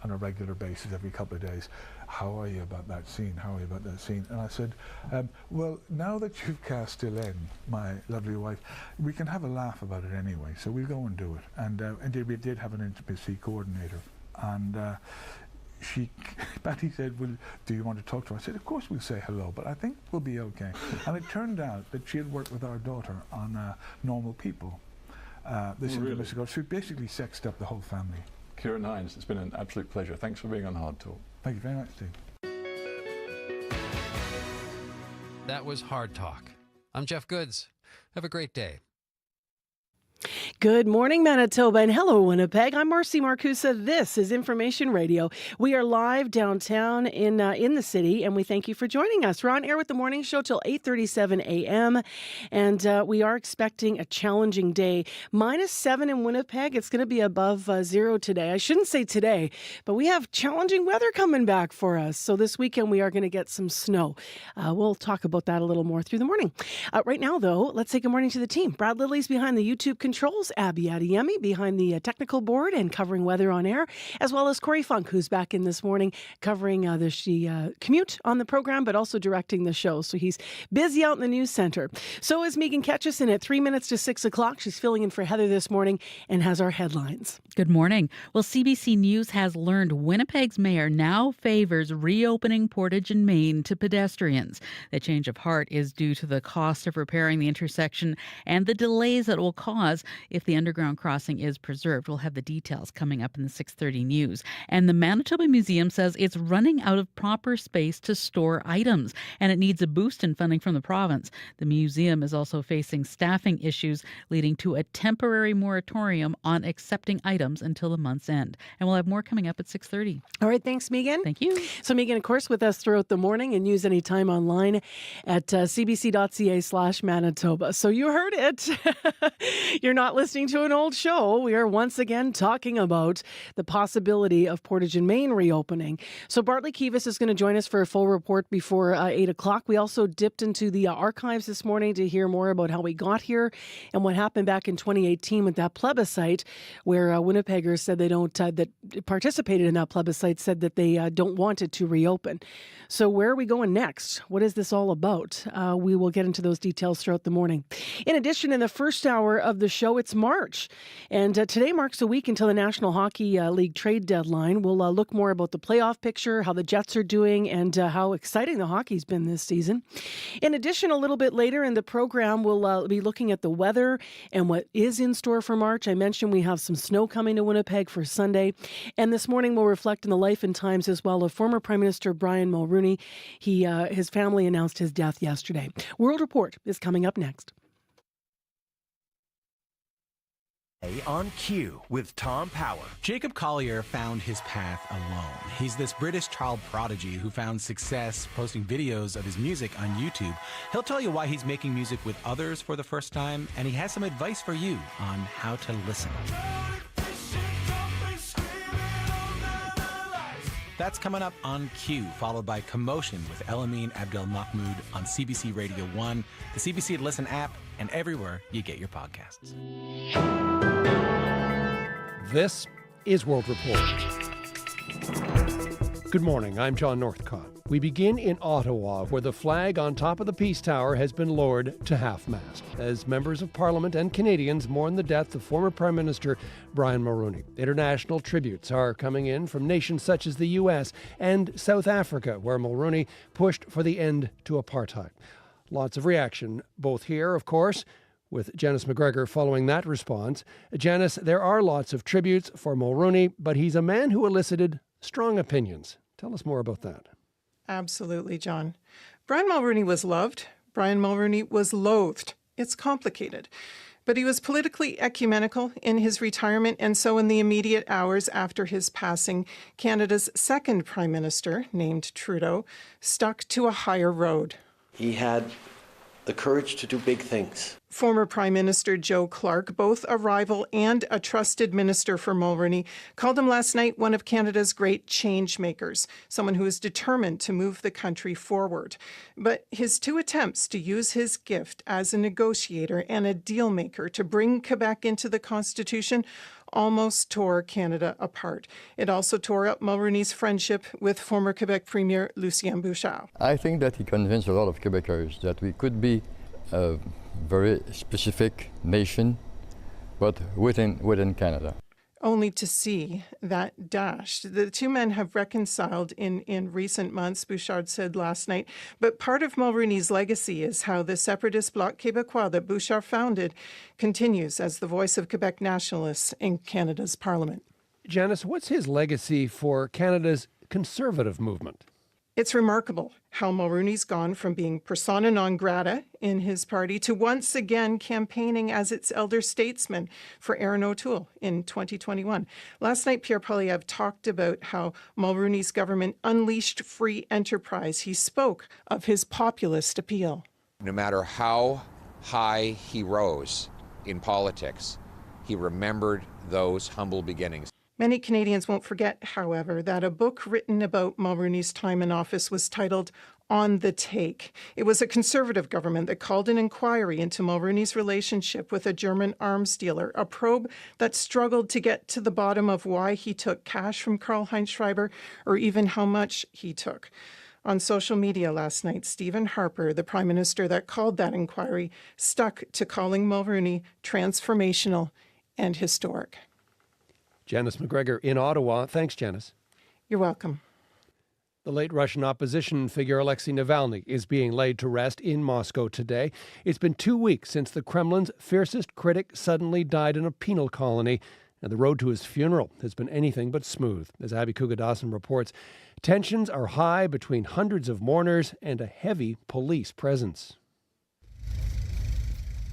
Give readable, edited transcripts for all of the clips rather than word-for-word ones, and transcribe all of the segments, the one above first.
on a regular basis every couple of days. How are you about that scene? How are you about that scene? And I said, well, now that you've cast still in, my lovely wife, we can have a laugh about it anyway, so we'll go and do it. And indeed, we did have an intimacy coordinator. And Patty said, well, do you want to talk to her? I said, of course we'll say hello, but I think we'll be okay. And it turned out that she had worked with our daughter on Normal People. Really? She basically sexed up the whole family. Kieran Hines, it's been an absolute pleasure. Thanks for being on Hard Talk. Thank you very much, Steve. That was Hard Talk. I'm Jeff Goods. Have a great day. Good morning, Manitoba, and hello, Winnipeg. I'm Marcy Marcusa. This is Information Radio. We are live downtown in the city, and we thank you for joining us. We're on air with the morning show till 8:37 a.m., and we are expecting a challenging day. -7 in Winnipeg. It's going to be above zero today. I shouldn't say today, but we have challenging weather coming back for us. So this weekend, we are going to get some snow. We'll talk about that a little more through the morning. Right now, though, let's say good morning to the team. Brad Lilly's behind the YouTube controls, Abby Adeyemi behind the technical board and covering weather on air, as well as Corey Funk, who's back in this morning covering the commute on the program, but also directing the show. So he's busy out in the news center. So is Megan Ketchison at 3 minutes to 6 o'clock. She's filling in for Heather this morning and has our headlines. Good morning. Well, CBC News has learned Winnipeg's mayor now favors reopening Portage and Main to pedestrians. The change of heart is due to the cost of repairing the intersection and the delays that will cause if the underground crossing is preserved. We'll have the details coming up in the 6:30 news. And the Manitoba Museum says it's running out of proper space to store items, and it needs a boost in funding from the province. The museum is also facing staffing issues, leading to a temporary moratorium on accepting items until the month's end. And we'll have more coming up at 6:30. All right, thanks, Megan. Thank you. So, Megan, of course, with us throughout the morning and news anytime online at cbc.ca/Manitoba. So you heard it. You're not listening to an old show. We are once again talking about the possibility of Portage and Main reopening. So Bartley Kivas is going to join us for a full report before 8 o'clock. We also dipped into the archives this morning to hear more about how we got here and what happened back in 2018 with that plebiscite, where Winnipeggers said they don't, that participated in that plebiscite, said that they don't want it to reopen. So where are we going next? What is this all about? We will get into those details throughout the morning. In addition, in the first hour of the show, it's March. And today marks a week until the National Hockey League trade deadline. We'll look more about the playoff picture, how the Jets are doing, and how exciting the hockey's been this season. In addition, a little bit later in the program, we'll be looking at the weather and what is in store for March. I mentioned we have some snow coming to Winnipeg for Sunday. And this morning, we'll reflect on the life and times as well of former Prime Minister Brian Mulroney. His family announced his death yesterday. World Report is coming up next. On Cue with Tom Power. Jacob Collier found his path alone. He's this British child prodigy who found success posting videos of his music on YouTube. He'll tell you why he's making music with others for the first time, and he has some advice for you on how to listen. That's coming up on Cue, followed by Commotion with Elamine Abdelmahmoud on CBC Radio 1, the CBC Listen app, and everywhere you get your podcasts. This is World Report. Good morning, I'm John Northcott. We begin in Ottawa, where the flag on top of the Peace Tower has been lowered to half-mast, as members of Parliament and Canadians mourn the death of former Prime Minister Brian Mulroney. International tributes are coming in from nations such as the U.S. and South Africa, where Mulroney pushed for the end to apartheid. Lots of reaction, both here, of course, with Janice McGregor following that response. Janice, there are lots of tributes for Mulroney, but he's a man who elicited strong opinions. Tell us more about that. Absolutely, John. Brian Mulroney was loved. Brian Mulroney was loathed. It's complicated. But he was politically ecumenical in his retirement, and so in the immediate hours after his passing, Canada's second Prime Minister, named Trudeau, stuck to a higher road. He had the courage to do big things. Former Prime Minister Joe Clark, both a rival and a trusted minister for Mulroney, called him last night one of Canada's great change makers, someone who is determined to move the country forward. But his two attempts to use his gift as a negotiator and a deal maker to bring Quebec into the Constitution almost tore Canada apart. It also tore up Mulroney's friendship with former Quebec Premier Lucien Bouchard. I think that he convinced a lot of Quebecers that we could be a very specific nation, but within Canada. Only to see that dashed. The two men have reconciled in recent months, Bouchard said last night. But part of Mulroney's legacy is how the separatist Bloc Québécois that Bouchard founded continues as the voice of Quebec nationalists in Canada's parliament. Janice, what's his legacy for Canada's conservative movement? It's remarkable how Mulroney's gone from being persona non grata in his party to once again campaigning as its elder statesman for Erin O'Toole in 2021. Last night, Pierre Poilievre talked about how Mulroney's government unleashed free enterprise. He spoke of his populist appeal. No matter how high he rose in politics, he remembered those humble beginnings. Many Canadians won't forget, however, that a book written about Mulroney's time in office was titled On the Take. It was a Conservative government that called an inquiry into Mulroney's relationship with a German arms dealer, a probe that struggled to get to the bottom of why he took cash from Karl-Heinz Schreiber or even how much he took. On social media last night, Stephen Harper, the Prime Minister that called that inquiry, stuck to calling Mulroney transformational and historic. Janice McGregor in Ottawa. Thanks, Janice. You're welcome. The late Russian opposition figure Alexei Navalny is being laid to rest in Moscow today. It's been 2 weeks since the Kremlin's fiercest critic suddenly died in a penal colony, and the road to his funeral has been anything but smooth. As Abby Kugadassan reports, tensions are high between hundreds of mourners and a heavy police presence.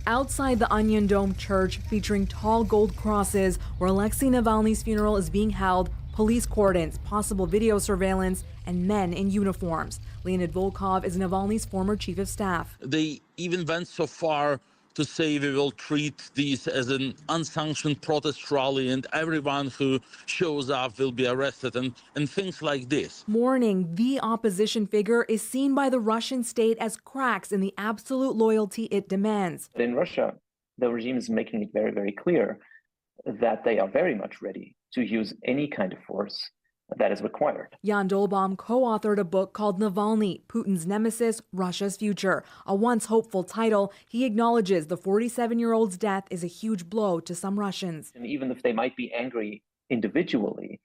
Outside the Onion Dome Church, featuring tall gold crosses where Alexei Navalny's funeral is being held, police cordons, possible video surveillance, and men in uniforms. Leonid Volkov is Navalny's former chief of staff. They even went so far to say we will treat this as an unsanctioned protest rally and everyone who shows up will be arrested and things like this. Mourning the opposition figure is seen by the Russian state as cracks in the absolute loyalty it demands. In Russia, the regime is making it very, very clear that they are very much ready to use any kind of force that is required. Jan Dolbaum co-authored a book called Navalny, Putin's Nemesis, Russia's Future. A once hopeful title, he acknowledges the 47-year-old's death is a huge blow to some Russians. And even if they might be angry individually,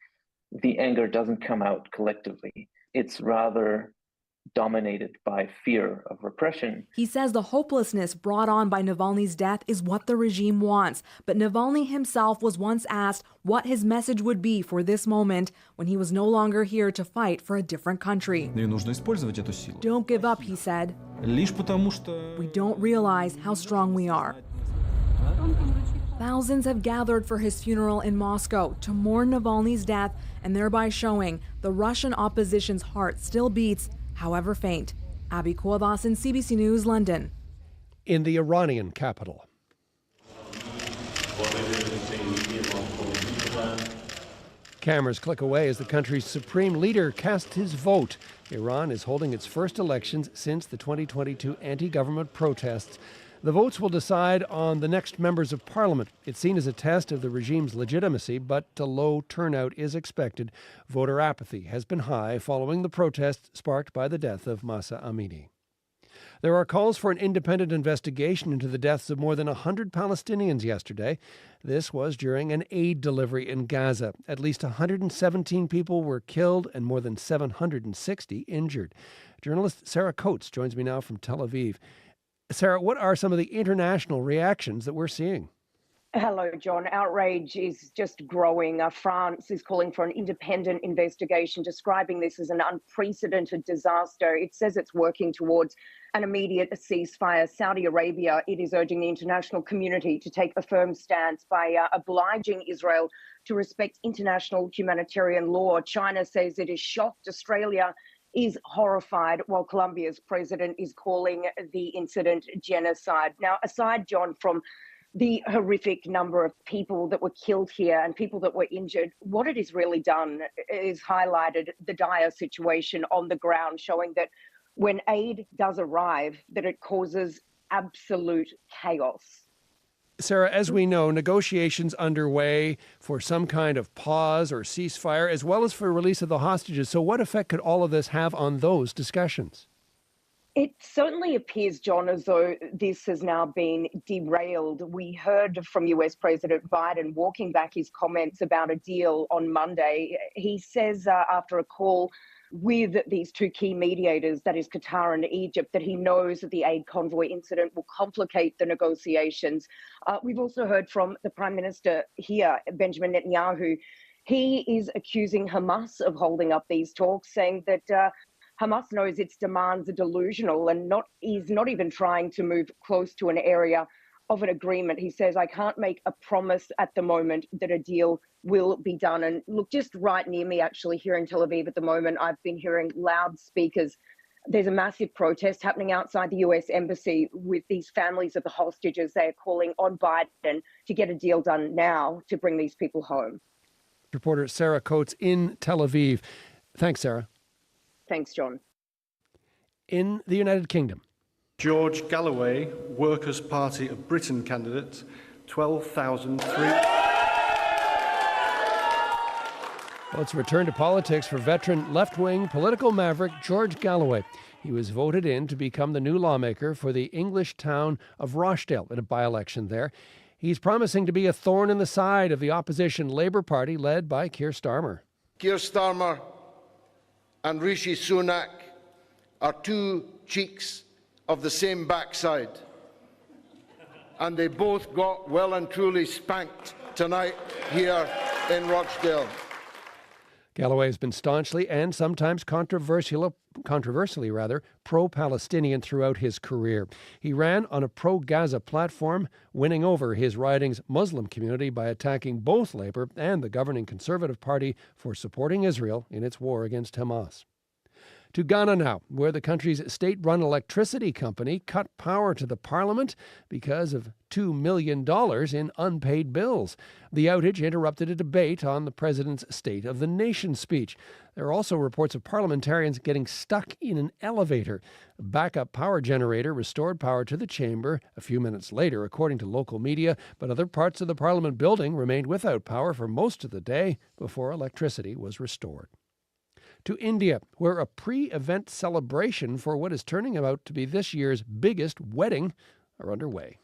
the anger doesn't come out collectively. It's rather dominated by fear of repression. He says the hopelessness brought on by Navalny's death is what the regime wants. But Navalny himself was once asked what his message would be for this moment when he was no longer here to fight for a different country. Don't give up, he said. We don't realize how strong we are. Thousands have gathered for his funeral in Moscow to mourn Navalny's death and thereby showing the Russian opposition's heart still beats, however faint. Abby Kuwadassan, CBC News, London. In the Iranian capital. Cameras click away as the country's supreme leader casts his vote. Iran is holding its first elections since the 2022 anti-government protests. The votes will decide on the next members of parliament. It's seen as a test of the regime's legitimacy, but a low turnout is expected. Voter apathy has been high following the protests sparked by the death of Mahsa Amini. There are calls for an independent investigation into the deaths of more than 100 Palestinians yesterday. This was during an aid delivery in Gaza. At least 117 people were killed and more than 760 injured. Journalist Sarah Coates joins me now from Tel Aviv. Sarah, what are some of the international reactions that we're seeing? Hello, John. Outrage is just growing. France is calling for an independent investigation, describing this as an unprecedented disaster. It says it's working towards an immediate ceasefire. Saudi Arabia, it is urging the international community to take a firm stance by obliging Israel to respect international humanitarian law. China says it is shocked. Australia is horrified, while Colombia's president is calling the incident genocide. Now, aside, John, from the horrific number of people that were killed here and people that were injured, what it has really done is highlighted the dire situation on the ground, showing that when aid does arrive, that it causes absolute chaos. Sarah, as we know, negotiations underway for some kind of pause or ceasefire, as well as for release of the hostages. So what effect could all of this have on those discussions? It certainly appears, John, as though this has now been derailed. We heard from US President Biden walking back his comments about a deal on Monday. He says after a call with these two key mediators, that is Qatar and Egypt, that he knows that the aid convoy incident will complicate the negotiations. We've also heard from the Prime Minister here, Benjamin Netanyahu. He is accusing Hamas of holding up these talks, saying that Hamas knows its demands are delusional and is not even trying to move close to an area of an agreement. He says, I can't make a promise at the moment that a deal will be done. And look, just right near me, actually, here in Tel Aviv at the moment, I've been hearing loudspeakers. There's a massive protest happening outside the US Embassy with these families of the hostages. They are calling on Biden to get a deal done now to bring these people home. Reporter Sarah Coates in Tel Aviv. Thanks, Sarah. Thanks, John. In the United Kingdom. George Galloway, Workers' Party of Britain candidate, 12,003. Let's return to politics for veteran left-wing political maverick George Galloway. He was voted in to become the new lawmaker for the English town of Rochdale in a by-election there. He's promising to be a thorn in the side of the opposition Labour Party led by Keir Starmer. Keir Starmer and Rishi Sunak are two cheeks of the same backside. And they both got well and truly spanked tonight here in Rochdale. Galloway has been staunchly and sometimes controversially pro-Palestinian throughout his career. He ran on a pro-Gaza platform, winning over his riding's Muslim community by attacking both Labour and the governing Conservative Party for supporting Israel in its war against Hamas. To Ghana now, where the country's state-run electricity company cut power to the parliament because of $2 million in unpaid bills. The outage interrupted a debate on the president's State of the Nation speech. There are also reports of parliamentarians getting stuck in an elevator. A backup power generator restored power to the chamber a few minutes later, according to local media, but other parts of the parliament building remained without power for most of the day before electricity was restored. To India, where a pre-event celebration for what is turning out to be this year's biggest wedding are underway.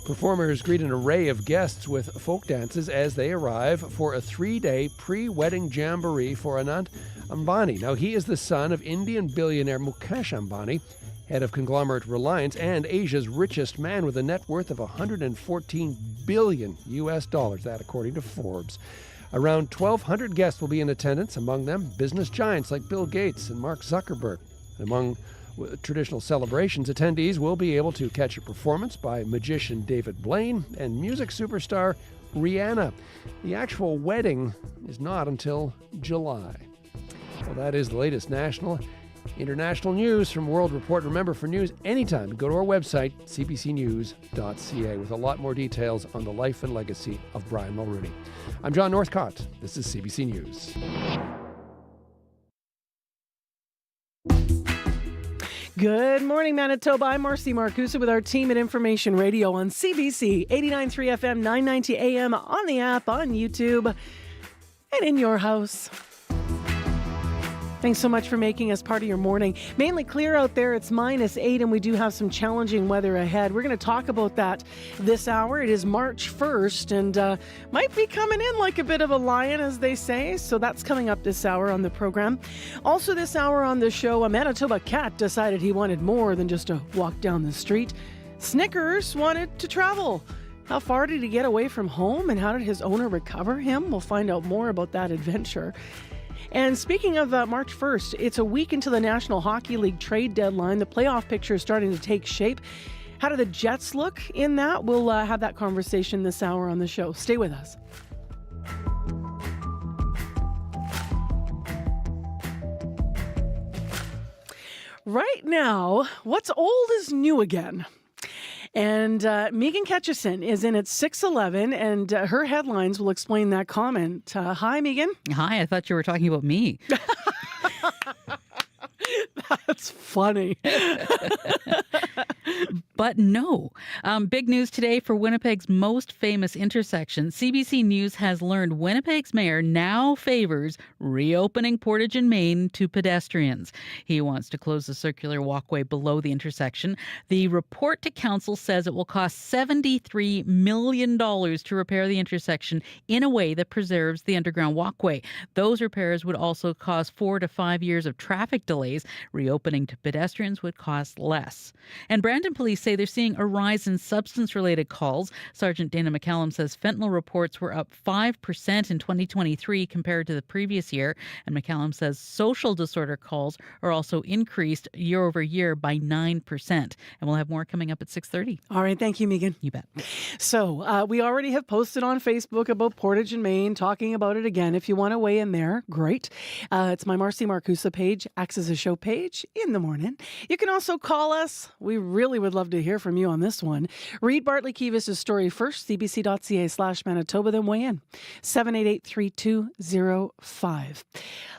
Performers greet an array of guests with folk dances as they arrive for a 3-day pre-wedding jamboree for Anant Ambani. Now, he is the son of Indian billionaire Mukesh Ambani, head of conglomerate Reliance and Asia's richest man with a net worth of $114 billion, that according to Forbes. Around 1,200 guests will be in attendance, among them business giants like Bill Gates and Mark Zuckerberg. Among traditional celebrations, attendees will be able to catch a performance by magician David Blaine and music superstar Rihanna. The actual wedding is not until July. Well, that is the latest national international news from World Report. Remember, for news anytime, go to our website, cbcnews.ca, with a lot more details on the life and legacy of Brian Mulroney. I'm John Northcott. This is CBC News. Good morning, Manitoba. I'm Marcy Marcusa with our team at Information Radio on CBC 89.3 FM, 990 AM, on the app, on YouTube, and in your house. Thanks so much for making us part of your morning. Mainly clear out there. It's -8, and we do have some challenging weather ahead. We're going to talk about that this hour. It is March 1st, and might be coming in like a bit of a lion, as they say. So that's coming up this hour on the program. Also this hour on the show, a Manitoba cat decided he wanted more than just a walk down the street. Snickers wanted to travel. How far did he get away from home, and how did his owner recover him? We'll find out more about that adventure. And speaking of March 1st, it's a week into the National Hockey League trade deadline. The playoff picture is starting to take shape. How do the Jets look in that? We'll have that conversation this hour on the show. Stay with us. Right now, what's old is new again. And Megan Ketchison is in at 6:11, and her headlines will explain that comment. Hi, Megan. Hi, I thought you were talking about me. That's funny. But no. Big news today for Winnipeg's most famous intersection. CBC News has learned Winnipeg's mayor now favors reopening Portage and Main to pedestrians. He wants to close the circular walkway below the intersection. The report to council says it will cost $73 million to repair the intersection in a way that preserves the underground walkway. Those repairs would also cause 4 to 5 years of traffic delays. Reopening to pedestrians would cost less. And Brandon police say they're seeing a rise in substance-related calls. Sergeant Dana McCallum says fentanyl reports were up 5% in 2023 compared to the previous year. And McCallum says social disorder calls are also increased year over year by 9%. And we'll have more coming up at 6:30. All right. Thank you, Megan. You bet. So we already have posted on Facebook about Portage and Main, talking about it again. If you want to weigh in there, great. It's my Marcy Marcusa page, acts as a show page in the morning. You can also call us. We really would love to hear from you on this one. Read Bartley Kives' story first, cbc.ca/Manitoba, then weigh in. 788-3205.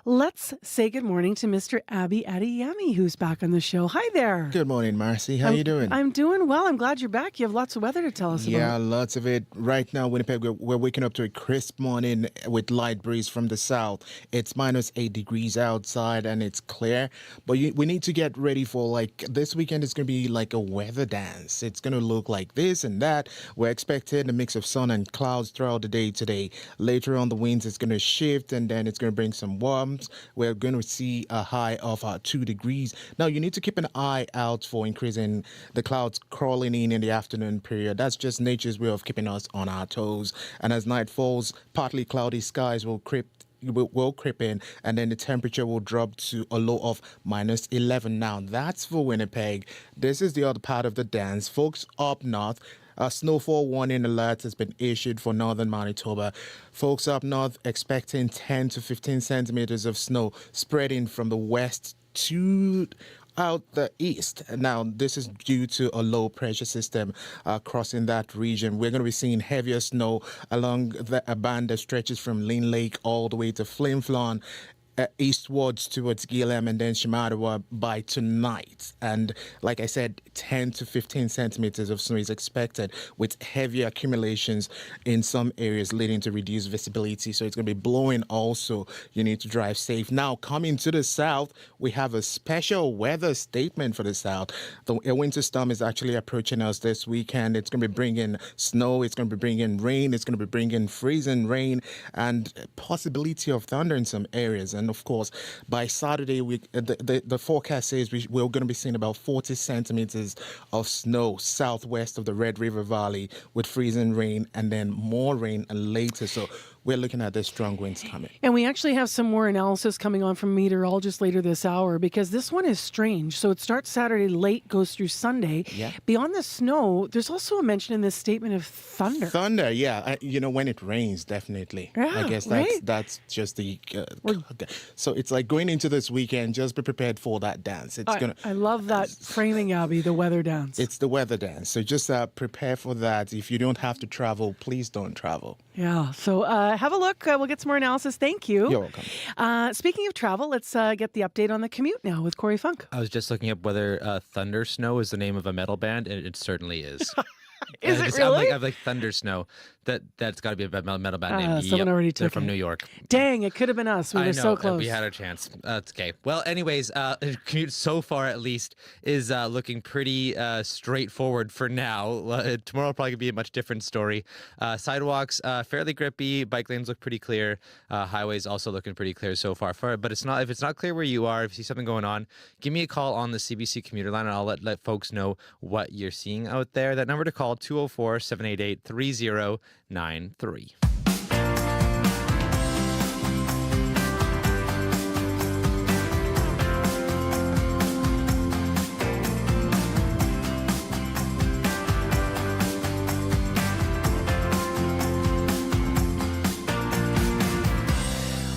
Let's say good morning to Mr. Abby Adiyemi, who's back on the show. Hi there. Good morning, Marcy. How you doing? I'm doing well. I'm glad you're back. You have lots of weather to tell us about. Yeah, lots of it. Right now, Winnipeg, we're waking up to a crisp morning with light breeze from the south. It's -8 degrees outside and it's clear. But we need to get ready for, like, this weekend is going to be like a weather dance. It's going to look like this and that. We're expecting a mix of sun and clouds throughout the day today. Later on, the winds is going to shift and then it's going to bring some warmth. We're going to see a high of 2 degrees. Now, you need to keep an eye out for increasing the clouds crawling in the afternoon period. That's just nature's way of keeping us on our toes. And as night falls, partly cloudy skies will creep in, and then the temperature will drop to a low of -11. Now, that's for Winnipeg. This is the other part of the dance. Folks up north, a snowfall warning alert has been issued for northern Manitoba. Folks up north expecting 10 to 15 centimeters of snow spreading from the west to out the east. Now, this is due to a low pressure system crossing that region. We're going to be seeing heavier snow along a band that stretches from Lynn Lake all the way to Flin Flon, eastwards towards Gillam and then Shamattawa by tonight. And like I said, 10 to 15 centimeters of snow is expected, with heavier accumulations in some areas leading to reduced visibility. So it's going to be blowing also. You need to drive safe. Now, coming to the south, we have a special weather statement for the south. A winter storm is actually approaching us this weekend. It's going to be bringing snow. It's going to be bringing rain. It's going to be bringing freezing rain and possibility of thunder in some areas. And of course, by Saturday, the forecast says we're going to be seeing about 40 centimeters of snow southwest of the Red River Valley with freezing rain and then more rain later. So we're looking at the strong winds coming. And we actually have some more analysis coming on from meteorologists later this hour, because this one is strange. So it starts Saturday late, goes through Sunday. Yeah. Beyond the snow, there's also a mention in this statement of thunder. Thunder, yeah. When it rains, definitely. Yeah, I guess that's just the... so it's like going into this weekend, just be prepared for that dance. I love that framing, Abby, the weather dance. It's the weather dance. So just prepare for that. If you don't have to travel, please don't travel. Yeah. So have a look. We'll get some more analysis. Thank you. You're welcome. Speaking of travel, let's get the update on the commute now with Corey Funk. I was just looking up whether Thunder Snow is the name of a metal band, and it certainly is. Is it really? I'm like Thunder Snow. That's got to be a metal band name. Someone already took They're it. from New York. Dang, it could have been us. We were so close. We had our chance. That's okay. Well, anyways, commute so far at least is looking pretty straightforward for now. Tomorrow will probably be a much different story. Sidewalks fairly grippy. Bike lanes look pretty clear. Highways also looking pretty clear so far. But if it's not clear where you are, if you see something going on, give me a call on the CBC commuter line, and I'll let folks know what you're seeing out there. That number to call, 204-788-3093.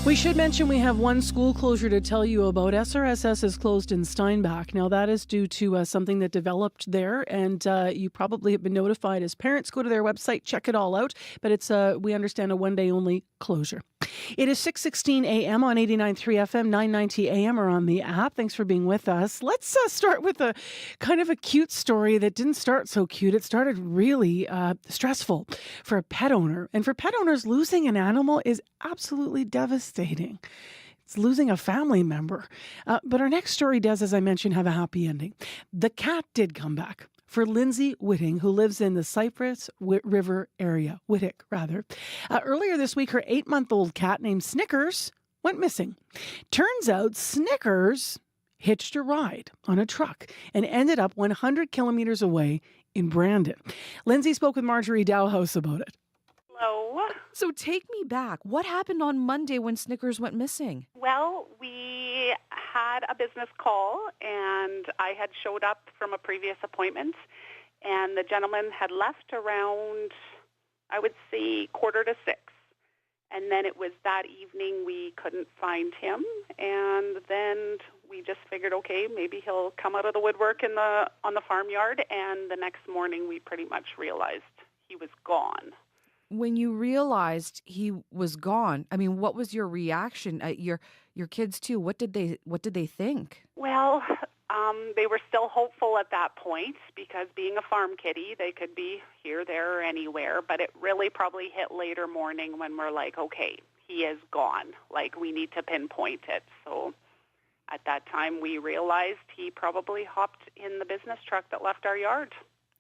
We should mention we have one school closure to tell you about. SRSS is closed in Steinbach. Now, that is due to something that developed there, and you probably have been notified as parents. Go to their website, check it all out. But it's, we understand, a one-day only closure. It is 6:16 a.m. on 89.3 FM, 990 a.m. or on the app. Thanks for being with us. Let's start with a kind of a cute story that didn't start so cute. It started really stressful for a pet owner. And for pet owners, losing an animal is absolutely devastating. It's losing a family member. But our next story does, as I mentioned, have a happy ending. The cat did come back. For Lindsay Whitting, who lives in the Cypress River area, Whittick rather. Earlier this week, her 8-month-old cat named Snickers went missing. Turns out Snickers hitched a ride on a truck and ended up 100 kilometers away in Brandon. Lindsay spoke with Marjorie Dowhouse about it. Hello. So take me back. What happened on Monday when Snickers went missing? Well, we had a business call, and I had showed up from a previous appointment, and the gentleman had left around, I would say, 5:45. And then it was that evening we couldn't find him, and then we just figured, okay, maybe he'll come out of the woodwork on the farmyard, and the next morning we pretty much realized he was gone. When you realized he was gone, I mean, what was your reaction? Your kids too. What did they think? Well, they were still hopeful at that point because being a farm kitty, they could be here, there, or anywhere. But it really probably hit later morning when we're like, okay, he is gone. Like, we need to pinpoint it. So at that time, we realized he probably hopped in the business truck that left our yard.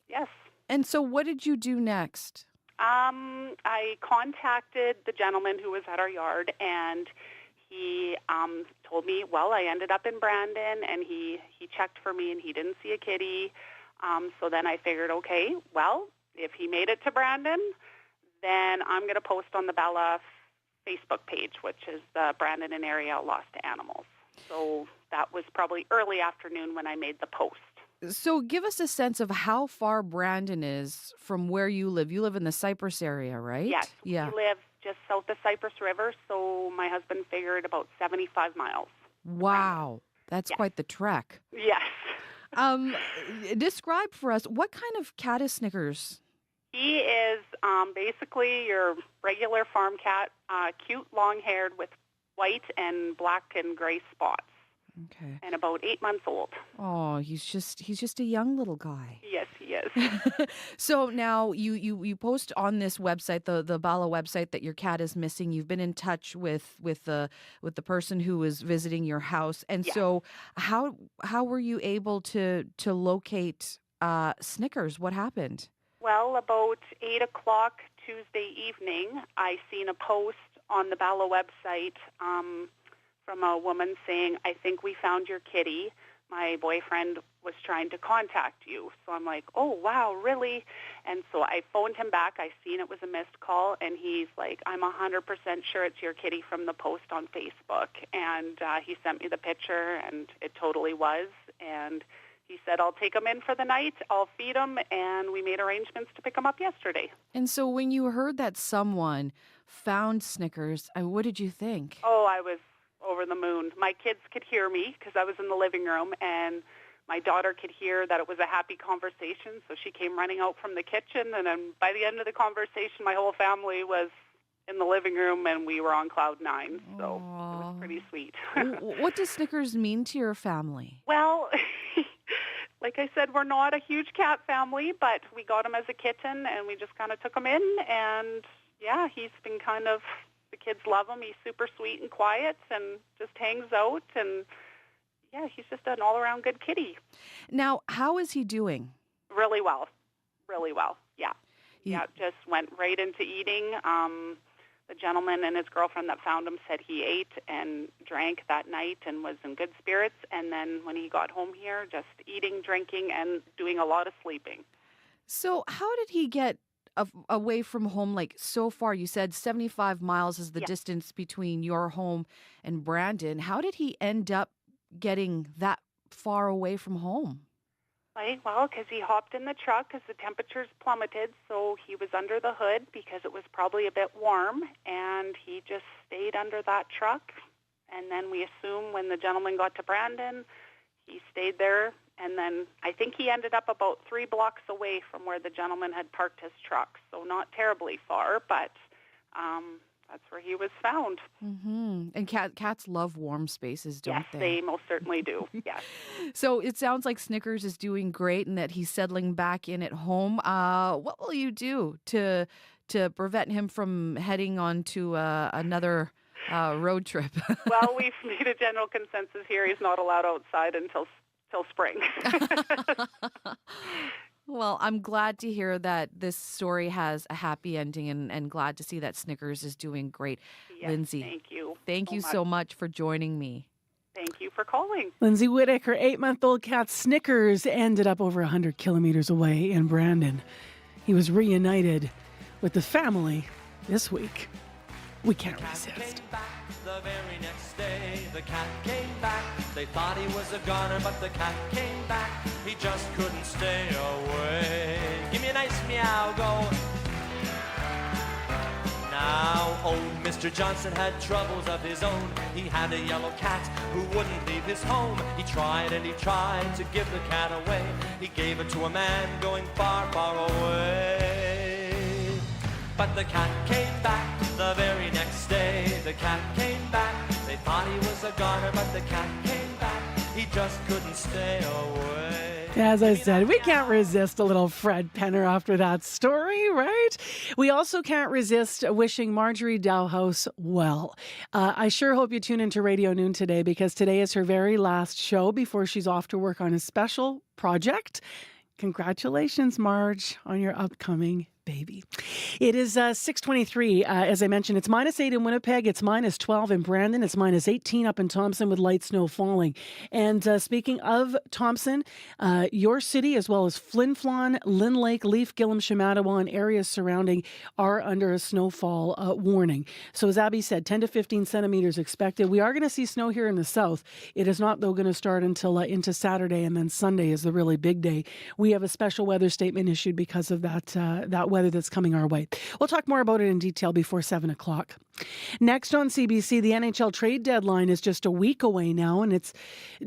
Yes. And so what did you do next? I contacted the gentleman who was at our yard, and he told me, well, I ended up in Brandon, and he checked for me, and he didn't see a kitty. So then I figured, okay, well, if he made it to Brandon, then I'm going to post on the Bella Facebook page, which is the Brandon and area lost animals. So that was probably early afternoon when I made the post. So give us a sense of how far Brandon is from where you live. You live in the Cypress area, right? Yes, yeah. We live just south of Cypress River, so my husband figured about 75 miles. Wow, that's quite the trek. Yes. Describe for us, what kind of cat is Snickers? He is basically your regular farm cat, cute, long-haired with white and black and gray spots. Okay. And about 8 months old. Oh, he's just a young little guy. Yes, he is. So now you post on this website, the Bala website, that your cat is missing. You've been in touch with the person who was visiting your house, and so how were you able to locate Snickers? What happened? Well, about 8 o'clock Tuesday evening, I seen a post on the Bala website from a woman saying, I think we found your kitty. My boyfriend was trying to contact you. So I'm like, oh, wow, really? And so I phoned him back. I seen it was a missed call, and he's like, I'm 100% sure it's your kitty from the post on Facebook. And he sent me the picture, and it totally was. And he said, I'll take him in for the night, I'll feed him, and we made arrangements to pick him up yesterday. And so when you heard that someone found Snickers, what did you think? Oh, I was over the moon. My kids could hear me because I was in the living room, and my daughter could hear that it was a happy conversation, so she came running out from the kitchen, and then by the end of the conversation, my whole family was in the living room, and we were on cloud nine, so it was pretty sweet. What does Snickers mean to your family? Well, like I said, we're not a huge cat family, but we got him as a kitten, and we just kind of took him in, and yeah, he's been kind of, the kids love him. He's super sweet and quiet and just hangs out, and yeah, he's just an all-around good kitty. Now, how is he doing? Really well. Really well, yeah. Yeah, just went right into eating. The gentleman and his girlfriend that found him said he ate and drank that night and was in good spirits, and then when he got home here, just eating, drinking, and doing a lot of sleeping. So how did he get away from home, like so far? You said 75 miles is the distance between your home and Brandon. How did he end up getting that far away from home? Well, because he hopped in the truck because the temperatures plummeted, so he was under the hood because it was probably a bit warm, and he just stayed under that truck. And then we assume when the gentleman got to Brandon, he stayed there. And then I think he ended up about 3 blocks away from where the gentleman had parked his truck. So not terribly far, but that's where he was found. Mm-hmm. And cats love warm spaces, don't Yes, they most certainly do. Yes. So it sounds like Snickers is doing great and that he's settling back in at home. What will you do to prevent him from heading on to another road trip? Well, we've made a general consensus here. He's not allowed outside until spring. Well, I'm glad to hear that this story has a happy ending and glad to see that Snickers is doing great. Yes, Lindsay, thank you. Thank you so much for joining me. Thank you for calling. Lindsay Whittick, her 8-month-old cat Snickers ended up over 100 kilometers away in Brandon. He was reunited with the family this week. We can't resist. The very next day, the cat came back. They thought he was a goner, but the cat came back. He just couldn't stay away. Give me a nice meow, go. Now, old Mr. Johnson had troubles of his own. He had a yellow cat who wouldn't leave his home. He tried and he tried to give the cat away. He gave it to a man going far, far away. But the cat came back the very next day. The cat came back. They thought he was a goner, but the cat came back. He just couldn't stay away. As I said, we can't resist a little Fred Penner after that story, right? We also can't resist wishing Marjorie Dowhouse well. I sure hope you tune into Radio Noon today, because today is her very last show before she's off to work on a special project. Congratulations, Marge, on your upcoming baby. It is 6:23. As I mentioned, it's -8 in Winnipeg. It's -12 in Brandon. It's -18 up in Thompson with light snow falling. And speaking of Thompson, your city, as well as Flin Flon, Lynn Lake, Leaf, Gillam, Shamattawa, and areas surrounding are under a snowfall warning. So as Abby said, 10 to 15 centimeters expected. We are going to see snow here in the south. It is not, though, going to start until into Saturday, and then Sunday is the really big day. We have a special weather statement issued because of that weather that's coming our way. We'll talk more about it in detail before 7 o'clock. Next on CBC, the NHL trade deadline is just a week away now, and it's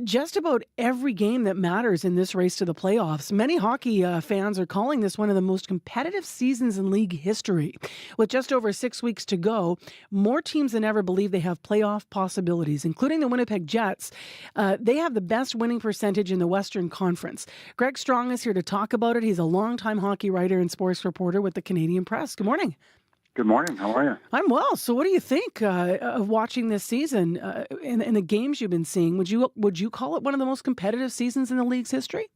just about every game that matters in this race to the playoffs. Many hockey fans are calling this one of the most competitive seasons in league history. With just over 6 weeks to go, more teams than ever believe they have playoff possibilities, including the Winnipeg Jets. They have the best winning percentage in the Western Conference. Greg Strong is here to talk about it. He's a longtime hockey writer and sports reporter with the Canadian Press. Good morning. Good morning. How are you? I'm well. So what do you think of watching this season in the games you've been seeing? Would you call it one of the most competitive seasons in the league's history?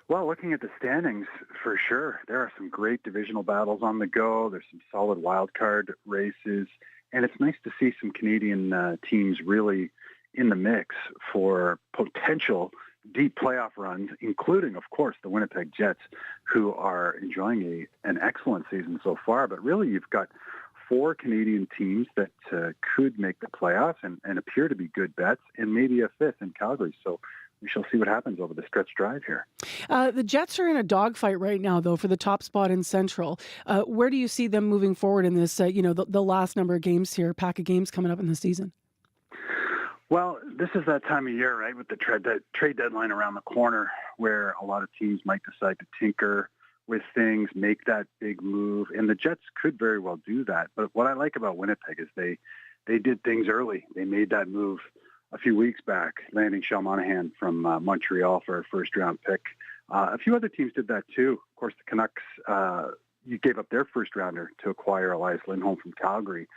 Well, looking at the standings, for sure. There are some great divisional battles on the go. There's some solid wild card races. And it's nice to see some Canadian teams really in the mix for potential deep playoff runs, including, of course, the Winnipeg Jets, who are enjoying an excellent season so far. But really, you've got 4 Canadian teams that could make the playoffs and appear to be good bets, and maybe a 5th in Calgary. So we shall see what happens over the stretch drive here. The Jets are in a dogfight right now, though, for the top spot in Central. Where do you see them moving forward in this, the last number of games here, pack of games coming up in the season? Well, this is that time of year, right, with the trade deadline around the corner, where a lot of teams might decide to tinker with things, make that big move, and the Jets could very well do that. But what I like about Winnipeg is they did things early. They made that move a few weeks back, landing Sean Monahan from Montreal for a first-round pick. A few other teams did that too. Of course, the Canucks you gave up their first-rounder to acquire Elias Lindholm from Calgary.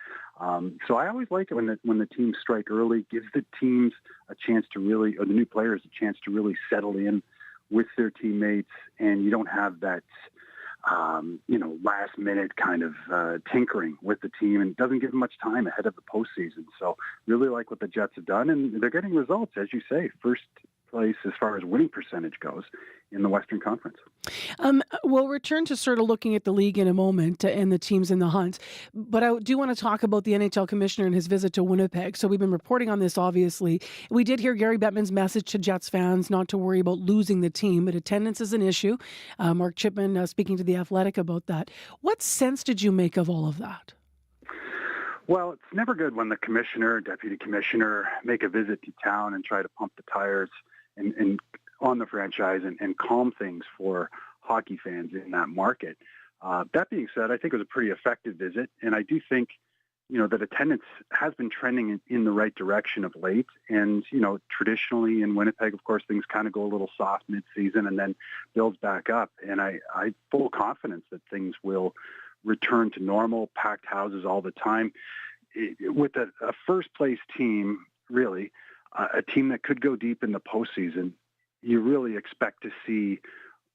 So I always like it when the teams strike early, gives the teams a chance to really, or the new players a chance to really settle in with their teammates, and you don't have that, last-minute kind of tinkering with the team, and it doesn't give them much time ahead of the postseason. So really like what the Jets have done, and they're getting results, as you say. First place as far as winning percentage goes in the Western Conference. We'll return to sort of looking at the league in a moment and the teams in the hunt, but I do want to talk about the NHL commissioner and his visit to Winnipeg. So we've been reporting on this, obviously. We did hear Gary Bettman's message to Jets fans not to worry about losing the team, but attendance is an issue. Mark Chipman speaking to The Athletic about that. What sense did you make of all of that? Well, it's never good when the commissioner, deputy commissioner, make a visit to town and try to pump the tires and on the franchise and calm things for hockey fans in that market. That being said, I think it was a pretty effective visit, and I do think, that attendance has been trending in the right direction of late. And, traditionally in Winnipeg, of course, things kind of go a little soft mid-season and then builds back up. And I full confidence that things will return to normal, packed houses all the time. With a first-place team, really, a team that could go deep in the postseason, you really expect to see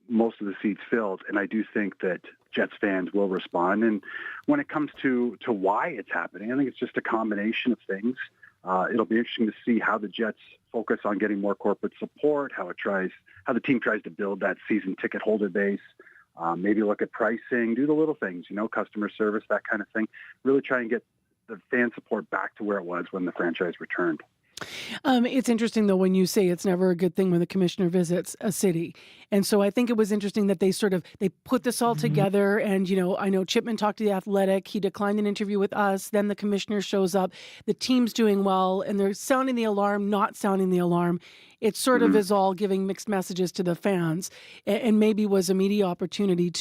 most of the seats filled, and I do think that Jets fans will respond. And when it comes to why it's happening, I think it's just a combination of things. It'll be interesting to see how the Jets focus on getting more corporate support, how the team tries to build that season ticket holder base, maybe look at pricing, do the little things, customer service, that kind of thing. Really try and get the fan support back to where it was when the franchise returned. It's interesting, though, when you say it's never a good thing when the commissioner visits a city. And so I think it was interesting that they put this all together. And, I know Chipman talked to The Athletic. He declined an interview with us. Then the commissioner shows up. The team's doing well, and they're sounding the alarm, not sounding the alarm. It sort of is all giving mixed messages to the fans, and maybe was a media opportunity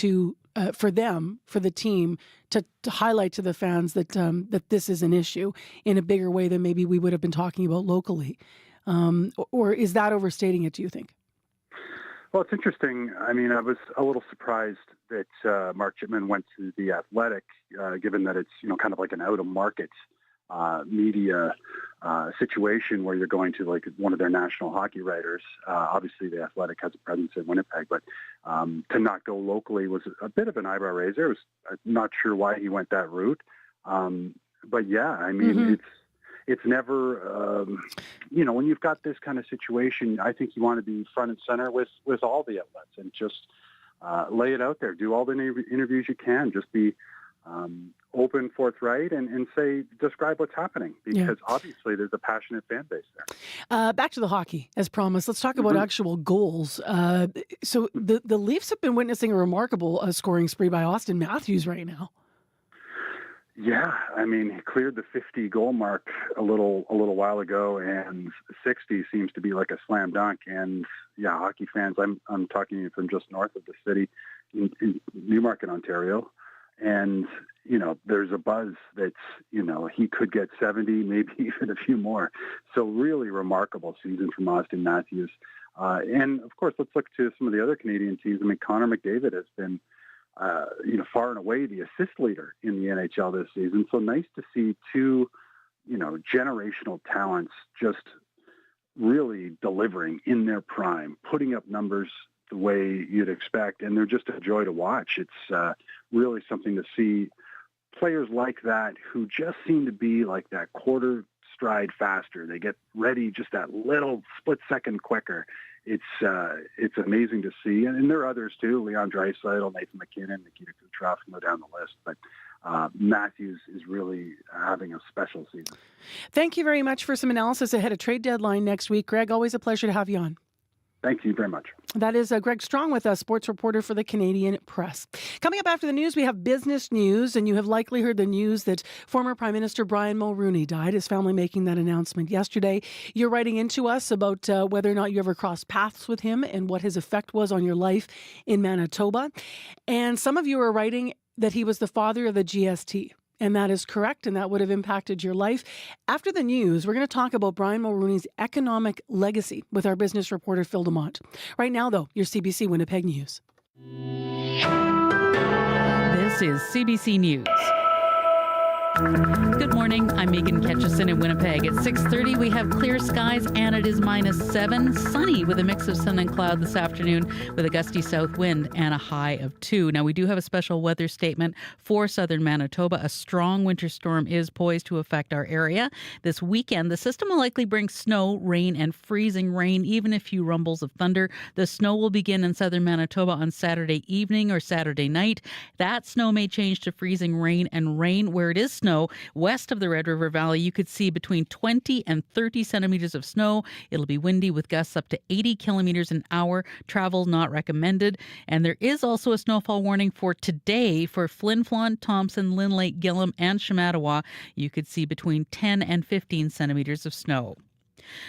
for the team to highlight to the fans that this is an issue in a bigger way than maybe we would have been talking about locally. Or is that overstating it, do you think? Well, it's interesting. I mean, I was a little surprised that Mark Chipman went to The Athletic, given that it's, kind of like an out-of-market media situation where you're going to like one of their national hockey writers. Obviously, The Athletic has a presence in Winnipeg, but to not go locally was a bit of an eyebrow raiser. I'm not sure why he went that route. But yeah, I mean, it's never, when you've got this kind of situation, I think you want to be front and center with all the outlets and just lay it out there. Do all the interviews you can. Just be open, forthright, and describe what's happening, because obviously there's a passionate fan base there. Back to the hockey, as promised. Let's talk about actual goals. So the Leafs have been witnessing a remarkable scoring spree by Austin Matthews right now. Yeah, I mean, he cleared the 50 goal mark a little while ago, and 60 seems to be like a slam dunk. And yeah, hockey fans, I'm talking from just north of the city in Newmarket, Ontario. And, there's a buzz that's, he could get 70, maybe even a few more. So really remarkable season from Austin Matthews. And, of course, let's look to some of the other Canadian teams. I mean, Connor McDavid has been, far and away the assist leader in the NHL this season. So nice to see two, generational talents just really delivering in their prime, putting up numbers the way you'd expect, and they're just a joy to watch. It's really something to see players like that who just seem to be like that quarter stride faster. They get ready just that little split second quicker. It's amazing to see, and there are others too: Leon Draisaitl, Nathan McKinnon, Nikita Kucherov, can go down the list. But Matthews is really having a special season. Thank you very much for some analysis ahead of trade deadline next week, Greg. Always a pleasure to have you on. Thank you very much. That is Greg Strong with us, sports reporter for the Canadian Press. Coming up after the news, we have business news, and you have likely heard the news that former Prime Minister Brian Mulroney died. His family making that announcement yesterday. You're writing into us about whether or not you ever crossed paths with him and what his effect was on your life in Manitoba. And some of you are writing that he was the father of the GST. And that is correct, and that would have impacted your life. After the news, we're going to talk about Brian Mulroney's economic legacy with our business reporter, Phil Demont. Right now, though, your CBC Winnipeg News. This is CBC News. Good morning. I'm Megan Ketchison in Winnipeg. At 6:30, we have clear skies and it is -7. Sunny with a mix of sun and cloud this afternoon with a gusty south wind and a high of 2. Now, we do have a special weather statement for southern Manitoba. A strong winter storm is poised to affect our area. This weekend, the system will likely bring snow, rain, and freezing rain, even a few rumbles of thunder. The snow will begin in southern Manitoba on Saturday evening or Saturday night. That snow may change to freezing rain, and rain where it is snow west of the Red River Valley. You could see between 20 and 30 centimeters of snow. It'll be windy with gusts up to 80 kilometers an hour. Travel not recommended. And there is also a snowfall warning for today for Flin Flon, Thompson, Lynn Lake, Gillam, and Shamattawa. You could see between 10 and 15 centimeters of snow.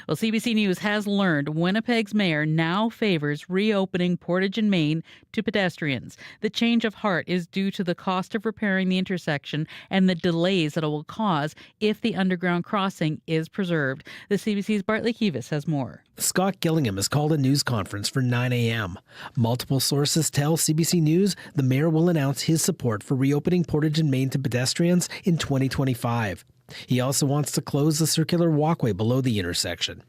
Well, CBC News has learned Winnipeg's mayor now favors reopening Portage and Main to pedestrians. The change of heart is due to the cost of repairing the intersection and the delays that it will cause if the underground crossing is preserved. The CBC's Bartley Kivas has more. Scott Gillingham has called a news conference for 9 a.m. Multiple sources tell CBC News the mayor will announce his support for reopening Portage and Main to pedestrians in 2025. He also wants to close the circular walkway below the intersection.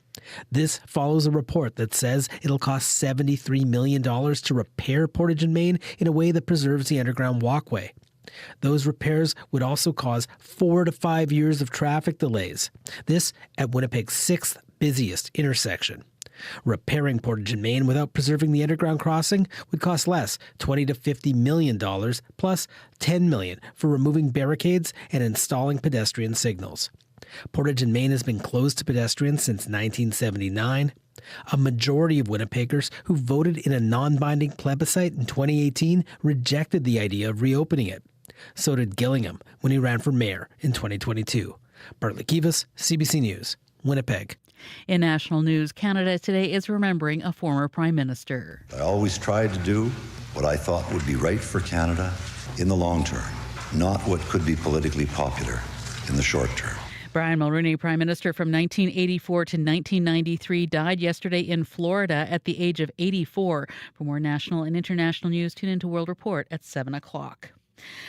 This follows a report that says it'll cost $73 million to repair Portage and Main in a way that preserves the underground walkway. Those repairs would also cause 4 to 5 years of traffic delays. This at Winnipeg's 6th busiest intersection. Repairing Portage and Main without preserving the underground crossing would cost less, $20 to $50 million, plus $10 million for removing barricades and installing pedestrian signals. Portage and Main has been closed to pedestrians since 1979. A majority of Winnipeggers who voted in a non-binding plebiscite in 2018 rejected the idea of reopening it. So did Gillingham when he ran for mayor in 2022. Bartley Kivas, CBC News, Winnipeg. In national news, Canada today is remembering a former prime minister. I always tried to do what I thought would be right for Canada in the long term, not what could be politically popular in the short term. Brian Mulroney, Prime Minister from 1984 to 1993, died yesterday in Florida at the age of 84. For more national and international news, tune into World Report at 7 o'clock.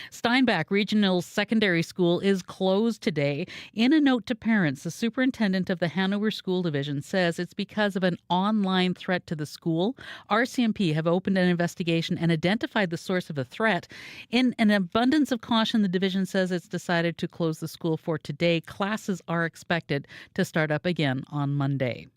Steinbach Regional Secondary School is closed today. In a note to parents, the superintendent of the Hanover School Division says it's because of an online threat to the school. RCMP have opened an investigation and identified the source of the threat. In an abundance of caution, the division says it's decided to close the school for today. Classes are expected to start up again on Monday.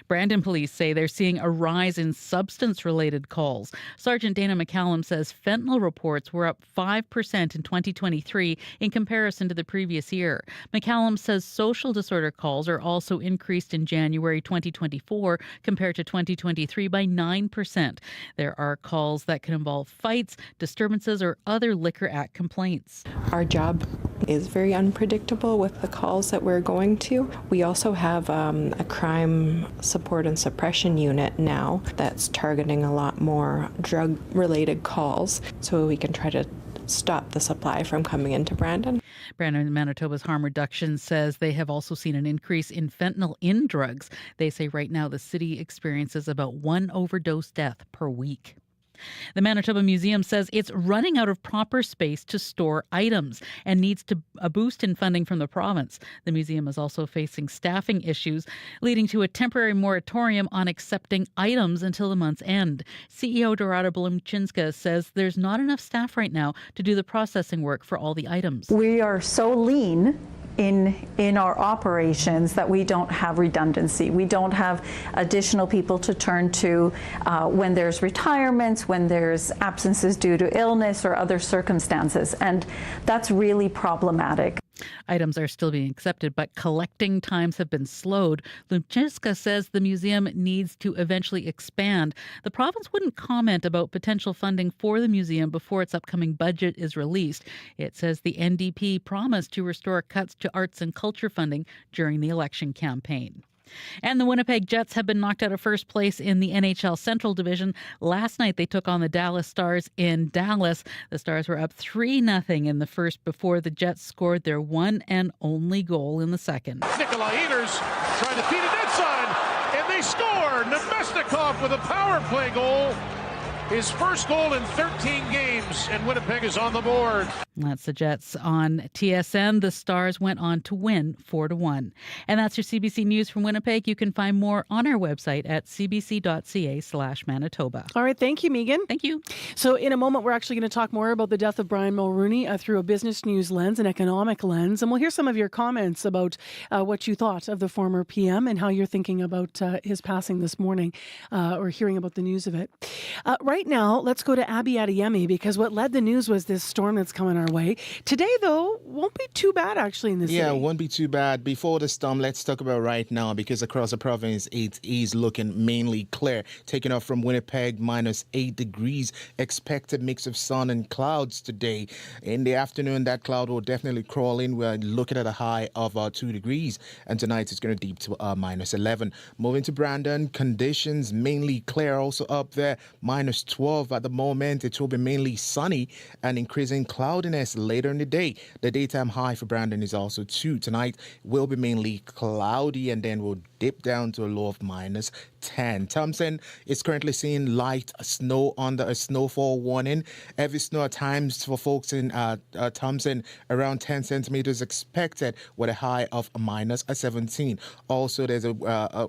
Brandon police say they're seeing a rise in substance-related calls. Sergeant Dana McCallum says fentanyl reports were up 5% in 2023 in comparison to the previous year. McCallum says social disorder calls are also increased in January 2024 compared to 2023 by 9%. There are calls that can involve fights, disturbances, or other Liquor Act complaints. Our job is very unpredictable with the calls that we're going to. We also have a crime support and suppression unit now that's targeting a lot more drug-related calls so we can try to stop the supply from coming into Brandon. Brandon, Manitoba's harm reduction says they have also seen an increase in fentanyl in drugs. They say right now the city experiences about 1 overdose death per week. The Manitoba Museum says it's running out of proper space to store items and needs a boost in funding from the province. The museum is also facing staffing issues, leading to a temporary moratorium on accepting items until the month's end. CEO Dorada Blumchinska says there's not enough staff right now to do the processing work for all the items. We are so lean in our operations that we don't have redundancy. We don't have additional people to turn to when there's retirements, when there's absences due to illness or other circumstances, and that's really problematic. Items are still being accepted, but collecting times have been slowed. Lumchinska says the museum needs to eventually expand. The province wouldn't comment about potential funding for the museum before its upcoming budget is released. It says the NDP promised to restore cuts to arts and culture funding during the election campaign. And the Winnipeg Jets have been knocked out of first place in the NHL Central Division. Last night, they took on the Dallas Stars in Dallas. The Stars were up 3-0 in the first before the Jets scored their one and only goal in the second. Nikolai Ehlers trying to feed it inside, and they score! Nemesnikov with a power play goal. His first goal in 13 games, and Winnipeg is on the board. That's the Jets on TSN. The Stars went on to win 4-1. And that's your CBC News from Winnipeg. You can find more on our website at cbc.ca/Manitoba. All right. Thank you, Megan. Thank you. So in a moment, we're actually going to talk more about the death of Brian Mulroney through a business news lens, an economic lens. And we'll hear some of your comments about what you thought of the former PM and how you're thinking about his passing this morning or hearing about the news of it. Right right now, let's go to Abby Adeyemi, because what led the news was this storm that's coming our way. Today, though, won't be too bad, actually, in the city. Yeah, it won't be too bad. Before the storm, let's talk about right now, because across the province, it is looking mainly clear. Taking off from Winnipeg, -8 degrees. Expected mix of sun and clouds today. In the afternoon, that cloud will definitely crawl in. We're looking at a high of 2 degrees. And tonight, it's going to deep to -11. Moving to Brandon, conditions mainly clear. Also up there, -12 at the moment. It will be mainly sunny and increasing cloudiness later in the day. The daytime high for Brandon is also 2. Tonight will be mainly cloudy and then will dip down to a low of -10. Thompson is currently seeing light snow under a snowfall warning. Heavy snow at times for folks in Thompson, around 10 centimeters expected with a high of -17. Also, there's a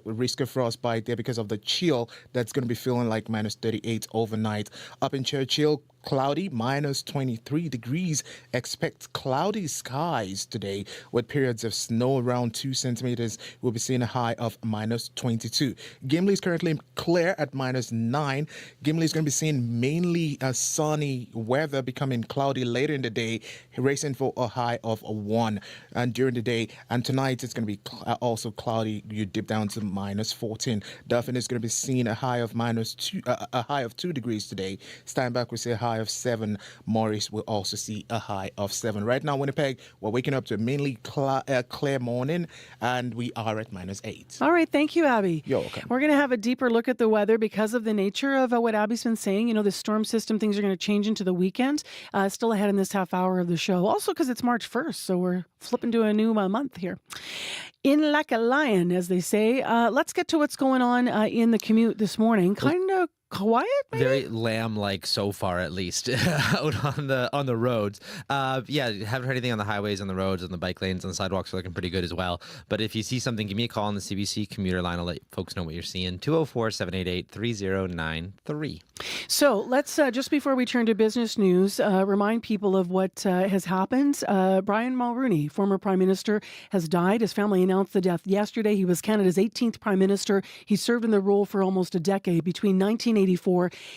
risk of frostbite there because of the chill that's going to be feeling like -38 overnight. Up in Churchill, cloudy, -23 degrees. Expect cloudy skies today with periods of snow around 2 centimeters. We'll be seeing a high of -22. Gimli is currently clear at -9. Gimli is going to be seeing mainly sunny weather, becoming cloudy later in the day, racing for a high of 1 and during the day. And tonight it's going to be also cloudy. You dip down to -14. Duffin is going to be seeing a high of -2, a high of 2 degrees today. Steinbach will see a high of 7. Morris will also see a high of 7. Right now, Winnipeg, we're waking up to a mainly clear morning, and we are at -8. All right, thank you, Abby. You're welcome. We're going to have a deeper look at the weather because of the nature of what Abby's been saying. You know, the storm system, things are going to change into the weekend. Still ahead in this half hour of the show. Also because it's March 1st, so we're flipping to a new month here. In like a lion, as they say. Let's get to what's going on in the commute this morning. Kind of quiet, maybe? Very lamb-like so far, at least, out on the roads. Yeah, haven't heard anything on the highways, on the roads, on the bike lanes, on the sidewalks are looking pretty good as well. But if you see something, give me a call on the CBC commuter line. I'll let folks know what you're seeing. 204-788-3093. So let's, just before we turn to business news, remind people of what has happened. Brian Mulroney, former Prime Minister, has died. His family announced the death yesterday. He was Canada's 18th Prime Minister. He served in the role for almost a decade, between 1984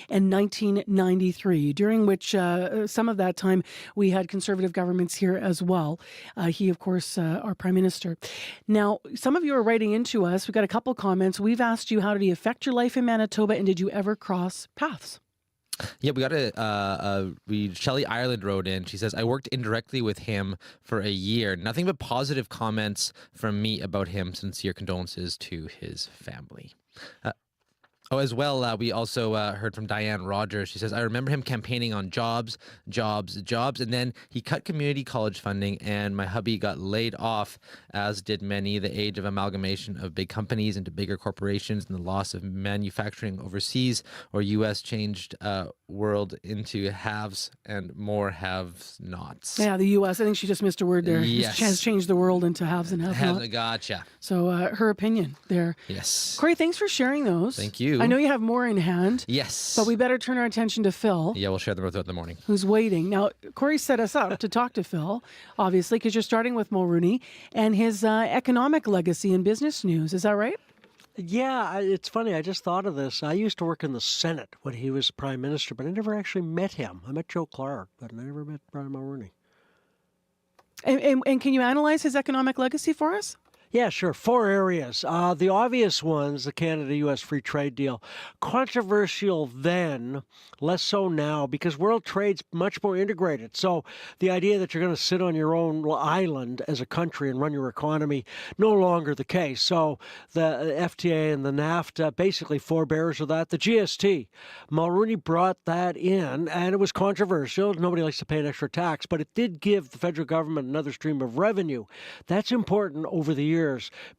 and 1993, during which some of that time we had Conservative governments here as well. He, of course, our Prime Minister. Now, some of you are writing into us. We've got a couple comments. We've asked you, how did he affect your life in Manitoba, and did you ever cross paths? Yeah, we got Shelley Ireland wrote in. She says, I worked indirectly with him for a year. Nothing but positive comments from me about him. Sincere condolences to his family. As well, we also heard from Diane Rogers. She says, I remember him campaigning on jobs, and then he cut community college funding, and my hubby got laid off, as did many. The age of amalgamation of big companies into bigger corporations and the loss of manufacturing overseas or U.S. changed world into haves and more have-nots. Yeah, the U.S. I think she just missed a word there. Yes. Has changed the world into haves and have-nots. Gotcha. So her opinion there. Yes. Corey, thanks for sharing those. Thank you. I know you have more in hand. Yes. But we better turn our attention to Phil. Yeah, we'll share them throughout the morning. Who's waiting. Now, Corey set us up to talk to Phil, obviously, because you're starting with Mulroney and his economic legacy in business news. Is that right? Yeah, it's funny. I just thought of this. I used to work in the Senate when he was Prime Minister, but I never actually met him. I met Joe Clark, but I never met Brian Mulroney. And can you analyze his economic legacy for us? Yeah, sure. 4 areas. The obvious ones, the Canada-U.S. free trade deal. Controversial then, less so now, because world trade's much more integrated. So the idea that you're going to sit on your own island as a country and run your economy, no longer the case. So the FTA and the NAFTA basically forebears of that. The GST, Mulroney brought that in, and it was controversial. Nobody likes to pay an extra tax, but it did give the federal government another stream of revenue. That's important over the years,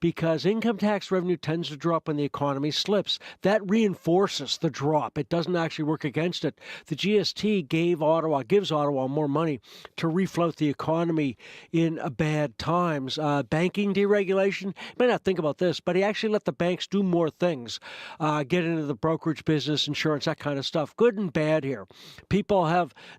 because income tax revenue tends to drop when the economy slips. That reinforces the drop. It doesn't actually work against it. The GST gives Ottawa more money to refloat the economy in bad times. Banking deregulation, you might not think about this, but he actually let the banks do more things, get into the brokerage business, insurance, that kind of stuff. Good and bad here. People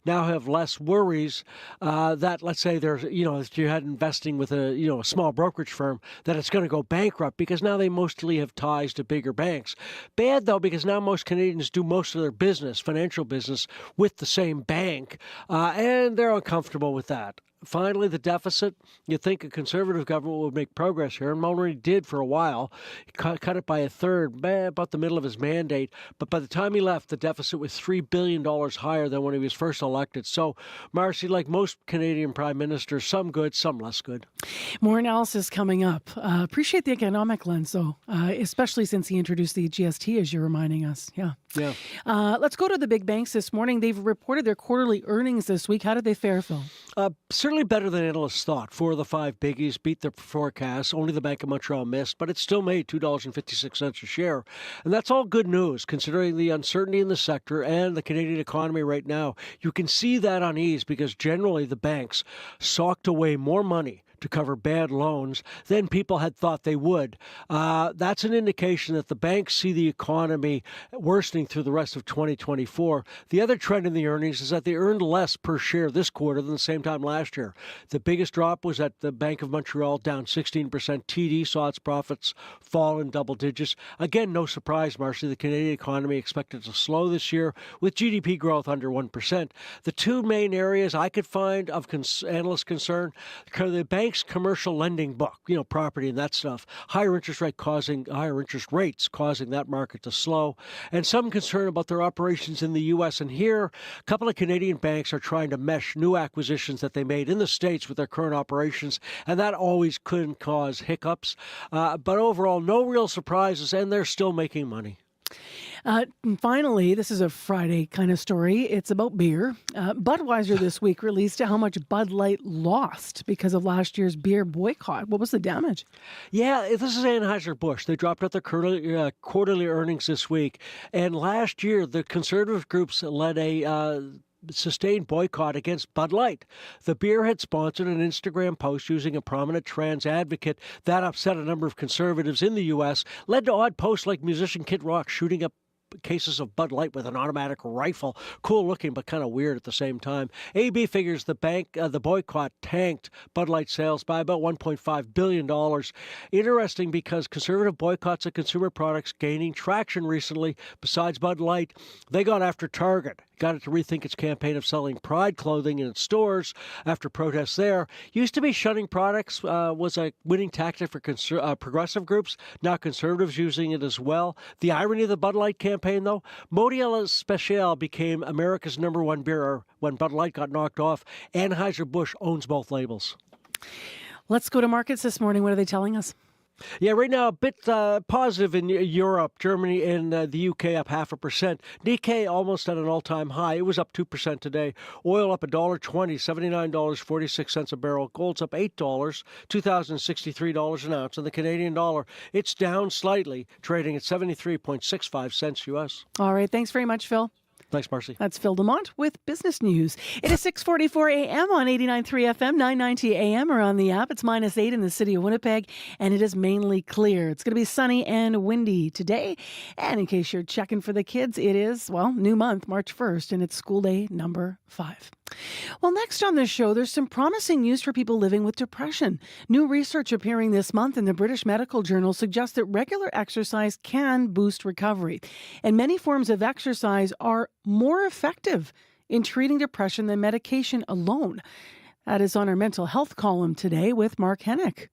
now have less worries that, let's say, if you had investing with a small brokerage firm, that it's going to go bankrupt because now they mostly have ties to bigger banks. Bad, though, because now most Canadians do most of their business, financial business, with the same bank, and they're uncomfortable with that. Finally, the deficit. You'd think a Conservative government would make progress here, and Mulroney did for a while. He cut it by a third, about the middle of his mandate. But by the time he left, the deficit was $3 billion higher than when he was first elected. So, Marcy, like most Canadian prime ministers, some good, some less good. More analysis coming up. Appreciate the economic lens, though, especially since he introduced the GST, as you're reminding us. Yeah. Let's go to the big banks this morning. They've reported their quarterly earnings this week. How did they fare, Phil? Certainly better than analysts thought. 4 of the 5 biggies beat their forecasts. Only the Bank of Montreal missed, but it still made $2.56 a share. And that's all good news, considering the uncertainty in the sector and the Canadian economy right now. You can see that unease because generally the banks socked away more money to cover bad loans than people had thought they would. That's an indication that the banks see the economy worsening through the rest of 2024. The other trend in the earnings is that they earned less per share this quarter than the same time last year. The biggest drop was at the Bank of Montreal, down 16%. TD saw its profits fall in double digits. Again, no surprise, Marcy, the Canadian economy expected to slow this year with GDP growth under 1%. The two main areas I could find of analyst concern, the bank's commercial lending book, property and that stuff, higher interest rates causing that market to slow, and some concern about their operations in the U.S. And here, a couple of Canadian banks are trying to mesh new acquisitions that they made in the States with their current operations, and that always could cause hiccups. But overall, no real surprises, and they're still making money. And finally, this is a Friday kind of story. It's about beer. Budweiser this week released how much Bud Light lost because of last year's beer boycott. What was the damage? Yeah, this is Anheuser-Busch. They dropped out their quarterly earnings this week. And last year, the conservative groups led a sustained boycott against Bud Light. The beer had sponsored an Instagram post using a prominent trans advocate. That upset a number of conservatives in the U.S., led to odd posts like musician Kid Rock shooting up cases of Bud Light with an automatic rifle. Cool looking, but kind of weird at the same time. AB figures the boycott tanked Bud Light sales by about $1.5 billion. Interesting because conservative boycotts of consumer products gaining traction recently. Besides Bud Light, they got after Target. Got it to rethink its campaign of selling Pride clothing in its stores after protests there. Used to be shunning products was a winning tactic for progressive groups. Now conservatives using it as well. The irony of the Bud Light campaign, though, Modelo Especial became America's #1 beer when Bud Light got knocked off. Anheuser-Busch owns both labels. Let's go to markets this morning. What are they telling us? Yeah, right now a bit positive in Europe, Germany and the UK up 0.5%. Nikkei almost at an all-time high. It was up 2% today. Oil up $1.20, $79.46 a barrel. Gold's up $8, $2,063 an ounce. And the Canadian dollar, it's down slightly, trading at 73.65 cents U.S. All right, thanks very much, Phil. Thanks, Marcy. That's Phil Demont with Business News. It is 6:44 a.m. on 89.3 FM, 990 a.m. or on the app. It's -8 in the city of Winnipeg, and it is mainly clear. It's going to be sunny and windy today. And in case you're checking for the kids, it is, new month, March 1st, and it's school day number 5. Well, next on this show, there's some promising news for people living with depression. New research appearing this month in the British Medical Journal suggests that regular exercise can boost recovery. And many forms of exercise are more effective in treating depression than medication alone. That is on our mental health column today with Mark Hennick.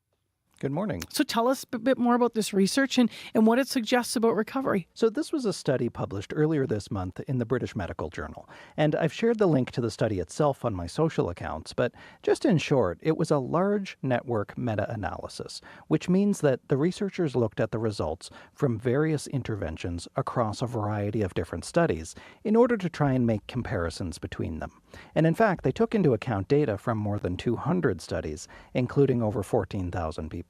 Good morning. So tell us a bit more about this research and what it suggests about recovery. So this was a study published earlier this month in the British Medical Journal. And I've shared the link to the study itself on my social accounts. But just in short, it was a large network meta-analysis, which means that the researchers looked at the results from various interventions across a variety of different studies in order to try and make comparisons between them. And in fact, they took into account data from more than 200 studies, including over 14,000 people.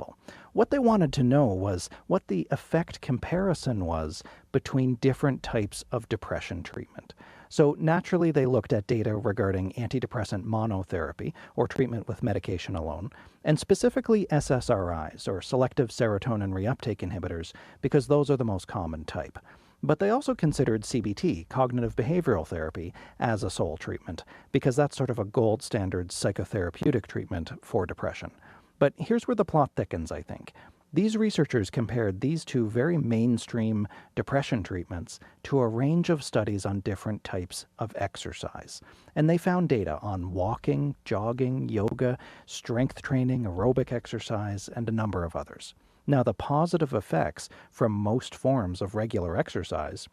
What they wanted to know was what the effect comparison was between different types of depression treatment. So naturally, they looked at data regarding antidepressant monotherapy, or treatment with medication alone, and specifically SSRIs, or selective serotonin reuptake inhibitors, because those are the most common type. But they also considered CBT, cognitive behavioral therapy, as a sole treatment, because that's sort of a gold standard psychotherapeutic treatment for depression. But here's where the plot thickens, I think. These researchers compared these two very mainstream depression treatments to a range of studies on different types of exercise. And they found data on walking, jogging, yoga, strength training, aerobic exercise, and a number of others. Now, the positive effects from most forms of regular exercise,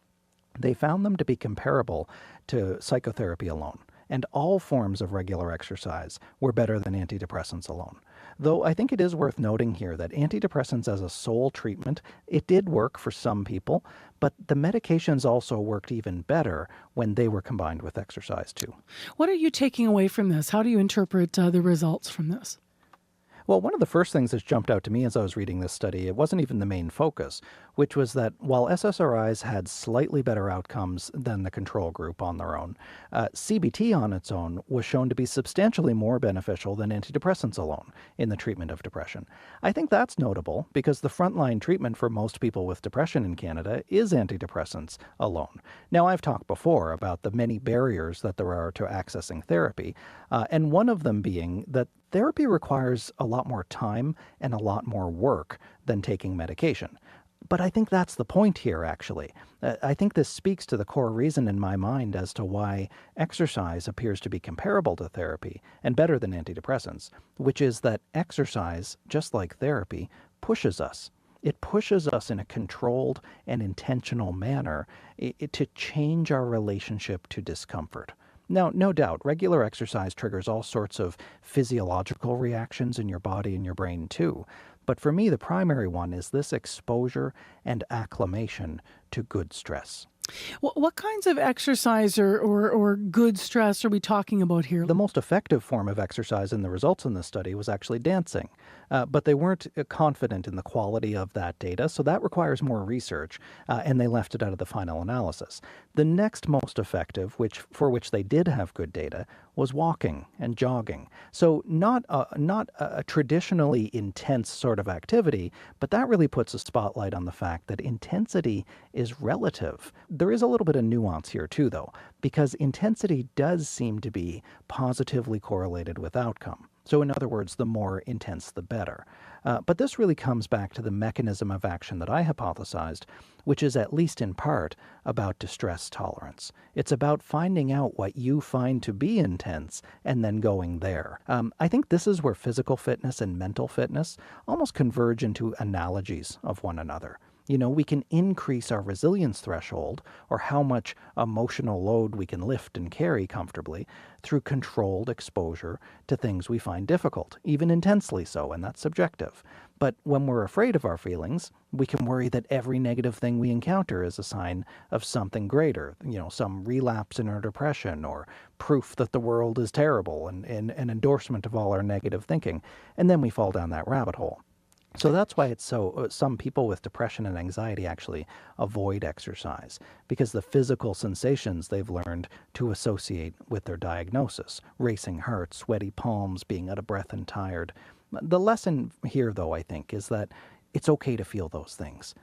they found them to be comparable to psychotherapy alone. And all forms of regular exercise were better than antidepressants alone. Though I think it is worth noting here that antidepressants as a sole treatment, it did work for some people, but the medications also worked even better when they were combined with exercise too. What are you taking away from this? How do you interpret the results from this? Well, one of the first things that jumped out to me as I was reading this study, it wasn't even the main focus, which was that while SSRIs had slightly better outcomes than the control group on their own, CBT on its own was shown to be substantially more beneficial than antidepressants alone in the treatment of depression. I think that's notable because the frontline treatment for most people with depression in Canada is antidepressants alone. Now, I've talked before about the many barriers that there are to accessing therapy, and one of them being that therapy requires a lot more time and a lot more work than taking medication. But I think that's the point here, actually. I think this speaks to the core reason in my mind as to why exercise appears to be comparable to therapy and better than antidepressants, which is that exercise, just like therapy, pushes us. It pushes us in a controlled and intentional manner to change our relationship to discomfort. Now, no doubt, regular exercise triggers all sorts of physiological reactions in your body and your brain too. But for me, the primary one is this exposure and acclimation to good stress. What kinds of exercise or good stress are we talking about here? The most effective form of exercise in the results in this study was actually dancing. But they weren't confident in the quality of that data, so that requires more research, and they left it out of the final analysis. The next most effective, for which they did have good data, was walking and jogging. So not a traditionally intense sort of activity, but that really puts a spotlight on the fact that intensity is relative. There is a little bit of nuance here too, though, because intensity does seem to be positively correlated with outcome. So in other words, the more intense, the better. But this really comes back to the mechanism of action that I hypothesized, which is at least in part about distress tolerance. It's about finding out what you find to be intense and then going there. I think this is where physical fitness and mental fitness almost converge into analogies of one another. You know, we can increase our resilience threshold, or how much emotional load we can lift and carry comfortably, through controlled exposure to things we find difficult, even intensely so, and that's subjective. But when we're afraid of our feelings, we can worry that every negative thing we encounter is a sign of something greater, some relapse in our depression, or proof that the world is terrible, and an endorsement of all our negative thinking. And then we fall down that rabbit hole. So that's why it's so, some people with depression and anxiety actually avoid exercise, because the physical sensations they've learned to associate with their diagnosis, racing heart, sweaty palms, being out of breath and tired. The lesson here, though, I think, is that it's okay to feel those things.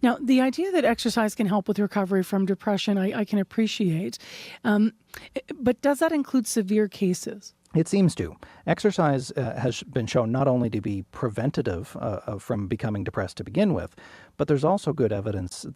Now, the idea that exercise can help with recovery from depression, I can appreciate. But does that include severe cases? It seems to. Exercise has been shown not only to be preventative from becoming depressed to begin with, but there's also good evidence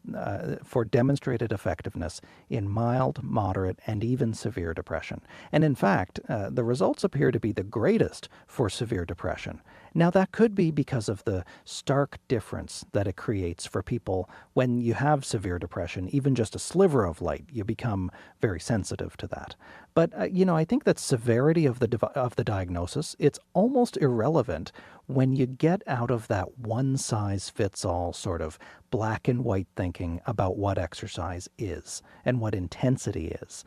for demonstrated effectiveness in mild, moderate, and even severe depression. And in fact, the results appear to be the greatest for severe depression. Now, that could be because of the stark difference that it creates for people when you have severe depression. Even just a sliver of light, you become very sensitive to that. But, I think that severity of the diagnosis, it's almost irrelevant when you get out of that one-size-fits-all sort of black and white thinking about what exercise is and what intensity is.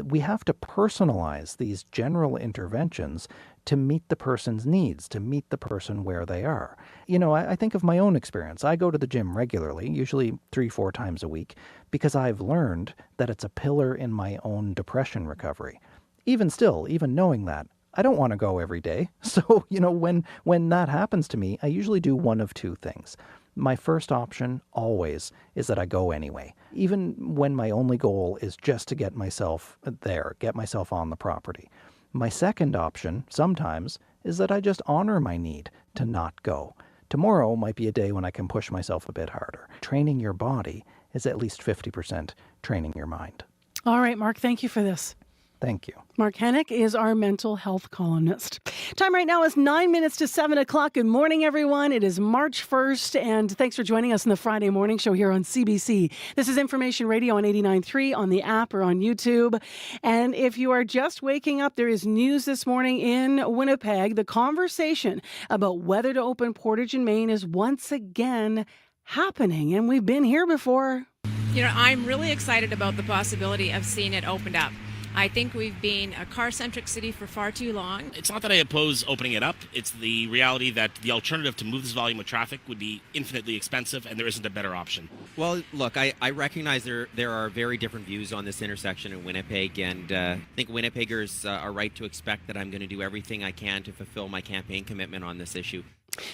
We have to personalize these general interventions to meet the person's needs, to meet the person where they are. I think of my own experience. I go to the gym regularly, usually 3-4 times a week, because I've learned that it's a pillar in my own depression recovery. Even still, even knowing that, I don't want to go every day. So, when that happens to me, I usually do one of two things. My first option always is that I go anyway, even when my only goal is just to get myself there, get myself on the property. My second option, sometimes, is that I just honor my need to not go. Tomorrow might be a day when I can push myself a bit harder. Training your body is at least 50% training your mind. All right, Mark, thank you for this. Thank you. Mark Hennick is our mental health columnist. Time right now is 9 minutes to 7 o'clock. Good morning, everyone. It is March 1st, and thanks for joining us in the Friday morning show here on CBC. This is Information Radio on 89.3 on the app or on YouTube. And if you are just waking up, there is news this morning in Winnipeg. The conversation about whether to open Portage and Main is once again happening, and we've been here before. You know, I'm really excited about the possibility of seeing it opened up. I think we've been a car-centric city for far too long. It's not that I oppose opening it up. It's the reality that the alternative to move this volume of traffic would be infinitely expensive, and there isn't a better option. Well, look, I recognize there are very different views on this intersection in Winnipeg, and I think Winnipeggers are right to expect that I'm going to do everything I can to fulfill my campaign commitment on this issue.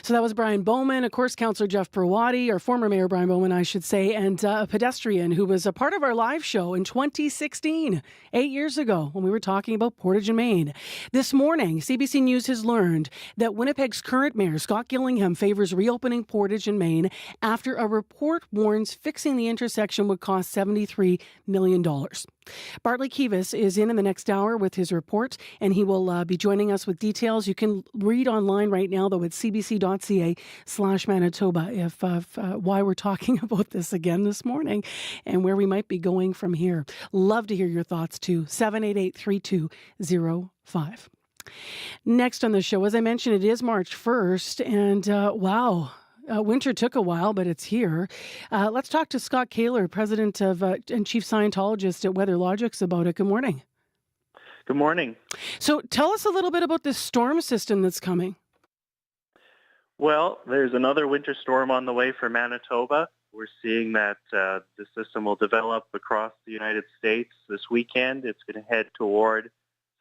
So that was Brian Bowman, of course, Councillor Jeff Perwati, or former Mayor Brian Bowman, I should say, and a pedestrian who was a part of our live show in 2016, 8 years ago, when we were talking about Portage and Main. This morning, CBC News has learned that Winnipeg's current mayor, Scott Gillingham, favors reopening Portage and Main after a report warns fixing the intersection would cost $73 million. Bartley Kivas is in the next hour with his report, and he will be joining us with details. You can read online right now, though, at cbc.ca/Manitoba if why we're talking about this again this morning and where we might be going from here. Love to hear your thoughts, too. 788-3205. Next on the show, as I mentioned, it is March 1st, and wow. Winter took a while, but it's here. Let's talk to Scott Kaler, President of and Chief Scientologist at WeatherLogics, about it. Good morning. Good morning. So tell us a little bit about this storm system that's coming. Well, there's another winter storm on the way for Manitoba. We're seeing that the system will develop across the United States this weekend. It's going to head toward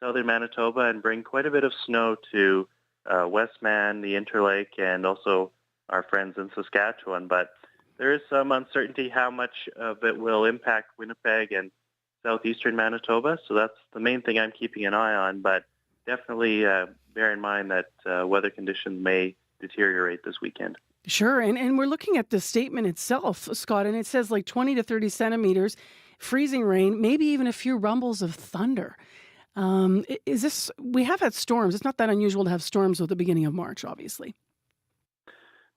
southern Manitoba and bring quite a bit of snow to Westman, the Interlake, and also our friends in Saskatchewan. But there is some uncertainty how much of it will impact Winnipeg and southeastern Manitoba. So that's the main thing I'm keeping an eye on. But definitely bear in mind that weather conditions may deteriorate this weekend. Sure. And we're looking at the statement itself, Scott, and it says like 20 to 30 centimeters, freezing rain, maybe even a few rumbles of thunder. Is this, we have had storms. It's not that unusual to have storms at the beginning of March, obviously.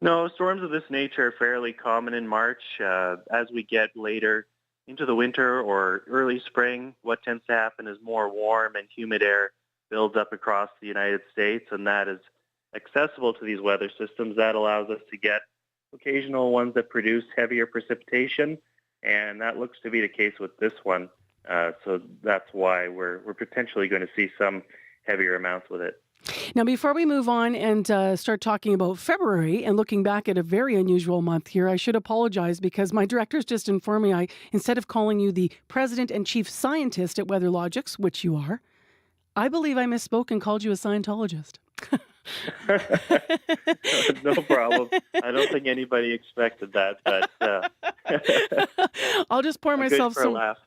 No, storms of this nature are fairly common in March. As we get later into the winter or early spring, what tends to happen is more warm and humid air builds up across the United States, and that is accessible to these weather systems. That allows us to get occasional ones that produce heavier precipitation, and that looks to be the case with this one. So that's why we're potentially going to see some heavier amounts with it. Now, before we move on and start talking about February and looking back at a very unusual month here, I should apologize because my directors just informed me instead of calling you the president and chief scientist at WeatherLogics, which you are, I believe I misspoke and called you a Scientologist. No problem. I don't think anybody expected that, but I'll just pour myself some. Laugh.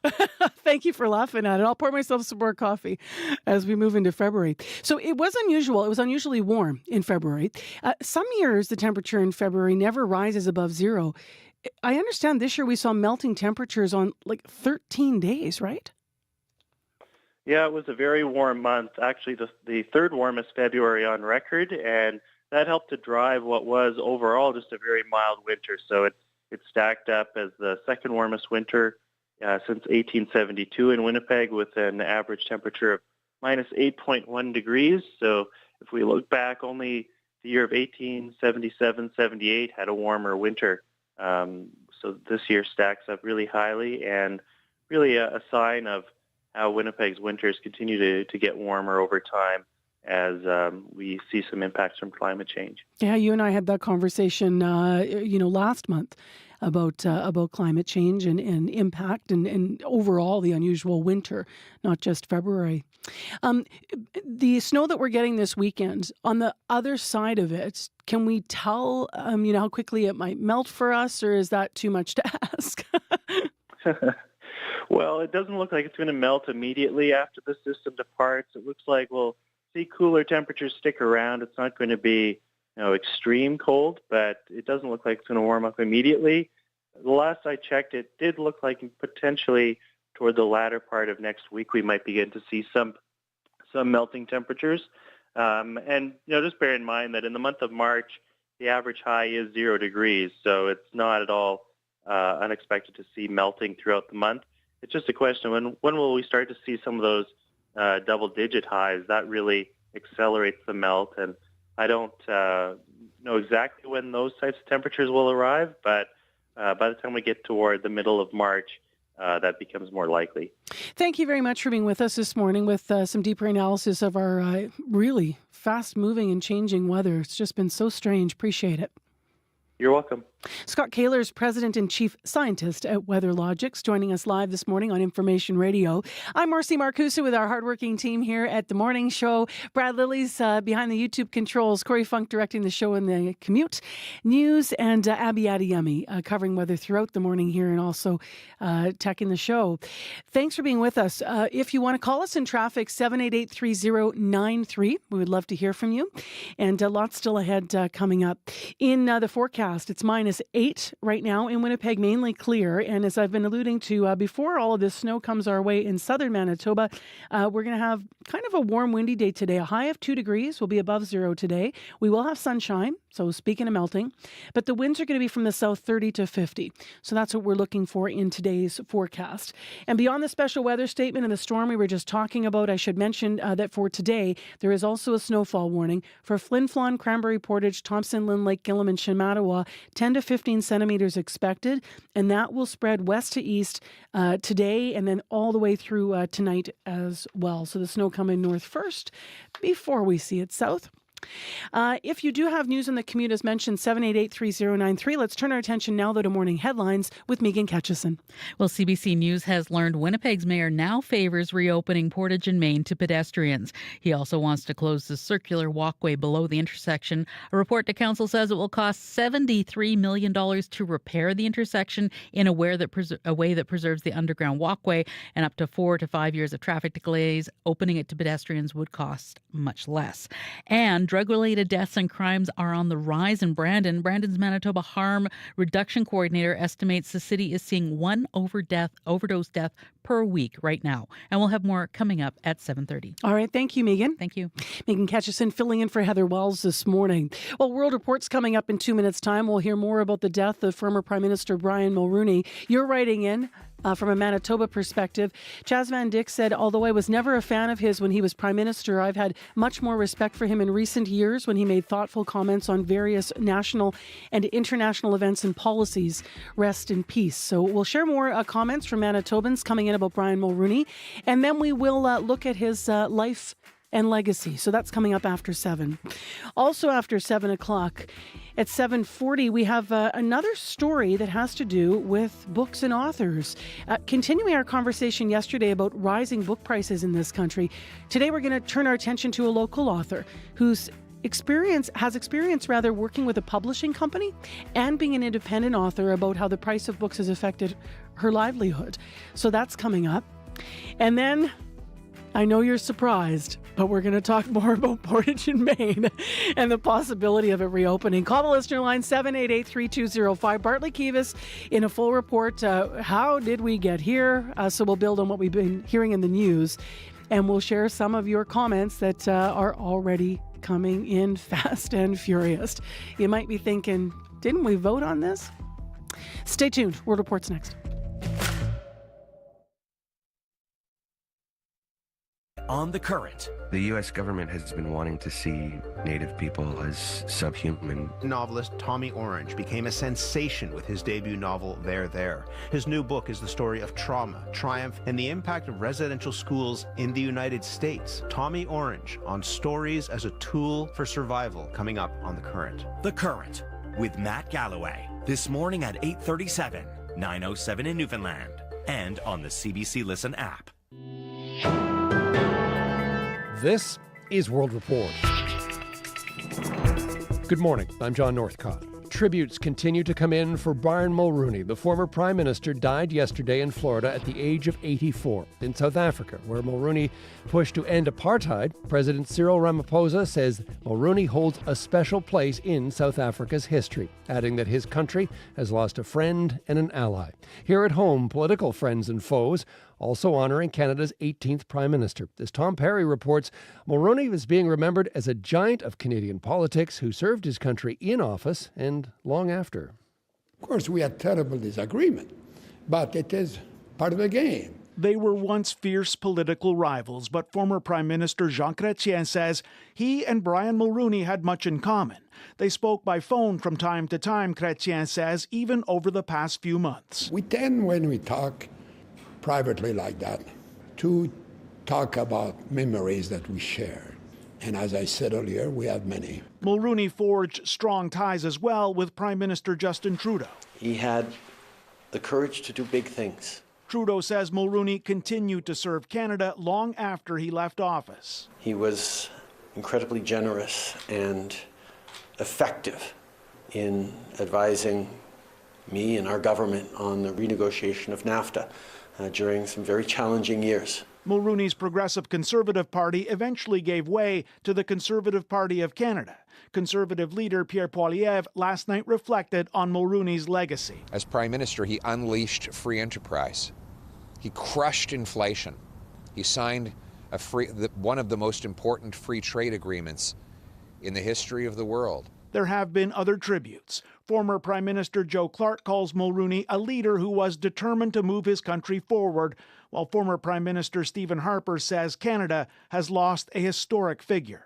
Thank you for laughing at it. I'll pour myself some more coffee as we move into February. So it was unusual. It was unusually warm in February. Some years the temperature in February never rises above zero. I understand this year we saw melting temperatures on like 13 days, right? Yeah, it was a very warm month. Actually, the third warmest February on record, and that helped to drive what was overall just a very mild winter. So it stacked up as the second warmest winter since 1872 in Winnipeg, with an average temperature of minus 8.1 degrees. So if we look back, only the year of 1877-78 had a warmer winter. So this year stacks up really highly, and really a sign of how Winnipeg's winters continue to get warmer over time as we see some impacts from climate change. Yeah, you and I had that conversation, last month about climate change and impact and overall the unusual winter, not just February. The snow that we're getting this weekend, on the other side of it, can we tell, how quickly it might melt for us, or is that too much to ask? Well, it doesn't look like it's going to melt immediately after the system departs. It looks like we'll see cooler temperatures stick around. It's not going to be extreme cold, but it doesn't look like it's going to warm up immediately. The last I checked, it did look like potentially toward the latter part of next week we might begin to see some melting temperatures. And just bear in mind that in the month of March, the average high is 0 degrees, so it's not at all unexpected to see melting throughout the month. It's just a question of when will we start to see some of those double-digit highs? That really accelerates the melt, and I don't know exactly when those types of temperatures will arrive, but by the time we get toward the middle of March, that becomes more likely. Thank you very much for being with us this morning with some deeper analysis of our really fast-moving and changing weather. It's just been so strange. Appreciate it. You're welcome. Scott Kaler is President and Chief Scientist at WeatherLogics, joining us live this morning on Information Radio. I'm Marcy Marcusa with our hardworking team here at The Morning Show. Brad Lilly's behind the YouTube controls, Corey Funk directing the show in the commute news, and Abby Adiyemi covering weather throughout the morning here and also teching the show. Thanks for being with us. If you want to call us in traffic, 788-3093. We would love to hear from you. And lots still ahead coming up. In the forecast, it's -8 right now in Winnipeg, mainly clear. And as I've been alluding to, before all of this snow comes our way in southern Manitoba, we're going to have kind of a warm, windy day today. A high of 2 degrees will be above zero today. We will have sunshine, so speaking of melting, but the winds are going to be from the south 30 to 50. So that's what we're looking for in today's forecast. And beyond the special weather statement and the storm we were just talking about, I should mention that for today, there is also a snowfall warning for Flin Flon, Cranberry Portage, Thompson, Lynn Lake, Gillam, and Shamattawa. 10 to 15 centimeters expected, and that will spread west to east today and then all the way through tonight as well. So the snow coming north first before we see it south. If you do have news on the commute, as mentioned, 788-3093. Let's turn our attention now, though, to morning headlines with Megan Ketchison. Well, CBC News has learned Winnipeg's mayor now favors reopening Portage and Main to pedestrians. He also wants to close the circular walkway below the intersection. A report to council says it will cost $73 million to repair the intersection in a way that preserves the underground walkway, and up to 4 to 5 years of traffic delays. Opening it to pedestrians would cost much less. And drug-related deaths and crimes are on the rise in Brandon. Brandon's Manitoba Harm Reduction Coordinator estimates the city is seeing one overdose death per week right now. And we'll have more coming up at 7:30. All right. Thank you, Megan. Thank you. Megan Ketchison filling in for Heather Wells this morning. Well, World Report's coming up in 2 minutes' time. We'll hear more about the death of former Prime Minister Brian Mulroney. You're writing in from a Manitoba perspective. Chaz Van Dyck said, although I was never a fan of his when he was Prime Minister, I've had much more respect for him in recent years when he made thoughtful comments on various national and international events and policies. Rest in peace. So we'll share more comments from Manitobans coming in about Brian Mulroney, and then we will look at his life and legacy. So that's coming up after 7. Also after 7 o'clock, at 7:40, we have another story that has to do with books and authors. Continuing our conversation yesterday about rising book prices in this country, today we're going to turn our attention to a local author whose experience working with a publishing company and being an independent author about how the price of books has affected her livelihood. So that's coming up. And then, I know you're surprised, but we're going to talk more about Portage and Main and the possibility of it reopening. Call the listener line 788-3205. Bartley Kivas in a full report. How did we get here? So we'll build on what we've been hearing in the news, and we'll share some of your comments that are already coming in fast and furious. You might be thinking, didn't we vote on this? Stay tuned. World Report's next. On the Current. The U.S. government has been wanting to see Native people as subhuman. Novelist Tommy Orange became a sensation with his debut novel, There. His new book is the story of trauma, triumph, and the impact of residential schools in the United States. Tommy Orange on stories as a tool for survival, coming up on The Current. The Current with Matt Galloway. This morning at 8:37, 9:07 in Newfoundland, and on the CBC Listen app. This is World Report. Good morning. I'm John Northcott. tributes continue to come in for Brian Mulroney. The former Prime Minister died yesterday in Florida at the age of 84. In South Africa, where Mulroney pushed to end apartheid, President Cyril Ramaphosa says Mulroney holds a special place in South Africa's history, adding that his country has lost a friend and an ally. Here at home, political friends and foes also honoring Canada's 18th Prime Minister. As Tom Perry reports, Mulroney is being remembered as a giant of Canadian politics who served his country in office and long after. Of course, we had terrible disagreement, but it is part of the game. They were once fierce political rivals, but former Prime Minister Jean Chrétien says he and Brian Mulroney had much in common. They spoke by phone from time to time, Chrétien says, even over the past few months. We tend, when we talk privately like that, to talk about memories that we share. And as I said earlier, we have many. Mulroney forged strong ties as well with Prime Minister Justin Trudeau. He had the courage to do big things. Trudeau says Mulroney continued to serve Canada long after he left office. He was incredibly generous and effective in advising me and our government on the renegotiation of NAFTA during some very challenging years. Mulroney's Progressive Conservative Party eventually gave way to the Conservative Party of Canada. Conservative leader Pierre Poilievre last night reflected on Mulroney's legacy. As Prime Minister, he unleashed free enterprise. He crushed inflation. He signed one of the most important free trade agreements in the history of the world. There have been other tributes. Former Prime Minister Joe Clark calls Mulroney a leader who was determined to move his country forward, while former Prime Minister Stephen Harper says Canada has lost a historic figure.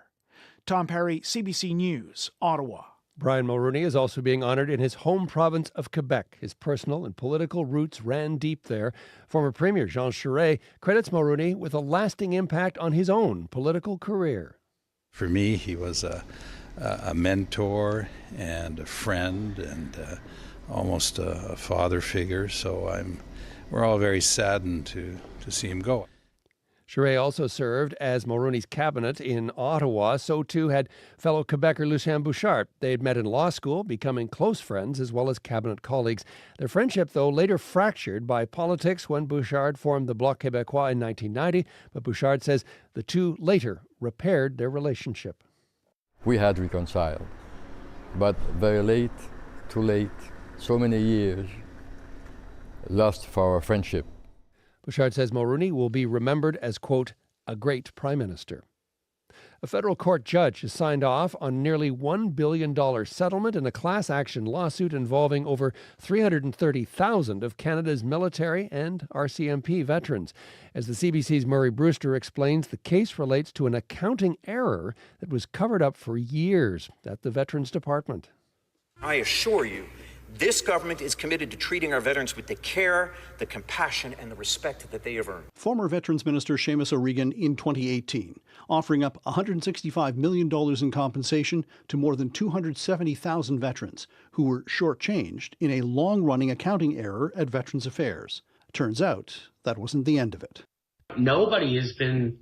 Tom Perry, CBC News, Ottawa. Brian Mulroney is also being honored in his home province of Quebec. His personal and political roots ran deep there. Former Premier Jean Charest credits Mulroney with a lasting impact on his own political career. For me, he was a mentor and a friend and almost a father figure. So we're all very saddened to see him go. Charest also served as Mulroney's cabinet in Ottawa. So too had fellow Quebecer Lucien Bouchard. They had met in law school, becoming close friends as well as cabinet colleagues. Their friendship, though, later fractured by politics when Bouchard formed the Bloc Québécois in 1990. But Bouchard says the two later repaired their relationship. We had reconciled, but very late, too late, so many years lost for our friendship. Bouchard says Mulroney will be remembered as, quote, a great prime minister. A federal court judge has signed off on nearly $1 billion settlement in a class action lawsuit involving over 330,000 of Canada's military and RCMP veterans. As the CBC's Murray Brewster explains, the case relates to an accounting error that was covered up for years at the Veterans Department. I assure you, this government is committed to treating our veterans with the care, the compassion, and the respect that they have earned. Former Veterans Minister Seamus O'Regan in 2018, offering up $165 million in compensation to more than 270,000 veterans who were shortchanged in a long-running accounting error at Veterans Affairs. Turns out that wasn't the end of it. Nobody has been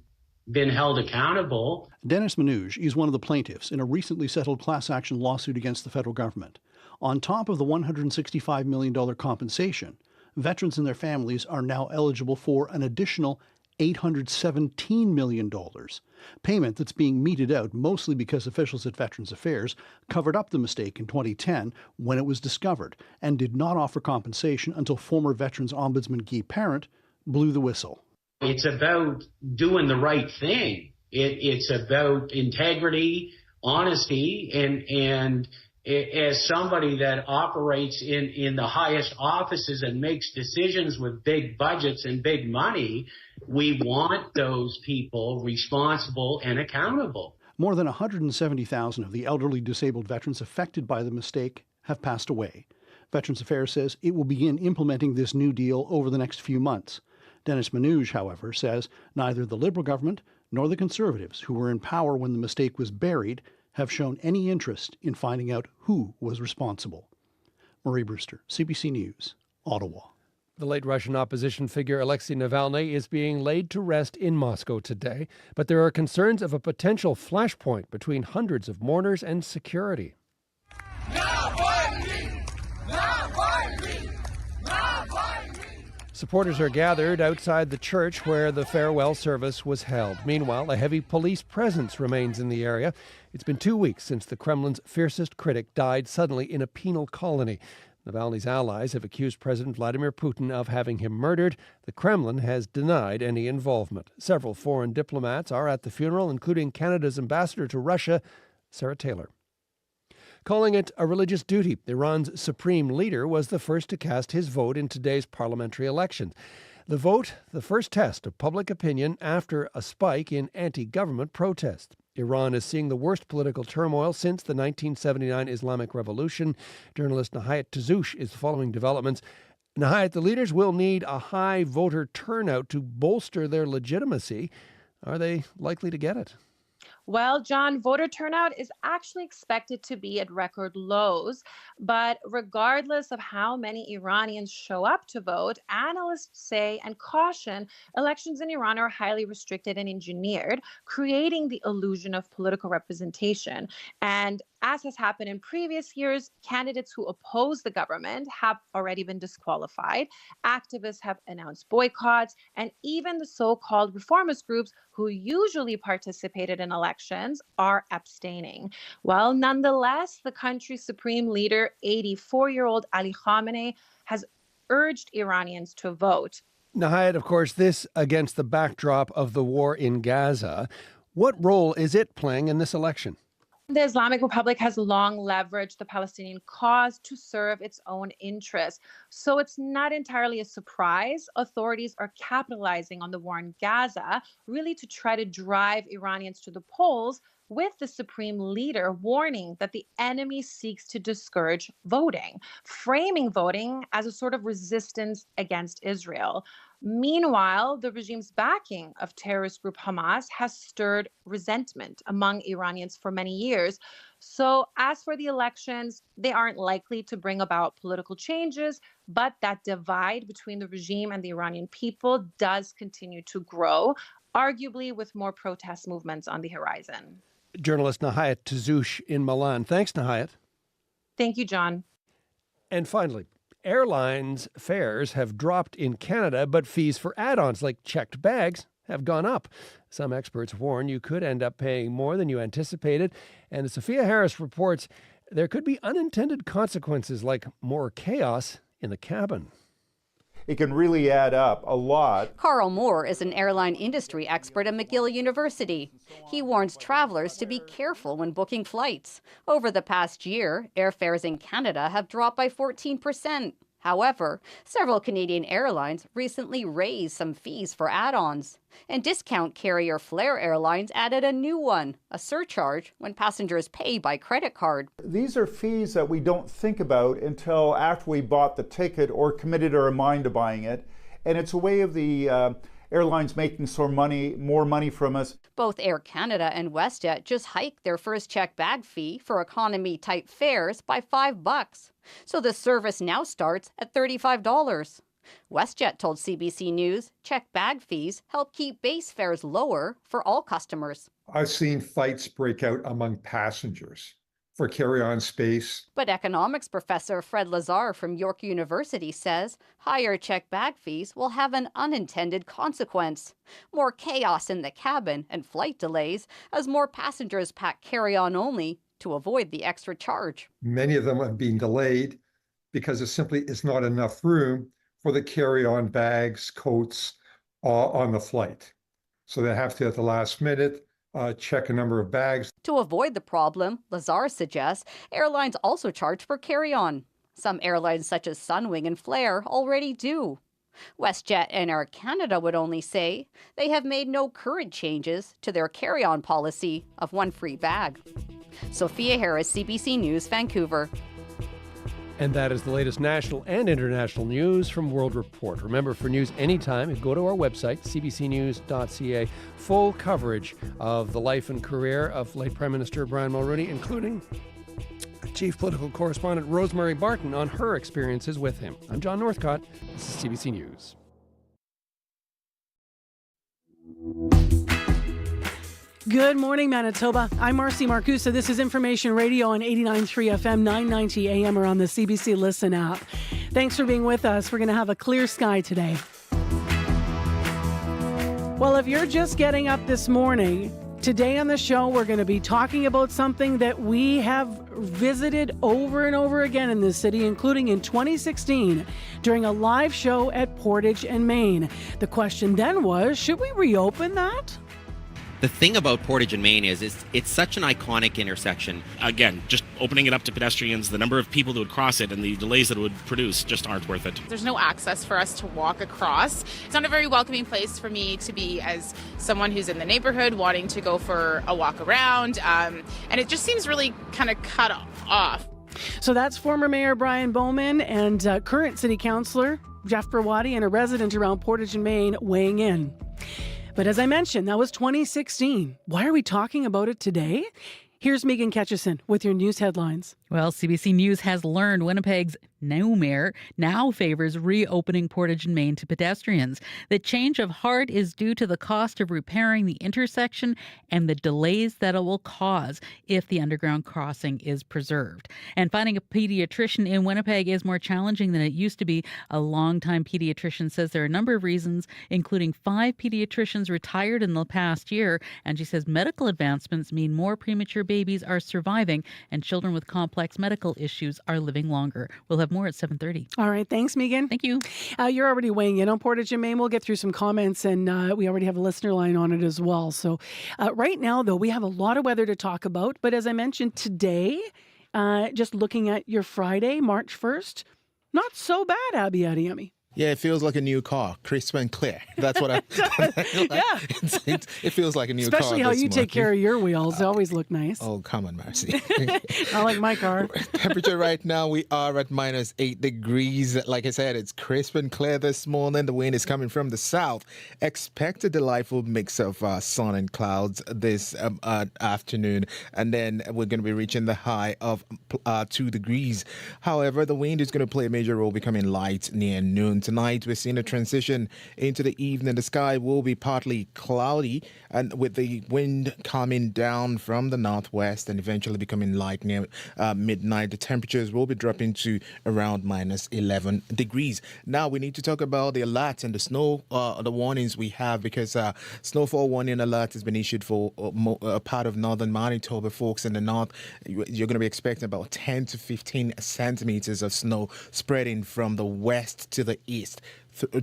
held accountable. Dennis Manouche is one of the plaintiffs in a recently settled class action lawsuit against the federal government. On top of the $165 million compensation, veterans and their families are now eligible for an additional $817 million, payment that's being meted out mostly because officials at Veterans Affairs covered up the mistake in 2010 when it was discovered and did not offer compensation until former Veterans Ombudsman Guy Parent blew the whistle. It's about doing the right thing. It's about integrity, honesty, and as somebody that operates in the highest offices and makes decisions with big budgets and big money, we want those people responsible and accountable. More than 170,000 of the elderly disabled veterans affected by the mistake have passed away. Veterans Affairs says it will begin implementing this new deal over the next few months. Dennis Manouche, however, says neither the Liberal government nor the Conservatives, who were in power when the mistake was buried, have shown any interest in finding out who was responsible. Murray Brewster, CBC News, Ottawa. The late Russian opposition figure Alexei Navalny is being laid to rest in Moscow today, but there are concerns of a potential flashpoint between hundreds of mourners and security. Navalny! Supporters are gathered outside the church where the farewell service was held. Meanwhile, a heavy police presence remains in the area. It's been 2 weeks since the Kremlin's fiercest critic died suddenly in a penal colony. Navalny's allies have accused President Vladimir Putin of having him murdered. The Kremlin has denied any involvement. Several foreign diplomats are at the funeral, including Canada's ambassador to Russia, Sarah Taylor. Calling it a religious duty, Iran's supreme leader was the first to cast his vote in today's parliamentary elections. The vote, the first test of public opinion after a spike in anti-government protests. Iran is seeing the worst political turmoil since the 1979 Islamic Revolution. Journalist Nahayat Tazoush is following developments. Nahayat, the leaders will need a high voter turnout to bolster their legitimacy. Are they likely to get it? Well, John, voter turnout is actually expected to be at record lows. But regardless of how many Iranians show up to vote, analysts say and caution elections in Iran are highly restricted and engineered, creating the illusion of political representation. And as has happened in previous years, candidates who oppose the government have already been disqualified. Activists have announced boycotts, and even the so-called reformist groups who usually participated in elections are abstaining. Well, nonetheless, the country's supreme leader, 84-year-old Ali Khamenei, has urged Iranians to vote. Nahayat, of course, this against the backdrop of the war in Gaza. What role is it playing in this election? The Islamic Republic has long leveraged the Palestinian cause to serve its own interests. So it's not entirely a surprise. Authorities are capitalizing on the war in Gaza, really to try to drive Iranians to the polls, with the supreme leader warning that the enemy seeks to discourage voting, framing voting as a sort of resistance against Israel. Meanwhile, the regime's backing of terrorist group Hamas has stirred resentment among Iranians for many years. So as for the elections, they aren't likely to bring about political changes, but that divide between the regime and the Iranian people does continue to grow, arguably with more protest movements on the horizon. Journalist Nahayat Tazoush in Milan. Thanks, Nahayat. Thank you, John. And finally, airlines fares have dropped in Canada, but fees for add-ons like checked bags have gone up. Some experts warn you could end up paying more than you anticipated. And as Sophia Harris reports, there could be unintended consequences like more chaos in the cabin. It can really add up a lot. Carl Moore is an airline industry expert at McGill University. He warns travelers to be careful when booking flights. Over the past year, airfares in Canada have dropped by 14%. However, several Canadian airlines recently raised some fees for add-ons. And discount carrier Flair Airlines added a new one, a surcharge when passengers pay by credit card. These are fees that we don't think about until after we bought the ticket or committed our mind to buying it. And it's a way of the airlines making some money, more money from us. Both Air Canada and WestJet just hiked their first checked bag fee for economy-type fares by $5. So the service now starts at $35. WestJet told CBC News checked bag fees help keep base fares lower for all customers. I've seen fights break out among passengers for carry-on space. But economics professor Fred Lazar from York University says higher checked bag fees will have an unintended consequence. More chaos in the cabin and flight delays as more passengers pack carry-on only to avoid the extra charge. Many of them have been delayed because there simply is not enough room for the carry-on bags, coats on the flight. So they have to, at the last minute, check a number of bags. To avoid the problem, Lazar suggests airlines also charge for carry-on. Some airlines such as Sunwing and Flair already do. WestJet and Air Canada would only say they have made no current changes to their carry-on policy of one free bag. Sophia Harris, CBC News, Vancouver. And that is the latest national and international news from World Report. Remember, for news anytime, go to our website, cbcnews.ca. Full coverage of the life and career of late Prime Minister Brian Mulroney, including Chief Political Correspondent Rosemary Barton on her experiences with him. I'm John Northcott. This is CBC News. Good morning, Manitoba. I'm Marcy Marcusa. This is Information Radio on 89.3 FM, 990 AM, or on the CBC Listen app. Thanks for being with us. We're going to have a clear sky today. Well, if you're just getting up this morning, today on the show, we're going to be talking about something that we have visited over and over again in this city, including in 2016 during a live show at Portage and Main. The question then was, should we reopen that? The thing about Portage and Main is it's such an iconic intersection. Again, just opening it up to pedestrians, the number of people that would cross it and the delays that it would produce just aren't worth it. There's no access for us to walk across. It's not a very welcoming place for me to be as someone who's in the neighborhood wanting to go for a walk around. And it just seems really kind of cut off. So that's former Mayor Brian Bowman and current City Councillor Jeff Brawadi and a resident around Portage and Main weighing in. But as I mentioned, that was 2016. Why are we talking about it today? Here's Megan Ketchison with your news headlines. Well, CBC News has learned Winnipeg's new mayor now favors reopening Portage and Main to pedestrians. The change of heart is due to the cost of repairing the intersection and the delays that it will cause if the underground crossing is preserved. And finding a pediatrician in Winnipeg is more challenging than it used to be. A longtime pediatrician says there are a number of reasons, including 5 pediatricians retired in the past year. And she says medical advancements mean more premature babies are surviving and children with complex medical issues are living longer. We'll have more at 7:30. All right. Thanks, Megan. Thank you. You're already weighing in on Portage and Main. We'll get through some comments, and we already have a listener line on it as well. So right now, though, we have a lot of weather to talk about. But as I mentioned today, just looking at your Friday, March 1st, not so bad, Abby Adiemi. Yeah, it feels like a new car, crisp and clear. That's what Yeah. It feels like a new car. Especially how you take care of your wheels. They always look nice. Oh, come on, Marcy. I like my car. Temperature right now, we are at -8 degrees. Like I said, it's crisp and clear this morning. The wind is coming from the south. Expect a delightful mix of sun and clouds this afternoon. And then we're going to be reaching the high of 2 degrees. However, the wind is going to play a major role, becoming light near noon. Tonight, we're seeing a transition into the evening. The sky will be partly cloudy, and with the wind coming down from the northwest and eventually becoming light near midnight, the temperatures will be dropping to around -11 degrees. Now, we need to talk about the alerts and the snow, the warnings we have, because snowfall warning alert has been issued for a part of northern Manitoba. Folks in the north, you're going to be expecting about 10 to 15 centimeters of snow spreading from the west to the east.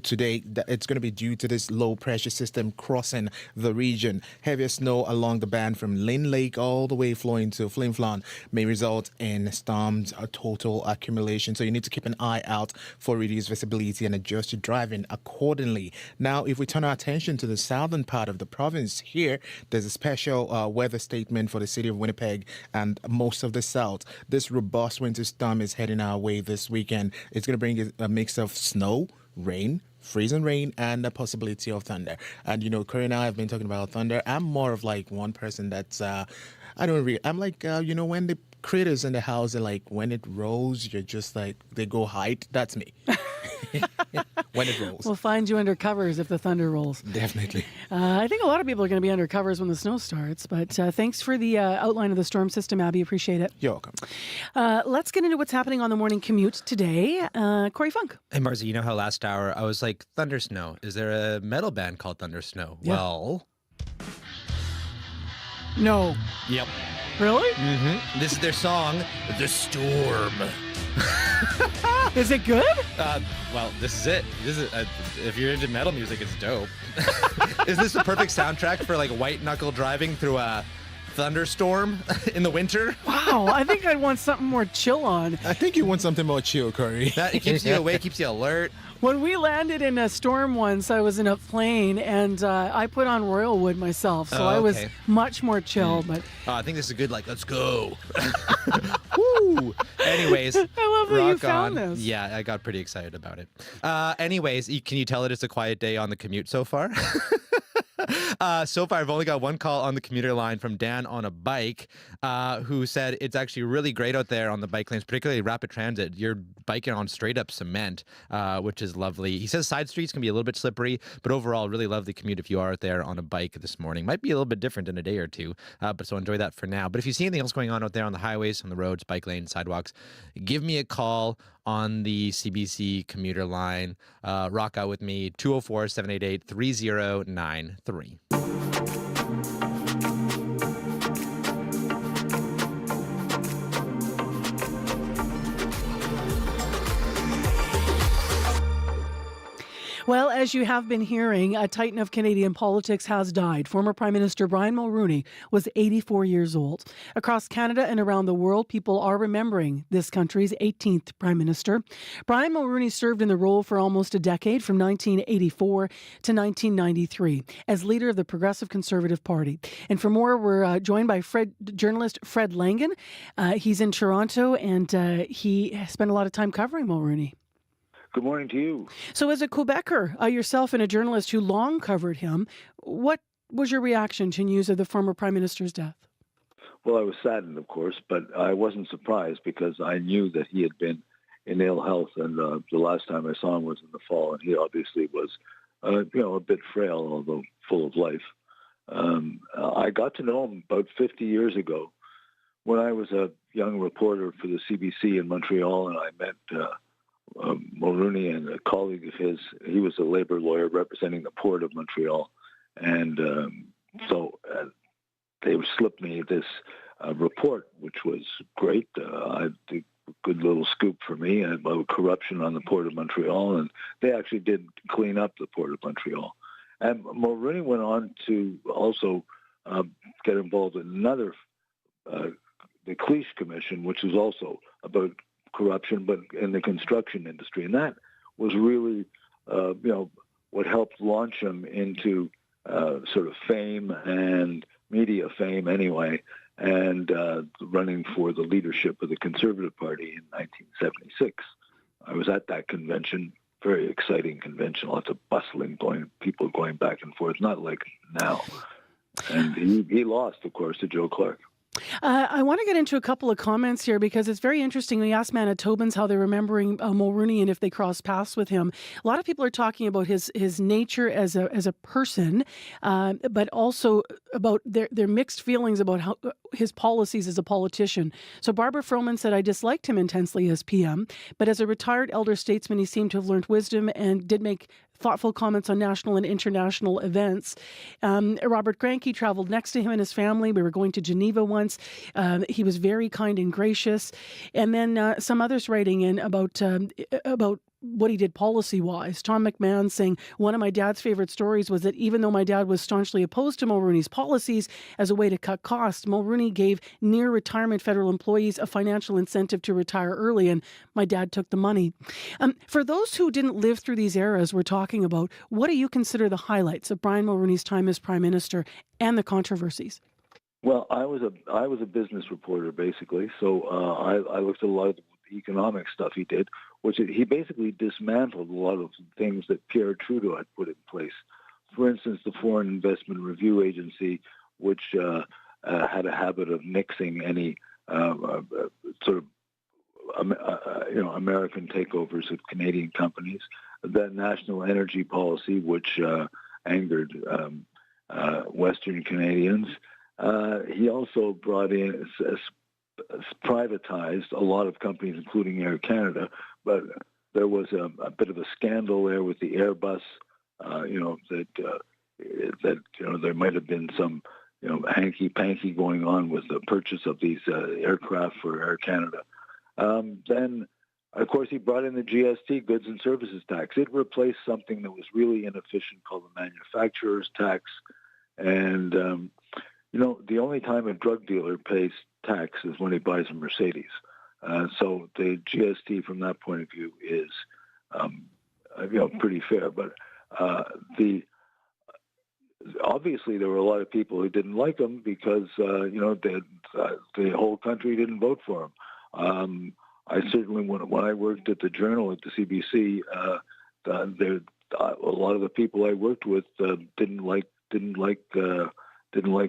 Today, it's going to be due to this low pressure system crossing the region. Heavier snow along the band from Lynn Lake all the way flowing to Flin Flon may result in storms total accumulation. So you need to keep an eye out for reduced visibility and adjust your driving accordingly. Now, if we turn our attention to the southern part of the province here, there's a special weather statement for the city of Winnipeg and most of the south. This robust winter storm is heading our way this weekend. It's going to bring a mix of snow, rain, freezing rain, and the possibility of thunder. And, you know, Corey and I have been talking about thunder. I'm more of like one person that's, I'm like, when the critters in the house are like, when it rolls, you're just like, they go hide. That's me. When it rolls. We'll find you under covers if the thunder rolls. Definitely. I think a lot of people are going to be under covers when the snow starts, but thanks for the outline of the storm system, Abby. Appreciate it. You're welcome. Let's get into what's happening on the morning commute today. Corey Funk. Hey, Marcy, you know how last hour I was like, Thunder Snow. Is there a metal band called Thunder Snow? Yeah. Well. No. Yep. Really? Mm-hmm. This is their song, The Storm. Is it good? Well, this is it. This is if you're into metal music, it's dope. Is this the perfect soundtrack for like white knuckle driving through a thunderstorm in the winter? Wow, I think I'd want something more chill on. I think you want something more chill, Corey. That, it keeps you awake, keeps you alert. When we landed in a storm once, I was in a plane, and I put on Royalwood myself, so I was much more chill. But I think this is a good, like, let's go. Woo! Anyways. I love that you found this. Yeah, I got pretty excited about it. Anyways, can you tell that it's a quiet day on the commute so far? So far, I've only got one call on the commuter line from Dan on a bike, who said it's actually really great out there on the bike lanes, particularly rapid transit. You're biking on straight up cement, which is lovely. He says side streets can be a little bit slippery, but overall, really lovely commute if you are out there on a bike this morning. Might be a little bit different in a day or two, but so enjoy that for now. But if you see anything else going on out there on the highways, on the roads, bike lanes, sidewalks, give me a call on the CBC commuter line. Rock out with me, 204-788-3093. Well, as you have been hearing, a titan of Canadian politics has died. Former Prime Minister Brian Mulroney was 84 years old. Across Canada and around the world, people are remembering this country's 18th Prime Minister. Brian Mulroney served in the role for almost a decade, from 1984 to 1993, as leader of the Progressive Conservative Party. And for more, we're joined by journalist Fred Langan. He's in Toronto, and he spent a lot of time covering Mulroney. Good morning to you. So as a Quebecer, yourself and a journalist who long covered him, what was your reaction to news of the former Prime Minister's death? Well, I was saddened, of course, but I wasn't surprised because I knew that he had been in ill health, and the last time I saw him was in the fall, and he obviously was, a bit frail, although full of life. I got to know him about 50 years ago when I was a young reporter for the CBC in Montreal, and I met Mulroney and a colleague of his. He was a labor lawyer representing the Port of Montreal, and so they slipped me this report, which was great. A good little scoop for me about corruption on the Port of Montreal, and they actually did clean up the Port of Montreal. And Mulroney went on to also get involved in another, the Cleach Commission, which was also about corruption, but in the construction industry. And that was really, what helped launch him into sort of fame and media fame anyway, and running for the leadership of the Conservative Party in 1976. I was at that convention, very exciting convention, lots of bustling people going back and forth, not like now. And he lost, of course, to Joe Clark. I want to get into a couple of comments here because it's very interesting. We asked Manitobans how they're remembering Mulroney and if they crossed paths with him. A lot of people are talking about his nature as a person, but also about their mixed feelings about how his policies as a politician. So Barbara Froman said, I disliked him intensely as PM, but as a retired elder statesman, he seemed to have learned wisdom and did make thoughtful comments on national and international events. Robert Granke traveled next to him and his family. We were going to Geneva once. He was very kind and gracious. And then some others writing in about what he did policy-wise. Tom McMahon saying, one of my dad's favorite stories was that even though my dad was staunchly opposed to Mulroney's policies as a way to cut costs, Mulroney gave near-retirement federal employees a financial incentive to retire early, and my dad took the money. For those who didn't live through these eras we're talking about, what do you consider the highlights of Brian Mulroney's time as Prime Minister and the controversies? Well, I was a business reporter, basically, so I looked at a lot of the economic stuff he did, which he basically dismantled a lot of things that Pierre Trudeau had put in place. For instance, the Foreign Investment Review Agency, which had a habit of nixing any sort of American takeovers of Canadian companies. The National Energy Policy, which angered Western Canadians. He also brought in, privatized a lot of companies, including Air Canada, but there was a bit of a scandal there with the Airbus, that there might have been some, hanky-panky going on with the purchase of these aircraft for Air Canada. Then, of course, he brought in the GST, Goods and Services Tax. It replaced something that was really inefficient called the Manufacturer's Tax. And, the only time a drug dealer pays tax is when he buys a Mercedes. So the GST from that point of view is, pretty fair. But obviously there were a lot of people who didn't like him because, the whole country didn't vote for him. I certainly, when I worked at the Journal at the CBC, a lot of the people I worked with didn't like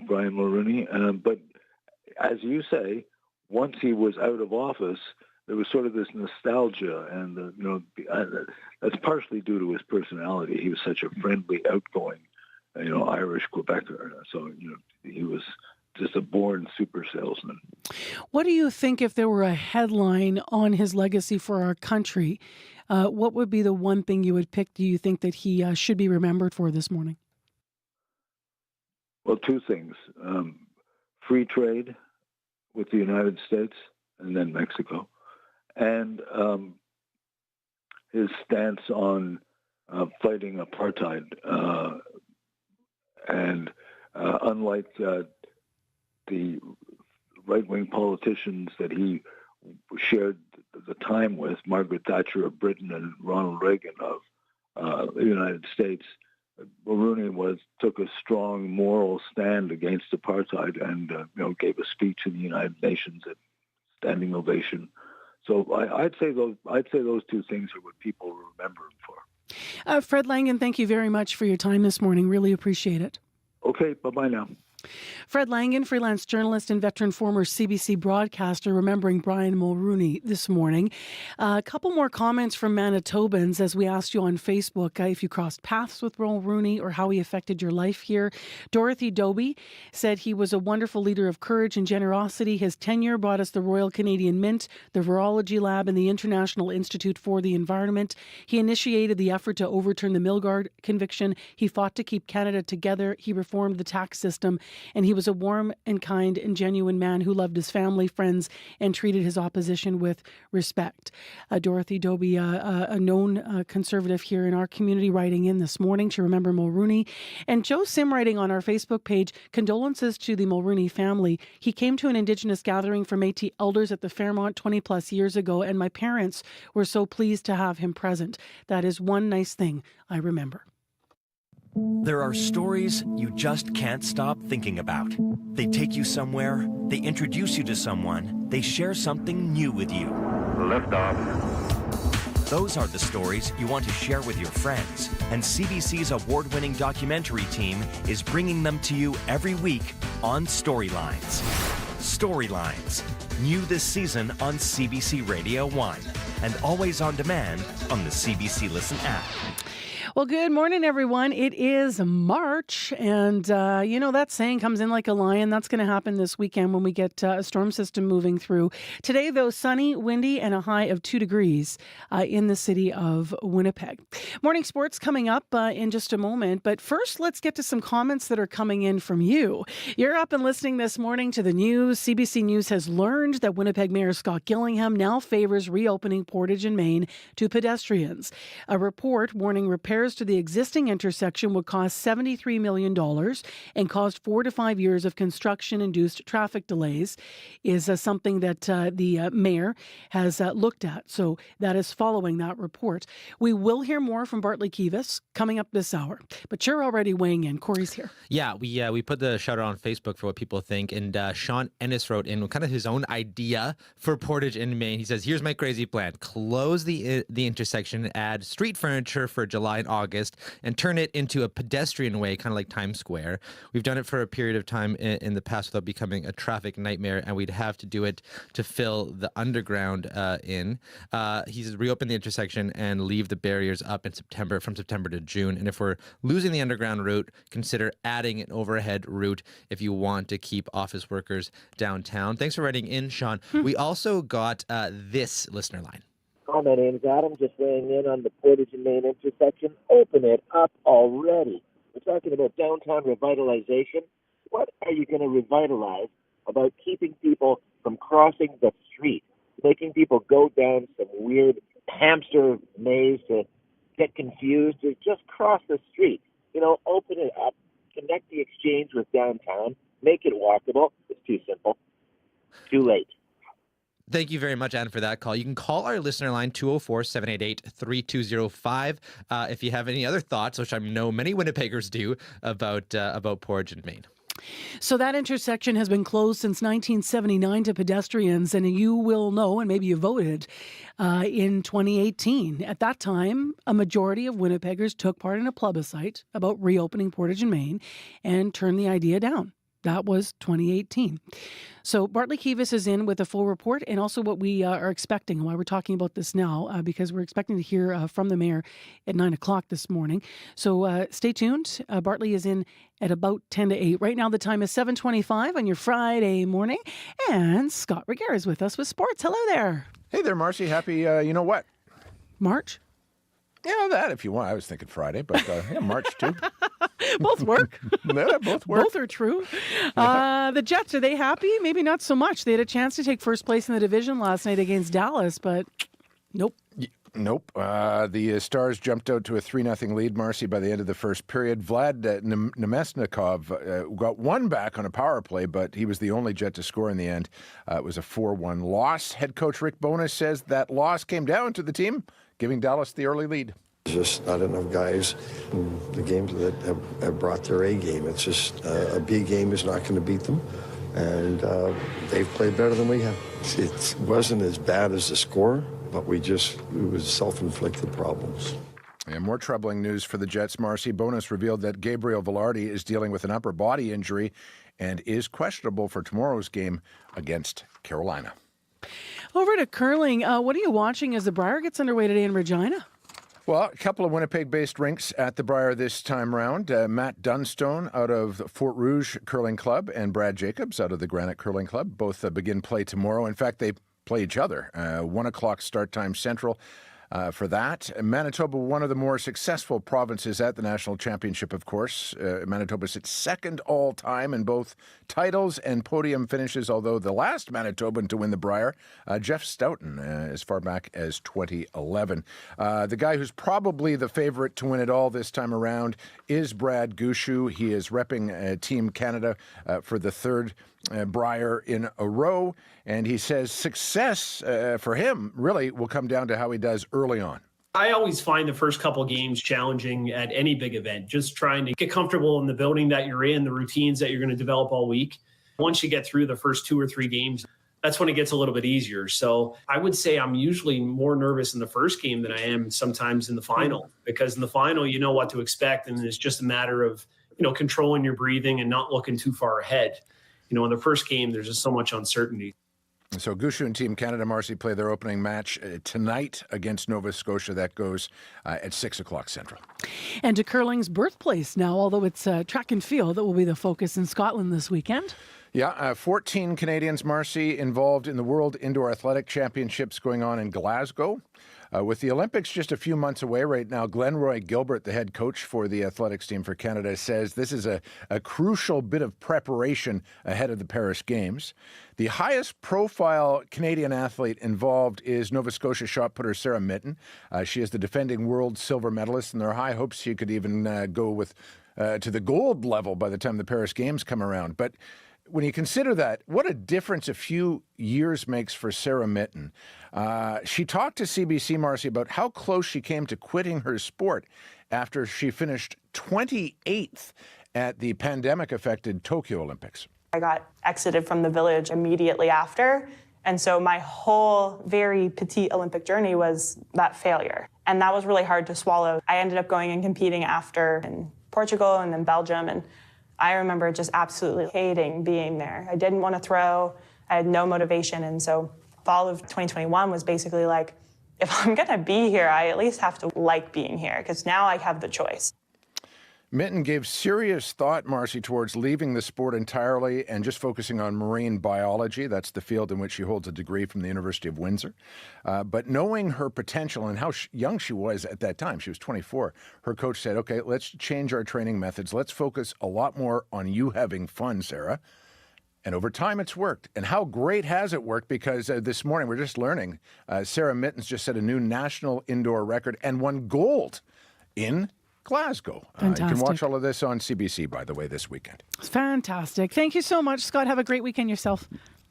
Brian Mulroney. But as you say, once he was out of office, there was sort of this nostalgia, and that's partially due to his personality. He was such a friendly, outgoing, Irish Quebecer. So he was just a born super salesman. What do you think if there were a headline on his legacy for our country? What would be the one thing you would pick, do you think, that he should be remembered for this morning? Well, two things. Free trade with the United States and then Mexico, and his stance on fighting apartheid. And unlike the right-wing politicians that he shared the time with, Margaret Thatcher of Britain and Ronald Reagan of the United States, Mulroney took a strong moral stand against apartheid and gave a speech in the United Nations at standing ovation. So I'd say those two things are what people remember him for. Fred Langen, thank you very much for your time this morning. Really appreciate it. Okay, bye-bye now. Fred Langen, freelance journalist and veteran former CBC broadcaster, remembering Brian Mulroney this morning. A couple more comments from Manitobans as we asked you on Facebook if you crossed paths with Mulroney or how he affected your life here. Dorothy Doby said he was a wonderful leader of courage and generosity. His tenure brought us the Royal Canadian Mint, the Virology Lab, and the International Institute for the Environment. He initiated the effort to overturn the Milgard conviction. He fought to keep Canada together. He reformed the tax system. And he was a warm and kind and genuine man who loved his family, friends, and treated his opposition with respect. Dorothy Doby, a known conservative here in our community, writing in this morning to remember Mulroney. And Joe Sim writing on our Facebook page, condolences to the Mulroney family. He came to an Indigenous gathering for Métis elders at the Fairmont 20 plus years ago, and my parents were so pleased to have him present. That is one nice thing I remember. There are stories you just can't stop thinking about. They take you somewhere, they introduce you to someone, they share something new with you. Liftoff. Those are the stories you want to share with your friends, and CBC's award-winning documentary team is bringing them to you every week on Storylines. Storylines, new this season on CBC Radio 1, and always on demand on the CBC Listen app. Well, good morning, everyone. It is March, and that saying comes in like a lion. That's going to happen this weekend when we get a storm system moving through. Today, though, sunny, windy, and a high of 2 degrees in the city of Winnipeg. Morning sports coming up in just a moment, but first, let's get to some comments that are coming in from you. You're up and listening this morning to the news. CBC News has learned that Winnipeg Mayor Scott Gillingham now favors reopening Portage and Main to pedestrians. A report warning repairs to the existing intersection would cost $73 million and caused 4 to 5 years of construction-induced traffic delays is something that the mayor has looked at. So that is following that report. We will hear more from Bartley Kivas coming up this hour. But you're already weighing in. Corey's here. Yeah, we put the shout out on Facebook for what people think. And Sean Ennis wrote in kind of his own idea for Portage and Main. He says, here's my crazy plan. Close the intersection, add street furniture for July and August, and turn it into a pedestrian way, kind of like Times Square. We've done it for a period of time in the past without becoming a traffic nightmare, and we'd have to do it to fill the underground in. He's reopen the intersection and leave the barriers up in September, from September to June. And if we're losing the underground route, consider adding an overhead route if you want to keep office workers downtown. Thanks for writing in, Sean. We also got this listener line. Hi, my name's Adam, just weighing in on the Portage and Main intersection. Open it up already. We're talking about downtown revitalization. What are you going to revitalize about keeping people from crossing the street, making people go down some weird hamster maze to get confused or just cross the street? Open it up, connect the exchange with downtown, make it walkable. It's too simple. Too late. Thank you very much, Anne, for that call. You can call our listener line, 204-788-3205, if you have any other thoughts, which I know many Winnipeggers do, about Portage and Main. So that intersection has been closed since 1979 to pedestrians, and you will know, and maybe you voted, in 2018. At that time, a majority of Winnipeggers took part in a plebiscite about reopening Portage and Main and turned the idea down. That was 2018. So Bartley Kives is in with a full report and also what we are expecting, why we're talking about this now, because we're expecting to hear from the mayor at 9 o'clock this morning. So stay tuned. Bartley is in at about 10 to 8. Right now the time is 7:25 on your Friday morning. And Scott Regehr is with us with sports. Hello there. Hey there, Marcy. Happy, you know what? March? Yeah, that if you want. I was thinking Friday, but yeah, March too. Both work. Yeah, both work. Both are true. The Jets, are they happy? Maybe not so much. They had a chance to take first place in the division last night against Dallas, but nope. Nope. The Stars jumped out to a 3-0 lead, Marcy, by the end of the first period. Vlad Nemesnikov got one back on a power play, but he was the only Jet to score in the end. It was a 4-1 loss. Head coach Rick Bowness says that loss came down to the team giving Dallas the early lead. There's just not enough guys in the games that have brought their A game. It's just a B game is not going to beat them, and they've played better than we have. It wasn't as bad as the score, but it was self-inflicted problems. And more troubling news for the Jets, Marcy. Bowness revealed that Gabriel Velarde is dealing with an upper body injury and is questionable for tomorrow's game against Carolina. Over to curling. What are you watching as the Brier gets underway today in Regina? Well, a couple of Winnipeg-based rinks at the Brier this time round. Matt Dunstone out of the Fort Rouge Curling Club and Brad Jacobs out of the Granite Curling Club. Both begin play tomorrow. In fact, they play each other. 1 o'clock start time Central. For that. Manitoba, one of the more successful provinces at the National Championship, of course. Manitoba sits second all-time in both titles and podium finishes, although the last Manitoban to win the Brier, Jeff Stoughton, as far back as 2011. The guy who's probably the favorite to win it all this time around is Brad Gushue. He is repping Team Canada for the third Brier in a row, and he says success for him really will come down to how he does early on. I always find the first couple games challenging at any big event, just trying to get comfortable in the building that you're in, the routines that you're going to develop all week. Once you get through the first 2 or 3 games, that's when it gets a little bit easier. So I would say I'm usually more nervous in the first game than I am sometimes in the final, because in the final, you know what to expect, and it's just a matter of, controlling your breathing and not looking too far ahead. In the first game, there's just so much uncertainty. So Gushue and Team Canada, Marcy, play their opening match tonight against Nova Scotia. That goes at 6 o'clock Central. And to curling's birthplace now, although it's track and field that will be the focus in Scotland this weekend. Yeah, 14 Canadians, Marcy, involved in the World Indoor Athletic Championships going on in Glasgow. With the Olympics just a few months away right now, Glenroy Gilbert, the head coach for the athletics team for Canada, says this is a crucial bit of preparation ahead of the Paris Games. The highest profile Canadian athlete involved is Nova Scotia shot putter Sarah Mitten. She is the defending world silver medalist, and there are high hopes she could even go with to the gold level by the time the Paris Games come around. But when you consider that, what a difference a few years makes for Sarah Mitten. She talked to CBC, Marcy, about how close she came to quitting her sport after she finished 28th at the pandemic-affected Tokyo Olympics. I got exited from the village immediately after, and so my whole very petite Olympic journey was that failure. And that was really hard to swallow. I ended up going and competing after in Portugal and then Belgium, and I remember just absolutely hating being there. I didn't want to throw. I had no motivation. And so fall of 2021 was basically like, if I'm going to be here, I at least have to like being here, because now I have the choice. Mitten gave serious thought, Marcy, towards leaving the sport entirely and just focusing on marine biology. That's the field in which she holds a degree from the University of Windsor. But knowing her potential and how young she was at that time, she was 24, her coach said, okay, let's change our training methods. Let's focus a lot more on you having fun, Sarah. And over time, it's worked. And how great has it worked? Because this morning, we're just learning, Sarah Mitten's just set a new national indoor record and won gold in Glasgow. You can watch all of this on CBC, by the way, this weekend. It's fantastic. Thank you so much, Scott. Have a great weekend yourself.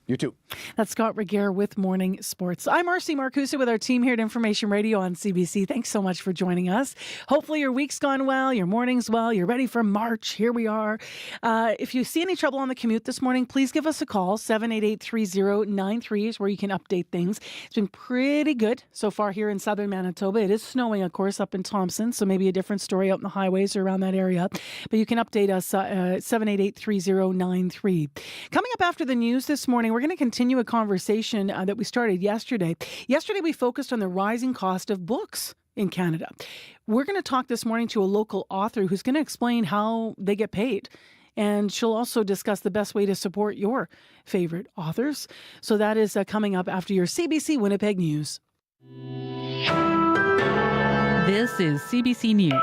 You too. That's Scott Regier with Morning Sports. I'm Marcy Marcusa with our team here at Information Radio on CBC. Thanks so much for joining us. Hopefully your week's gone well, your morning's well, you're ready for March. Here we are. If you see any trouble on the commute this morning, please give us a call. 788-3093 is where you can update things. It's been pretty good so far here in southern Manitoba. It is snowing, of course, up in Thompson, so maybe a different story out in the highways or around that area. But you can update us 788-3093. Coming up after the news this morning, we're going to continue a conversation that we started yesterday. Yesterday, we focused on the rising cost of books in Canada. We're going to talk this morning to a local author who's going to explain how they get paid. And she'll also discuss the best way to support your favorite authors. So that is coming up after your CBC Winnipeg News. This is CBC News.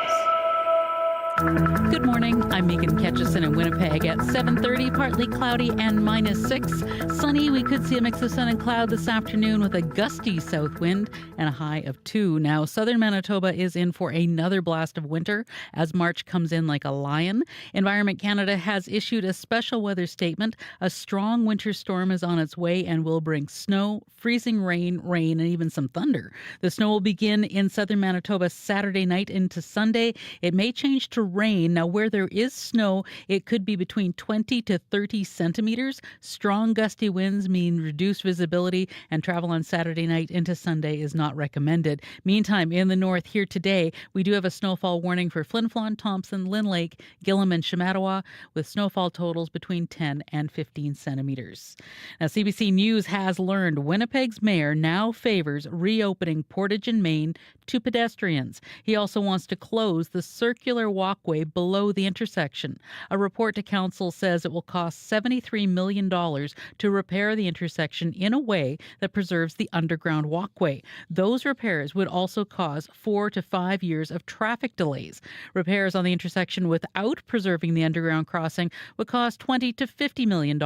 Good morning. I'm Megan Ketchison in Winnipeg at 7:30. Partly cloudy and -6. Sunny. We could see a mix of sun and cloud this afternoon with a gusty south wind and a high of 2. Now, southern Manitoba is in for another blast of winter as March comes in like a lion. Environment Canada has issued a special weather statement. A strong winter storm is on its way and will bring snow, freezing rain, and even some thunder. The snow will begin in southern Manitoba Saturday night into Sunday. It may change to rain. Now, where there is snow, it could be between 20 to 30 centimeters. Strong gusty winds mean reduced visibility, and travel on Saturday night into Sunday is not recommended. Meantime, in the north here today, we do have a snowfall warning for Flin Flon, Thompson, Lynn Lake, Gillam, and Shamattawa, with snowfall totals between 10 and 15 centimeters. Now, CBC News has learned Winnipeg's mayor now favors reopening Portage and Main to pedestrians. He also wants to close the circular walkway below the intersection. A report to council says it will cost $73 million to repair the intersection in a way that preserves the underground walkway. Those repairs would also cause 4 to 5 years of traffic delays. Repairs on the intersection without preserving the underground crossing would cost $20 to $50 million,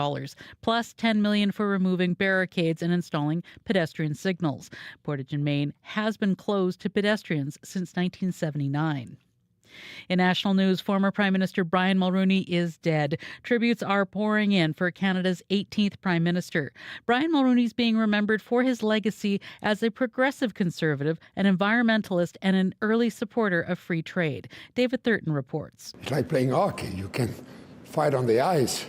plus $10 million for removing barricades and installing pedestrian signals. Portage and Main has been closed to pedestrians since 1979. In national news, former Prime Minister Brian Mulroney is dead. Tributes are pouring in for Canada's 18th Prime Minister. Brian Mulroney is being remembered for his legacy as a progressive conservative, an environmentalist, and an early supporter of free trade. David Thurton reports. It's like playing hockey. You can fight on the ice,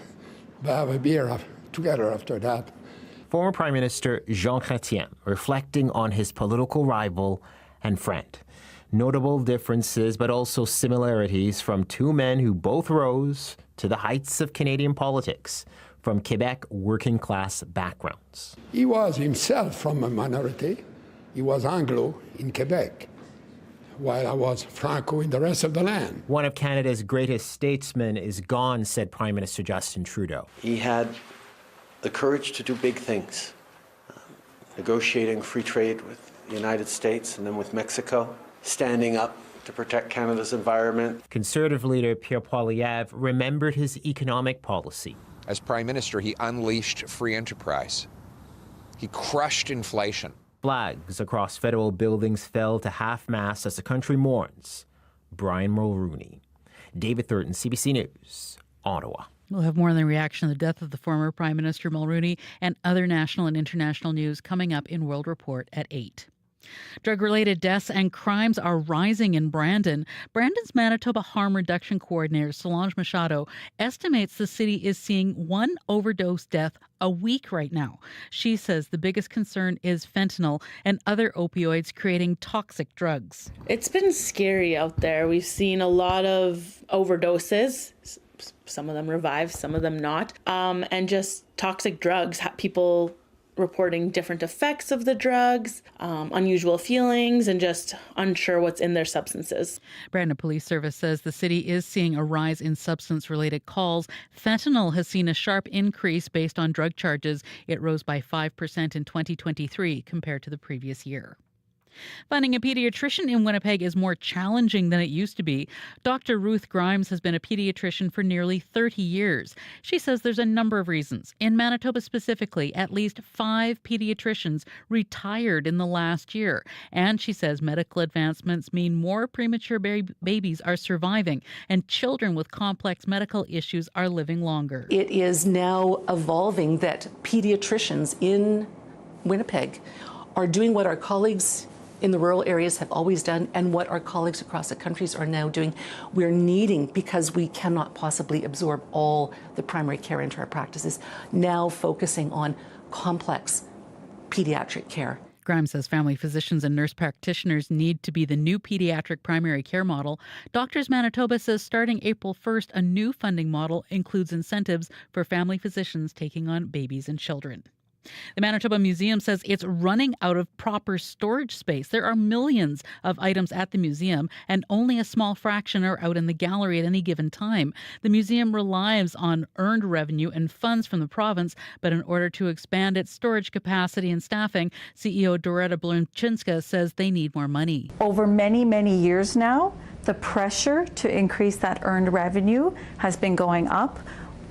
but have a beer together after that. Former Prime Minister Jean Chrétien reflecting on his political rival and friend. Notable differences, but also similarities from two men who both rose to the heights of Canadian politics from Quebec working class backgrounds. He was himself from a minority. He was Anglo in Quebec, while I was Franco in the rest of the land. One of Canada's greatest statesmen is gone, said Prime Minister Justin Trudeau. He had the courage to do big things, negotiating free trade with the United States and then with Mexico, standing up to protect Canada's environment. Conservative leader Pierre Poilievre remembered his economic policy. As Prime Minister, he unleashed free enterprise. He crushed inflation. Flags across federal buildings fell to half-mast as the country mourns Brian Mulroney. David Thurton, CBC News, Ottawa. We'll have more on the reaction to the death of the former Prime Minister Mulroney and other national and international news coming up in World Report at 8. Drug-related deaths and crimes are rising in Brandon. Brandon's Manitoba Harm Reduction Coordinator, Solange Machado, estimates the city is seeing one overdose death a week right now. She says the biggest concern is fentanyl and other opioids creating toxic drugs. It's been scary out there. We've seen a lot of overdoses. Some of them revive, some of them not. And just toxic drugs, people reporting different effects of the drugs, unusual feelings, and just unsure what's in their substances. Brandon Police Service says the city is seeing a rise in substance-related calls. Fentanyl has seen a sharp increase based on drug charges. It rose by 5% in 2023 compared to the previous year. Finding a pediatrician in Winnipeg is more challenging than it used to be. Dr. Ruth Grimes has been a pediatrician for nearly 30 years. She says there's a number of reasons. In Manitoba specifically, at least 5 pediatricians retired in the last year. And she says medical advancements mean more premature babies are surviving and children with complex medical issues are living longer. It is now evolving that pediatricians in Winnipeg are doing what our colleagues in the rural areas have always done and what our colleagues across the countries are now doing. We're needing, because we cannot possibly absorb all the primary care into our practices, now focusing on complex pediatric care. Grimes says family physicians and nurse practitioners need to be the new pediatric primary care model. Doctors Manitoba says starting April 1st, a new funding model includes incentives for family physicians taking on babies and children. The Manitoba Museum says it's running out of proper storage space. There are millions of items at the museum, and only a small fraction are out in the gallery at any given time. The museum relies on earned revenue and funds from the province, but in order to expand its storage capacity and staffing, CEO Doretta Blunchinska says they need more money. Over many, many years now, the pressure to increase that earned revenue has been going up,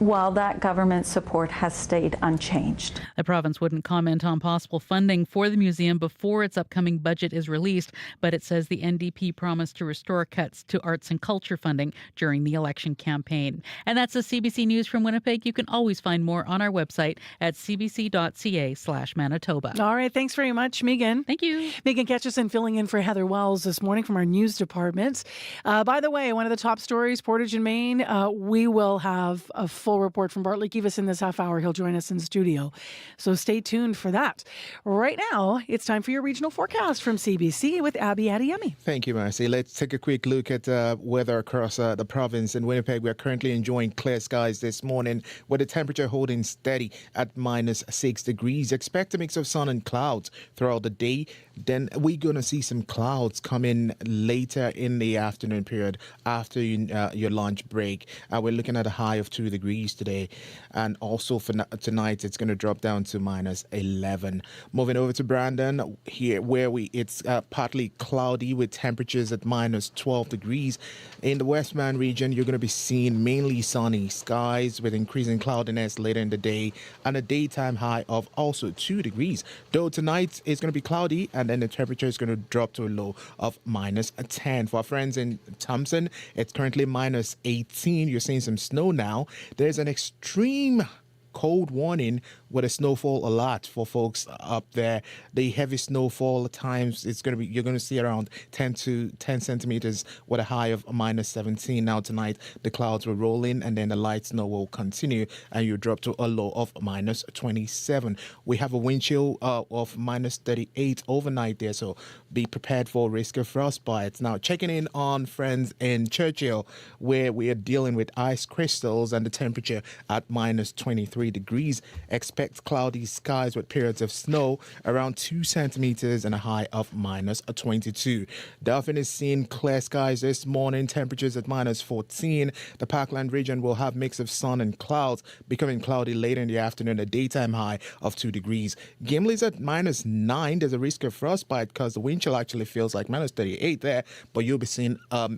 while that government support has stayed unchanged. The province wouldn't comment on possible funding for the museum before its upcoming budget is released, but it says the NDP promised to restore cuts to arts and culture funding during the election campaign. And that's the CBC News from Winnipeg. You can always find more on our website at cbc.ca/Manitoba. All right, thanks very much, Megan. Thank you. Megan Ketchison filling in for Heather Wells this morning from our news department. By the way, one of the top stories, Portage and Main, we will have a full report from Bartley Kivas in this half hour. He'll join us in studio. So stay tuned for that. Right now, it's time for your regional forecast from CBC with Abby Adiyemi. Thank you, Marcy. Let's take a quick look at weather across the province. In Winnipeg, we are currently enjoying clear skies this morning with the temperature holding steady at -6 degrees. Expect a mix of sun and clouds throughout the day. Then we're going to see some clouds come in later in the afternoon period after your lunch break. We're looking at a high of 2 degrees today, and also for tonight it's going to drop down to -11. Moving over to Brandon, here where it's partly cloudy with temperatures at -12 degrees. In the Westman region, you're going to be seeing mainly sunny skies with increasing cloudiness later in the day and a daytime high of also 2 degrees. Though tonight it's going to be cloudy, and then the temperature is going to drop to a low of -10. For our friends in Thompson, it's currently -18. You're seeing some snow now. There's an extreme cold warning with a snowfall alert for folks up there. The heavy snowfall at times, you're going to see around 10 centimeters with a high of -17. Now tonight the clouds will roll in, and then the light snow will continue, and you drop to a low of -27. We have a wind chill of -38 overnight there, so be prepared for risk of frostbite. Now checking in on friends in Churchill, where we are dealing with ice crystals and the temperature at -23 degrees. Expect cloudy skies with periods of snow around 2 centimeters and a high of -22. Dauphin is seeing clear skies this morning, temperatures at -14. The Parkland region will have mix of sun and clouds, becoming cloudy later in the afternoon, a daytime high of 2 degrees. Gimli's at -9. There's a risk of frostbite because the wind chill actually feels like -38 there, but you'll be seeing a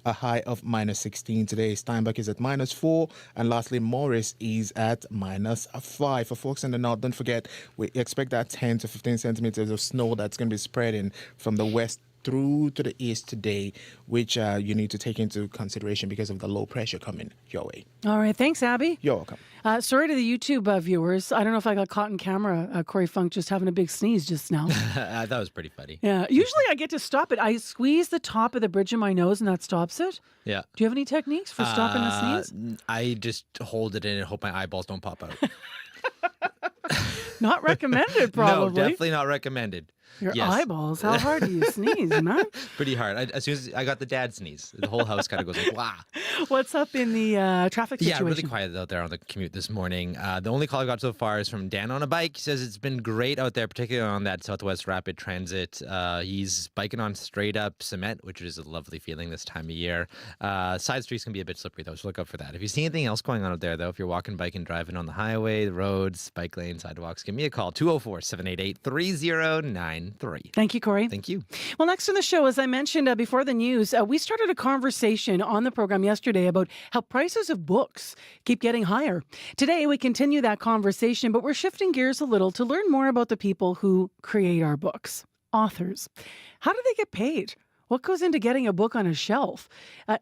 high of -16 today. Steinbach is at -4, and lastly Morris is at -5. For folks in the north, don't forget, we expect that 10 to 15 centimeters of snow that's going to be spreading from the west through to the east today, which you need to take into consideration because of the low pressure coming your way. All right. Thanks, Abby. You're welcome. Sorry to the YouTube viewers. I don't know if I got caught in camera. Corey Funk just having a big sneeze just now. That was pretty funny. Yeah. Usually I get to stop it. I squeeze the top of the bridge of my nose and that stops it. Yeah. Do you have any techniques for stopping a sneeze? I just hold it in and hope my eyeballs don't pop out. Not recommended, probably. No, definitely not recommended. Your eyeballs. How hard do you sneeze, man? Pretty hard. As soon as I got the dad sneeze, the whole house kind of goes like, wow. What's up in the traffic situation? Yeah, really quiet out there on the commute this morning. The only call I got so far is from Dan on a bike. He says it's been great out there, particularly on that Southwest Rapid Transit. He's biking on straight up cement, which is a lovely feeling this time of year. Side streets can be a bit slippery, though, so look out for that. If you see anything else going on out there, though, if you're walking, biking, driving on the highway, the roads, bike lanes, sidewalks, give me a call. 204-788-3099. in 3. Thank you, Corey. Thank you. Well, next on the show, as I mentioned before the news, we started a conversation on the program yesterday about how prices of books keep getting higher. Today, we continue that conversation, but we're shifting gears a little to learn more about the people who create our books, authors. How do they get paid? What goes into getting a book on a shelf?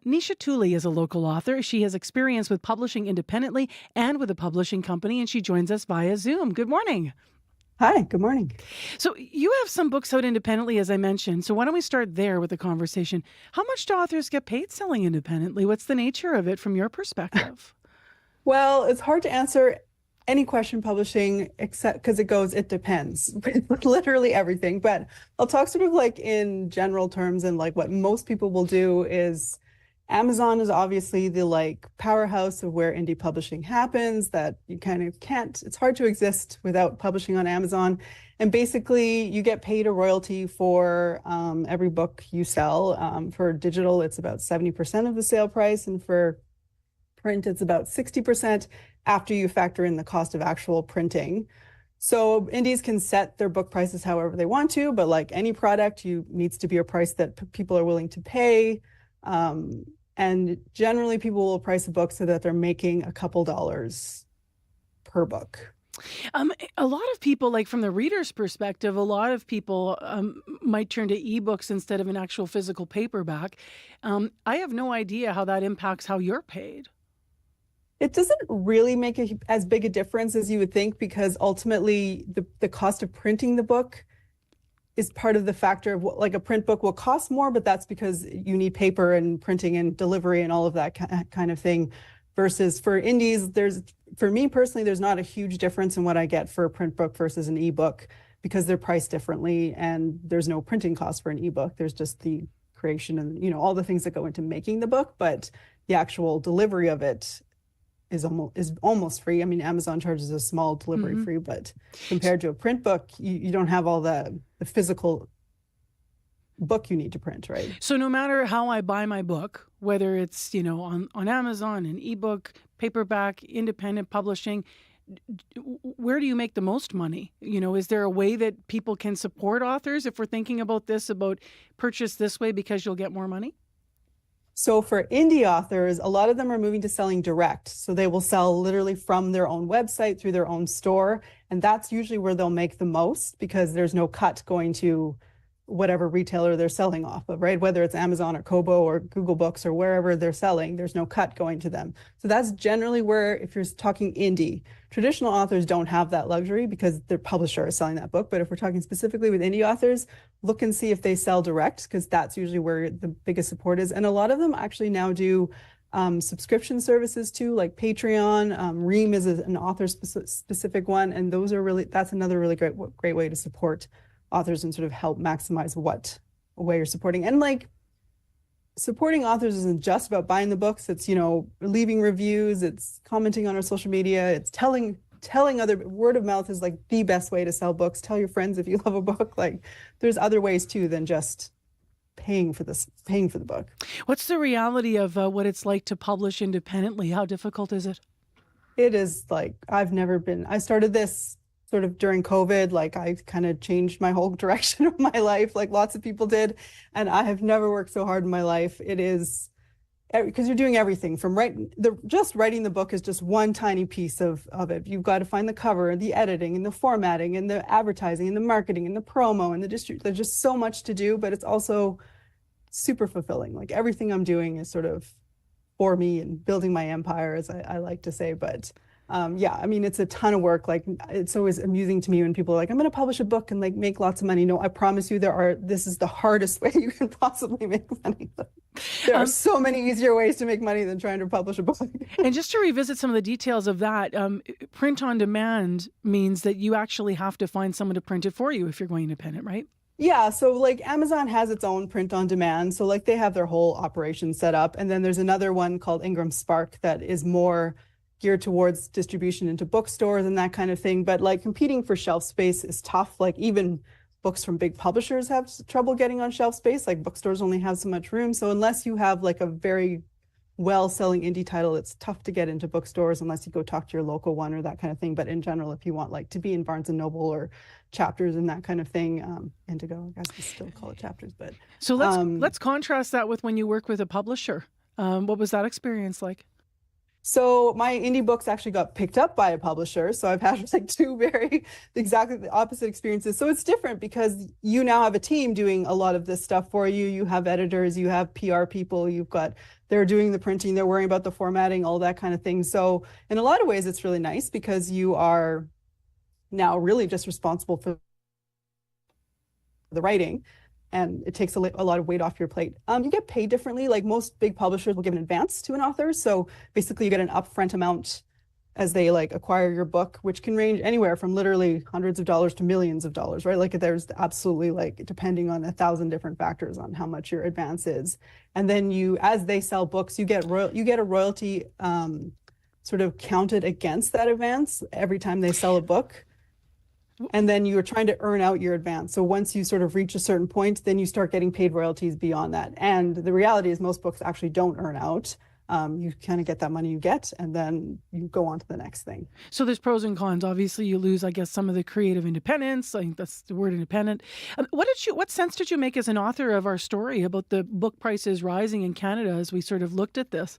Nisha Tooley is a local author. She has experience with publishing independently and with a publishing company, and she joins us via Zoom. Good morning. Hi, good morning. So you have some books out independently, as I mentioned. So why don't we start there with the conversation? How much do authors get paid selling independently? What's the nature of it from your perspective? Well, it's hard to answer any question publishing except because it depends. Literally everything. But I'll talk sort of like in general terms, and like what most people will do is Amazon is obviously the like powerhouse of where indie publishing happens, that you kind of can't, it's hard to exist without publishing on Amazon. And basically you get paid a royalty for every book you sell. For digital, it's about 70% of the sale price. And for print, it's about 60% after you factor in the cost of actual printing. So indies can set their book prices however they want to, but like any product, needs to be a price that people are willing to pay. And generally people will price a book so that they're making a couple dollars per book. A lot of people, like from the reader's perspective, a lot of people might turn to ebooks instead of an actual physical paperback. I have no idea how that impacts how you're paid. It doesn't really make as big a difference as you would think, because ultimately the cost of printing the book is part of the factor of what, like a print book will cost more, but that's because you need paper and printing and delivery and all of that kind of thing. Versus for indies, for me personally, there's not a huge difference in what I get for a print book versus an ebook, because they're priced differently and there's no printing cost for an ebook. There's just the creation and all the things that go into making the book, but the actual delivery of it is almost free. I mean, Amazon charges a small delivery fee, but compared to a print book, you don't have all the physical book you need to print, right? So no matter how I buy my book, whether it's, on Amazon, an ebook, paperback, independent publishing, where do you make the most money? Is there a way that people can support authors if we're thinking about purchase this way because you'll get more money? So for indie authors, a lot of them are moving to selling direct. So they will sell literally from their own website through their own store. And that's usually where they'll make the most, because there's no cut going to whatever retailer they're selling off of, right? Whether it's Amazon or Kobo or Google Books or wherever they're selling, there's no cut going to them. So that's generally where, if you're talking indie, traditional authors don't have that luxury because their publisher is selling that book. But if we're talking specifically with indie authors, look and see if they sell direct, because that's usually where the biggest support is. And a lot of them actually now do subscription services too, like Patreon. Ream is an author specific one. And that's another really great way to support authors and sort of help maximize what way you're supporting. And like supporting authors isn't just about buying the books. It's, leaving reviews, it's commenting on our social media, it's telling other, word of mouth is like the best way to sell books. Tell your friends if you love a book. Like there's other ways too than just paying for the book. What's the reality of what it's like to publish independently? How difficult is it? It is like, I started this sort of during COVID, like I kind of changed my whole direction of my life, like lots of people did. And I have never worked so hard in my life. It is because you're doing everything from just writing the book is just one tiny piece of it. You've got to find the cover and the editing and the formatting and the advertising and the marketing and the promo and the distribution. There's just so much to do, but it's also super fulfilling. Like everything I'm doing is sort of for me and building my empire, as I like to say. But it's a ton of work. Like it's always amusing to me when people are like, I'm going to publish a book and like make lots of money. No, I promise you this is the hardest way you can possibly make money. There are so many easier ways to make money than trying to publish a book. And just to revisit some of the details of that, print on demand means that you actually have to find someone to print it for you if you're going independent, right? Yeah, so like Amazon has its own print on demand. So like they have their whole operation set up. And then there's another one called Ingram Spark that is more geared towards distribution into bookstores and that kind of thing. But like competing for shelf space is tough. Like even books from big publishers have trouble getting on shelf space. Like bookstores only have so much room. So unless you have like a very well-selling indie title, it's tough to get into bookstores unless you go talk to your local one or that kind of thing. But in general, if you want like to be in Barnes and Noble or Chapters and that kind of thing, Indigo, I guess we still call it Chapters. But so let's contrast that with when you work with a publisher. What was that experience like? So my indie books actually got picked up by a publisher. So I've had like two very exactly the opposite experiences. So it's different because you now have a team doing a lot of this stuff for you. You have editors, you have PR people, they're doing the printing, they're worrying about the formatting, all that kind of thing. So in a lot of ways, it's really nice because you are now really just responsible for the writing. And it takes a lot of weight off your plate. You get paid differently. Like most big publishers will give an advance to an author. So basically you get an upfront amount as they like acquire your book, which can range anywhere from literally hundreds of dollars to millions of dollars, right? Like there's absolutely like depending on 1,000 different factors on how much your advance is. And then as they sell books, you get a royalty sort of counted against that advance every time they sell a book. And then you are trying to earn out your advance. So once you sort of reach a certain point, then you start getting paid royalties beyond that. And the reality is most books actually don't earn out. You kind of get that money you get, and then you go on to the next thing. So there's pros and cons. Obviously, you lose, I guess, some of the creative independence. I think that's the word, independent. What sense did you make as an author of our story about the book prices rising in Canada as we sort of looked at this?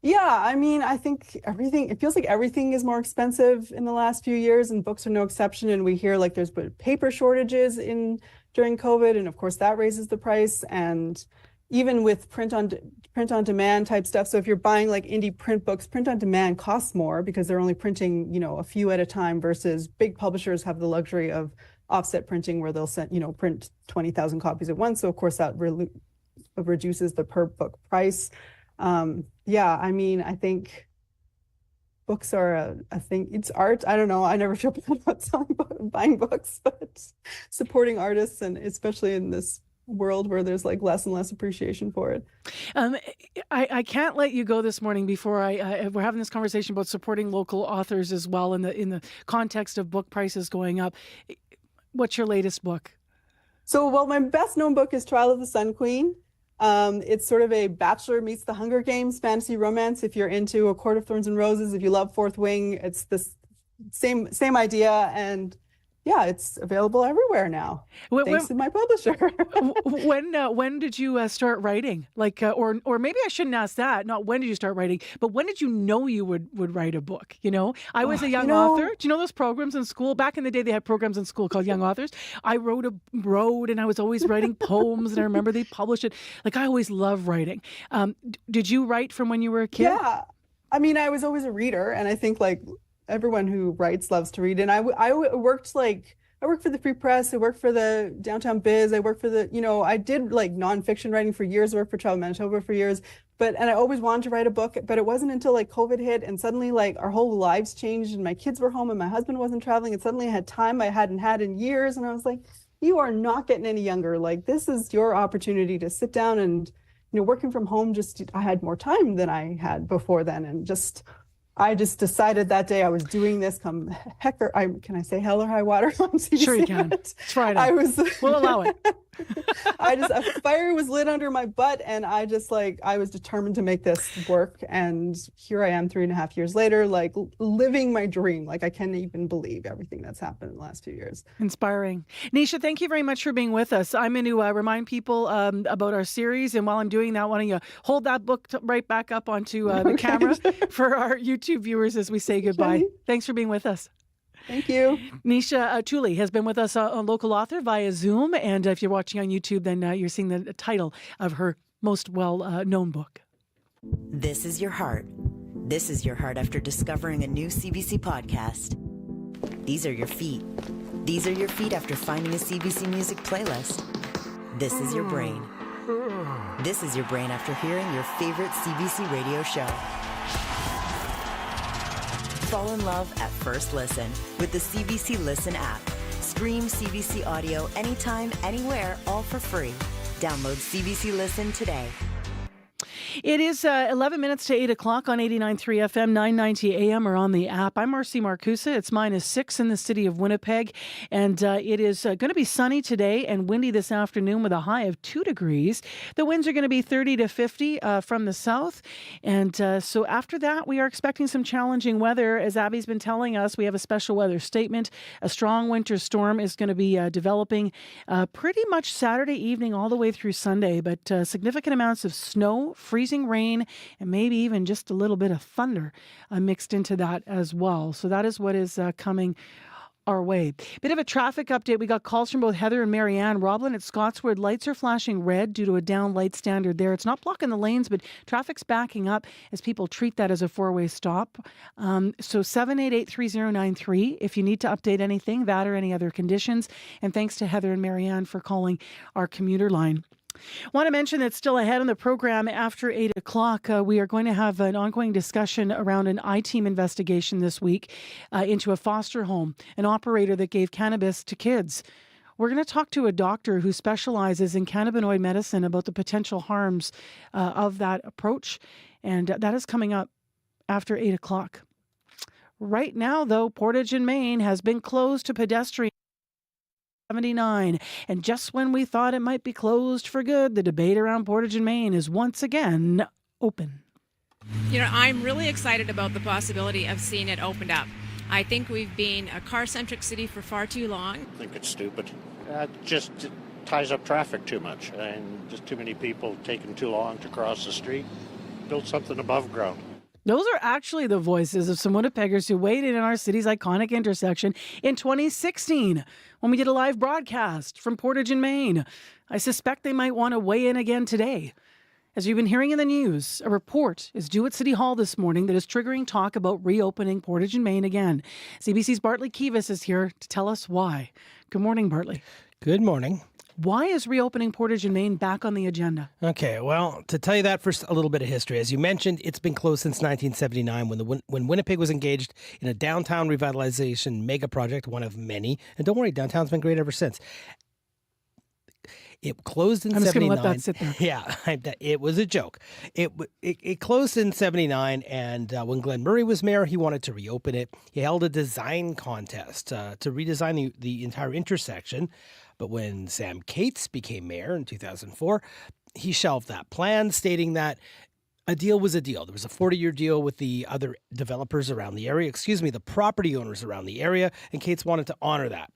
Yeah, I mean, I think it feels like everything is more expensive in the last few years, and books are no exception. And we hear like there's paper shortages during COVID, and of course that raises the price. And even with print on demand type stuff. So if you're buying like indie print books, print on demand costs more because they're only printing, a few at a time versus big publishers have the luxury of offset printing where they'll print 20,000 copies at once. So of course that reduces the per book price. Yeah, I mean, I think books are a thing. It's art. I don't know. I never feel bad about buying books, but supporting artists, and especially in this world where there's like less and less appreciation for it. I can't let you go this morning before we're having this conversation about supporting local authors as well in the context of book prices going up. What's your latest book? So, well, my best known book is Trial of the Sun Queen. It's sort of a Bachelor meets the Hunger Games fantasy romance. If you're into A Court of Thorns and Roses, if you love Fourth Wing, it's this same idea. And yeah, it's available everywhere now. Thanks to my publisher. When did you start writing? Like, or maybe I shouldn't ask that. Not when did you start writing, but when did you know you would write a book? I was a young author. Do you know those programs in school? Back in the day, they had programs in school called Young Authors. I wrote and I was always writing poems, and I remember they published it. Like, I always loved writing. Did you write from when you were a kid? Yeah, I mean, I was always a reader, and I think like everyone who writes loves to read. And I worked for the Free Press. I worked for the Downtown Biz. I worked for I did like nonfiction writing for years. I worked for Travel Manitoba for years. And I always wanted to write a book, but it wasn't until like COVID hit and suddenly like our whole lives changed and my kids were home and my husband wasn't traveling, and suddenly I had time I hadn't had in years. And I was like, you are not getting any younger. Like, this is your opportunity to sit down and, working from home, I had more time than I had before then. And I just decided that day I was doing this can I say hell or high water on CBC? Sure you can. It's Friday. We'll allow it. A fire was lit under my butt, and I was determined to make this work. And here I am 3.5 years later, like living my dream. Like, I can't even believe everything that's happened in the last 2 years. Inspiring. Nisha, thank you very much for being with us. I'm going to remind people about our series. And while I'm doing that, why don't you hold that book right back up onto the camera for our YouTube viewers as we say goodbye. Thanks for being with us. Thank you. Nisha Tully has been with us, a local author, via Zoom. And if you're watching on YouTube, then you're seeing the title of her most well-known book. This is your heart. This is your heart after discovering a new CBC podcast. These are your feet. These are your feet after finding a CBC music playlist. This is your brain. This is your brain after hearing your favorite CBC radio show. Fall in love at first listen with the CBC Listen app. Stream CBC audio anytime, anywhere, all for free. Download CBC Listen today. It is 11 minutes to 8 o'clock on 89.3 FM, 990 AM, or on the app. I'm Marcy Marcusa. It's -6 in the city of Winnipeg, and it is going to be sunny today and windy this afternoon with a high of 2 degrees. The winds are going to be 30 to 50 from the south, and so after that, we are expecting some challenging weather. As Abby's been telling us, we have a special weather statement. A strong winter storm is going to be developing pretty much Saturday evening all the way through Sunday, but significant amounts of snow, freezing rain, and maybe even just a little bit of thunder mixed into that as well. So that is what is coming our way. Bit of a traffic update. We got calls from both Heather and Marianne. Roblin at Scottswood, lights are flashing red due to a down light standard there. It's not blocking the lanes, but traffic's backing up as people treat that as a four-way stop. So 788-3093 if you need to update anything, that or any other conditions. And thanks to Heather and Marianne for calling our commuter line. Want to mention that still ahead on the program after 8 o'clock, we are going to have an ongoing discussion around an I-Team investigation this week into a foster home, an operator that gave cannabis to kids. We're going to talk to a doctor who specializes in cannabinoid medicine about the potential harms of that approach, and that is coming up after 8 o'clock. Right now, though, Portage and Main has been closed to pedestrians. 79. And just when we thought it might be closed for good, the debate around Portage and Main is once again open. You know, I'm really excited about the possibility of seeing it opened up. I think we've been a car-centric city for far too long. I think it's stupid. Just ties up traffic too much, and just too many people taking too long to cross the street. Build something above ground. Those are actually the voices of some Winnipeggers who weighed in our city's iconic intersection in 2016 when we did a live broadcast from Portage and Main. I suspect they might want to weigh in again today. As you've been hearing in the news, a report is due at City Hall this morning that is triggering talk about reopening Portage and Main again. CBC's Bartley Kivas is here to tell us why. Good morning, Bartley. Good morning. Why is reopening Portage and Main back on the agenda? Okay, well, to tell you that, first, a little bit of history. As you mentioned, it's been closed since 1979 when Winnipeg was engaged in a downtown revitalization mega project, one of many. And don't worry, downtown's been great ever since. It closed in 79. I'm just going to let that sit there. Yeah, it was a joke. It closed in 79, and when Glenn Murray was mayor, he wanted to reopen it. He held a design contest to redesign the entire intersection. But when Sam Cates became mayor in 2004, he shelved that plan, stating that a deal was a deal. There was a 40-year deal with the other developers around the area, the property owners around the area, and Cates wanted to honor that.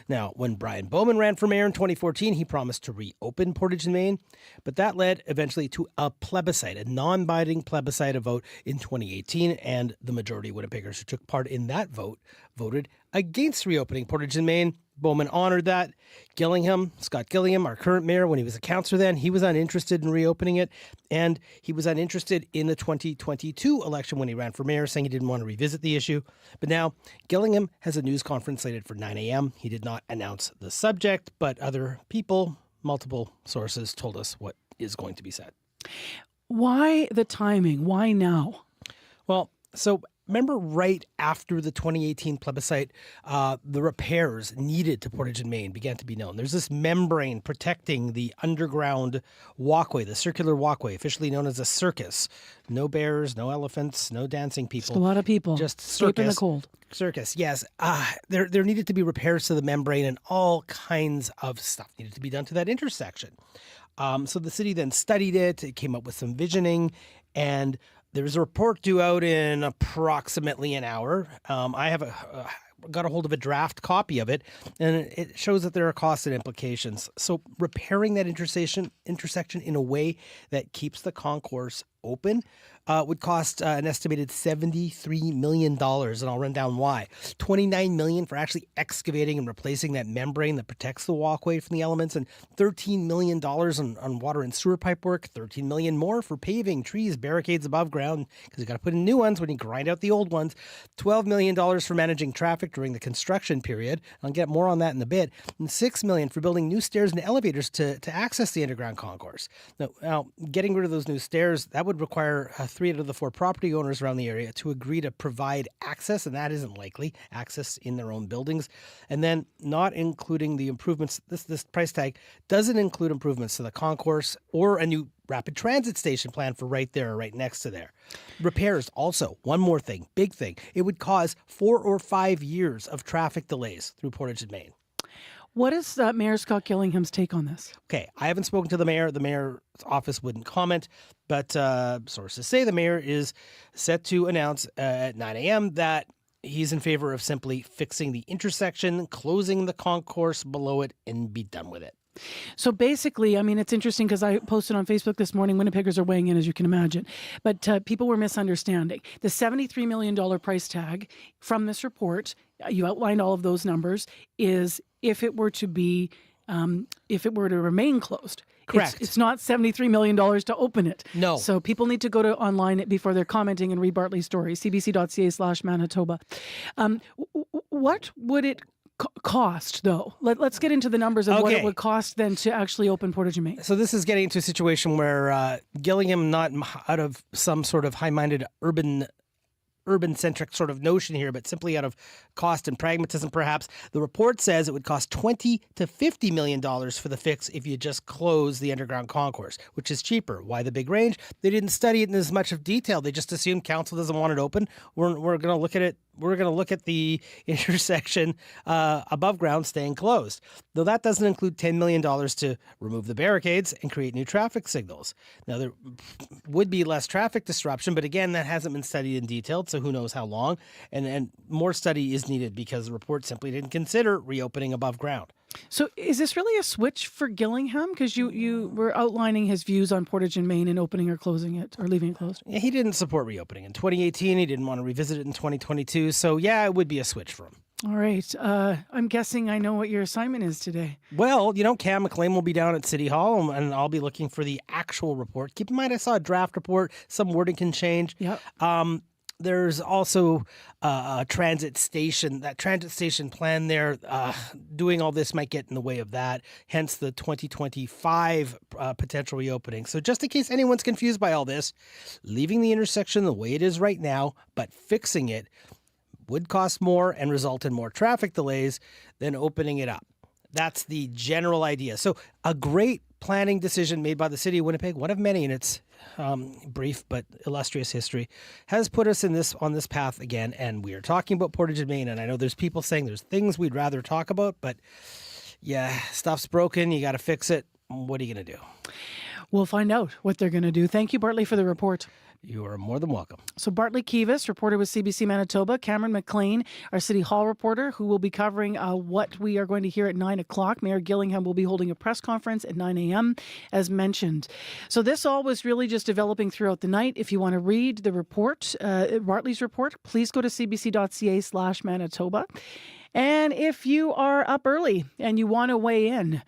Now, when Brian Bowman ran for mayor in 2014, he promised to reopen Portage and Main, but that led eventually to a plebiscite, a non-binding plebiscite, a vote in 2018, and the majority of Winnipeggers who took part in that vote voted against reopening Portage and Main. Bowman honored that. Scott Gillingham, our current mayor, when he was a councillor then, he was uninterested in reopening it, and he was uninterested in the 2022 election when he ran for mayor, saying he didn't want to revisit the issue. But now Gillingham has a news conference slated for 9 a.m. He did not announce the subject, but other people, multiple sources, told us what is going to be said. Why the timing? Why now? Well, so remember right after the 2018 plebiscite, the repairs needed to Portage and Main began to be known. There's this membrane protecting the underground walkway, the circular walkway, officially known as a circus. No bears, no elephants, no dancing people. Just a lot of people. Just escaping the cold. Circus, yes. There needed to be repairs to the membrane, and all kinds of stuff needed to be done to that intersection. So the city then studied it. It came up with some visioning, and there's a report due out in approximately an hour. I have got a hold of a draft copy of it, and it shows that there are costs and implications. So repairing that intersection in a way that keeps the concourse open would cost an estimated $73 million, and I'll run down why. $29 million for actually excavating and replacing that membrane that protects the walkway from the elements, and $13 million on water and sewer pipe work, $13 million more for paving, trees, barricades above ground, because you got to put in new ones when you grind out the old ones, $12 million for managing traffic during the construction period. I'll get more on that in a bit, and $6 million for building new stairs and elevators to access the underground concourse. Now, getting rid of those new stairs, that would would require 3 out of the 4 property owners around the area to agree to provide access, and that isn't likely, access in their own buildings. And then not including the improvements, this price tag doesn't include improvements to the concourse or a new rapid transit station planned for right there or right next to there. Repairs also, one more thing, big thing. It would cause 4 or 5 years of traffic delays through Portage and Main. What is Mayor Scott Gillingham's take on this? Okay, I haven't spoken to the mayor. The mayor's office wouldn't comment, but sources say the mayor is set to announce at 9 a.m. that he's in favor of simply fixing the intersection, closing the concourse below it, and be done with it. So basically, I mean, it's interesting because I posted on Facebook this morning, Winnipeggers are weighing in, as you can imagine, but people were misunderstanding. The $73 million price tag from this report, you outlined all of those numbers, is if it were to remain closed. Correct. It's not $73 million to open it. No. So people need to go to online before they're commenting and read Bartley's story, cbc.ca/Manitoba. What would it cost, though? Let's get into the numbers of what it would cost then to actually open Portage and Main. So this is getting into a situation where Gillingham, not out of some sort of high-minded urban-centric sort of notion here, but simply out of cost and pragmatism, perhaps. The report says it would cost $20 to $50 million for the fix if you just close the underground concourse, which is cheaper. Why the big range? They didn't study it in as much of detail. They just assumed council doesn't want it open. We're going to look at it. We're going to look at the intersection above ground staying closed. Though that doesn't include $10 million to remove the barricades and create new traffic signals. Now, there would be less traffic disruption, but again, that hasn't been studied in detail, so who knows how long. And more study is needed because the report simply didn't consider reopening above ground. So is this really a switch for Gillingham? Because you were outlining his views on Portage and Main and opening or closing it or leaving it closed. Yeah, he didn't support reopening in 2018. He didn't want to revisit it in 2022. So yeah, it would be a switch for him. All right. I'm guessing I know what your assignment is today. Well, Cam McLean will be down at City Hall and I'll be looking for the actual report. Keep in mind, I saw a draft report. Some wording can change. Yep. There's also a transit station. That transit station plan there, doing all this might get in the way of that, hence the 2025 potential reopening. So just in case anyone's confused by all this, leaving the intersection the way it is right now, but fixing it would cost more and result in more traffic delays than opening it up. That's the general idea. So a great planning decision made by the city of Winnipeg, one of many in its brief but illustrious history, has put us on this path again. And we are talking about Portage and Main. And I know there's people saying there's things we'd rather talk about, but yeah, stuff's broken. You got to fix it. What are you going to do? We'll find out what they're going to do. Thank you, Bartley, for the report. You are more than welcome. So Bartley Kivas, reporter with CBC Manitoba, Cameron McLean, our City Hall reporter, who will be covering what we are going to hear at 9 o'clock. Mayor Gillingham will be holding a press conference at 9 a.m., as mentioned. So this all was really just developing throughout the night. If you want to read the report, Bartley's report, please go to cbc.ca/Manitoba. And if you are up early and you want to weigh in,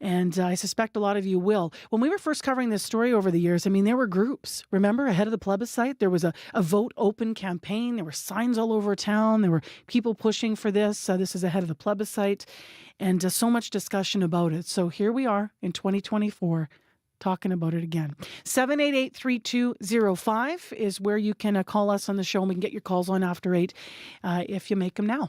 and I suspect a lot of you will. When we were first covering this story over the years, I mean, there were groups. Remember, ahead of the plebiscite, there was a vote open campaign. There were signs all over town. There were people pushing for this. This is ahead of the plebiscite. And so much discussion about it. So here we are in 2024. Talking about it again. 788-3205 is where you can call us on the show, and we can get your calls on after 8 if you make them now.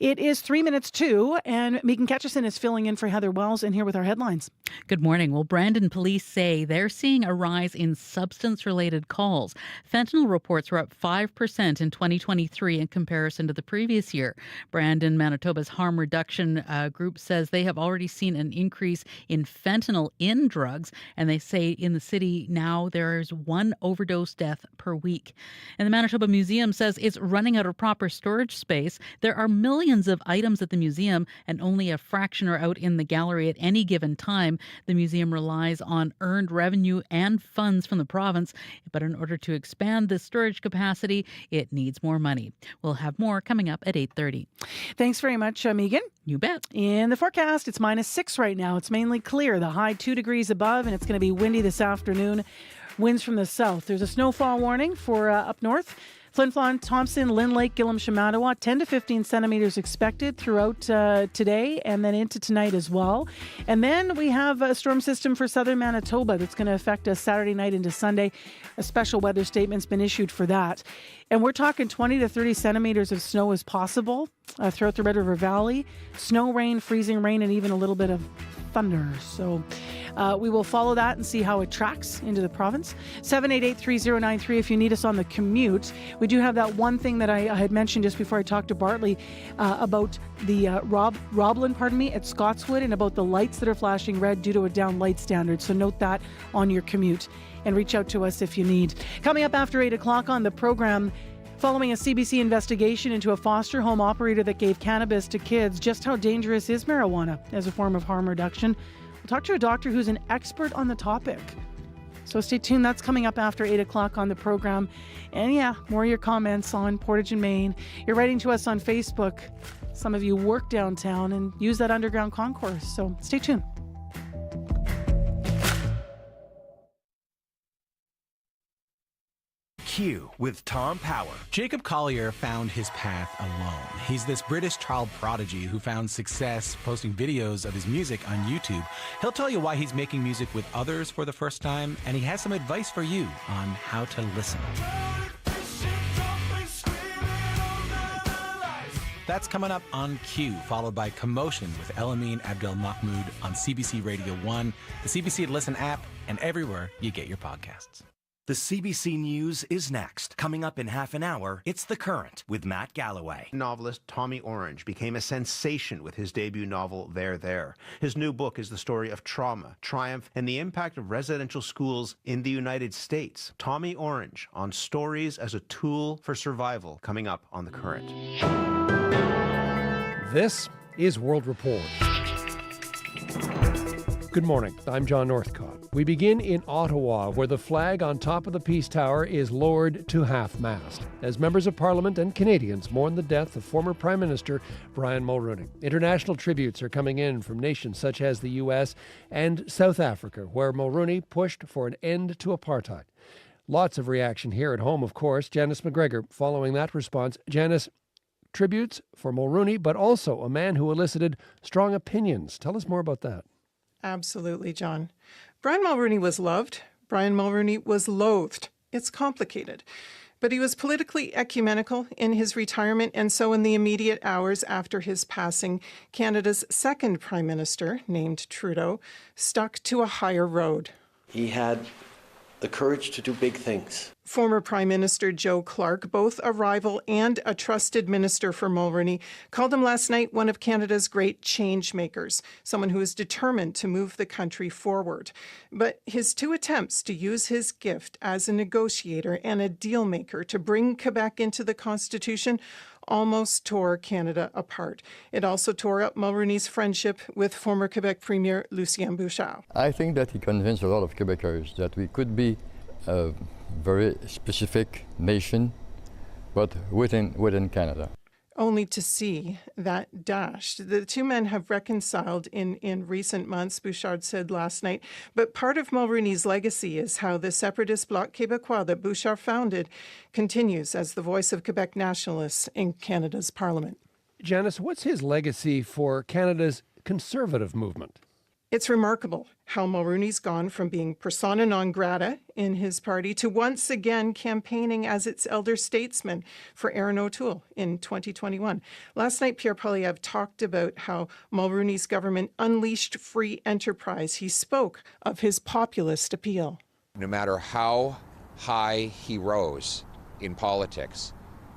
It is 3 minutes to, and Megan Ketchison is filling in for Heather Wells and here with our headlines. Good morning. Well, Brandon police say they're seeing a rise in substance-related calls. Fentanyl reports were up 5% in 2023 in comparison to the previous year. Brandon, Manitoba's harm reduction group says they have already seen an increase in fentanyl in drugs, and they say in the city now there's 1 overdose death per week. And the Manitoba Museum says it's running out of proper storage space. There are millions of items at the museum, and only a fraction are out in the gallery at any given time. The museum relies on earned revenue and funds from the province, but in order to expand the storage capacity, it needs more money. We'll have more coming up at 8:30. Thanks very much, Megan. You bet. In the forecast, it's -6 right now. It's mainly clear. The high 2 degrees above, and it's going to be windy this afternoon. Winds from the south. There's a snowfall warning for up north. Flin Flon, Thompson, Lynn Lake, Gillam, Shamattawa, 10 to 15 centimeters expected throughout today and then into tonight as well. And then we have a storm system for southern Manitoba that's going to affect us Saturday night into Sunday. A special weather statement's been issued for that. And we're talking 20 to 30 centimeters of snow is possible throughout the Red River Valley. Snow, rain, freezing rain, and even a little bit of thunder. So we will follow that and see how it tracks into the province. 788-3093 if you need us on the commute. We do have that one thing that I had mentioned just before I talked to Bartley about the Roblin, at Scotswood, and about the lights that are flashing red due to a down light standard. So note that on your commute and reach out to us if you need. Coming up after 8 o'clock on the program, following a CBC investigation into a foster home operator that gave cannabis to kids, just how dangerous is marijuana as a form of harm reduction? We'll talk to a doctor who's an expert on the topic. So stay tuned. That's coming up after 8 o'clock on the program. And yeah, more of your comments on Portage and Main. You're writing to us on Facebook. Some of you work downtown and use that underground concourse. So stay tuned. Q with Tom Power. Jacob Collier found his path alone. He's this British child prodigy who found success posting videos of his music on YouTube. He'll tell you why he's making music with others for the first time, and he has some advice for you on how to listen. That's coming up on Q, followed by Commotion with Elamine Abdel Mahmoud on CBC Radio 1, the CBC Listen app, and everywhere you get your podcasts. The CBC News is next. Coming up in half an hour, it's The Current with Matt Galloway. Novelist Tommy Orange became a sensation with his debut novel, There. His new book is the story of trauma, triumph, and the impact of residential schools in the United States. Tommy Orange on stories as a tool for survival, coming up on The Current. This is World Report. Good morning. I'm John Northcott. We begin in Ottawa, where the flag on top of the Peace Tower is lowered to half-mast, as members of Parliament and Canadians mourn the death of former Prime Minister Brian Mulroney. International tributes are coming in from nations such as the U.S. and South Africa, where Mulroney pushed for an end to apartheid. Lots of reaction here at home, of course. Janice McGregor following that response. Janice, tributes for Mulroney, but also a man who elicited strong opinions. Tell us more about that. Absolutely, John. Brian Mulroney was loved. Brian Mulroney was loathed. It's complicated. But he was politically ecumenical in his retirement, and so in the immediate hours after his passing, Canada's second Prime Minister, named Trudeau, stuck to a higher road. He had the courage to do big things. Former Prime Minister Joe Clark, both a rival and a trusted minister for Mulroney, called him last night one of Canada's great change makers, someone who is determined to move the country forward. But his two attempts to use his gift as a negotiator and a deal maker to bring Quebec into the Constitution almost tore Canada apart. It also tore up Mulroney's friendship with former Quebec Premier Lucien Bouchard. I think that he convinced a lot of Quebecers that we could be a very specific nation, but within Canada. Only to see that dashed. The two men have reconciled in recent months, Bouchard said last night. But part of Mulroney's legacy is how the separatist Bloc Québécois that Bouchard founded continues as the voice of Quebec nationalists in Canada's parliament. Janice, what's his legacy for Canada's conservative movement? It's remarkable how Mulroney's gone from being persona non grata in his party to once again campaigning as its elder statesman for Erin O'Toole in 2021. Last night, Pierre Poilievre talked about how Mulroney's government unleashed free enterprise. He spoke of his populist appeal. No matter how high he rose in politics,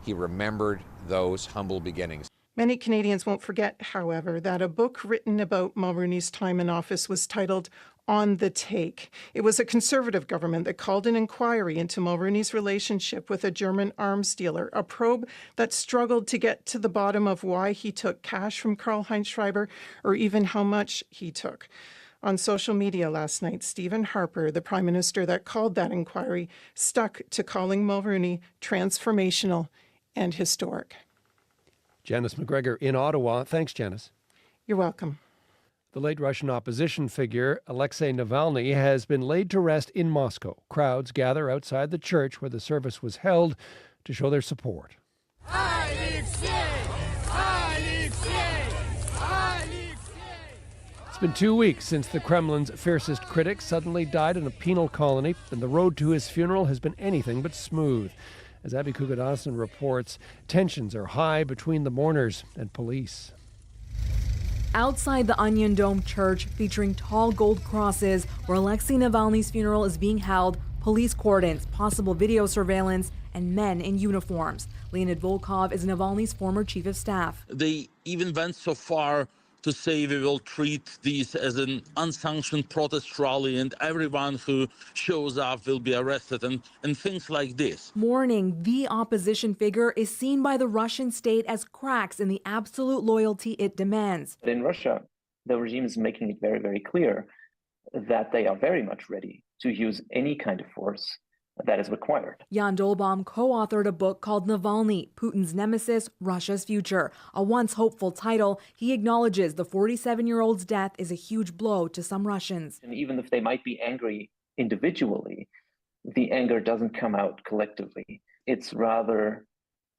he remembered those humble beginnings. Many Canadians won't forget, however, that a book written about Mulroney's time in office was titled On the Take. It was a Conservative government that called an inquiry into Mulroney's relationship with a German arms dealer, a probe that struggled to get to the bottom of why he took cash from Karl-Heinz Schreiber or even how much he took. On social media last night, Stephen Harper, the Prime Minister that called that inquiry, stuck to calling Mulroney transformational and historic. Janice McGregor in Ottawa. Thanks, Janice. You're welcome. The late Russian opposition figure, Alexei Navalny, has been laid to rest in Moscow. Crowds gather outside the church where the service was held to show their support. It's been 2 weeks since the Kremlin's fiercest critic suddenly died in a penal colony, and the road to his funeral has been anything but smooth. As Abby Kugadasan reports, tensions are high between the mourners and police. Outside the Onion Dome Church, featuring tall gold crosses, where Alexei Navalny's funeral is being held, police cordons, possible video surveillance, and men in uniforms. Leonid Volkov is Navalny's former chief of staff. They even went so far to say we will treat this as an unsanctioned protest rally and everyone who shows up will be arrested and things like this. Mourning the opposition figure is seen by the Russian state as cracks in the absolute loyalty it demands. In Russia, the regime is making it very, very clear that they are very much ready to use any kind of force that is required. Jan Dolbaum co-authored a book called Navalny, Putin's Nemesis, Russia's Future. A once hopeful title, he acknowledges the 47-year-old's death is a huge blow to some Russians. And even if they might be angry individually, the anger doesn't come out collectively. It's rather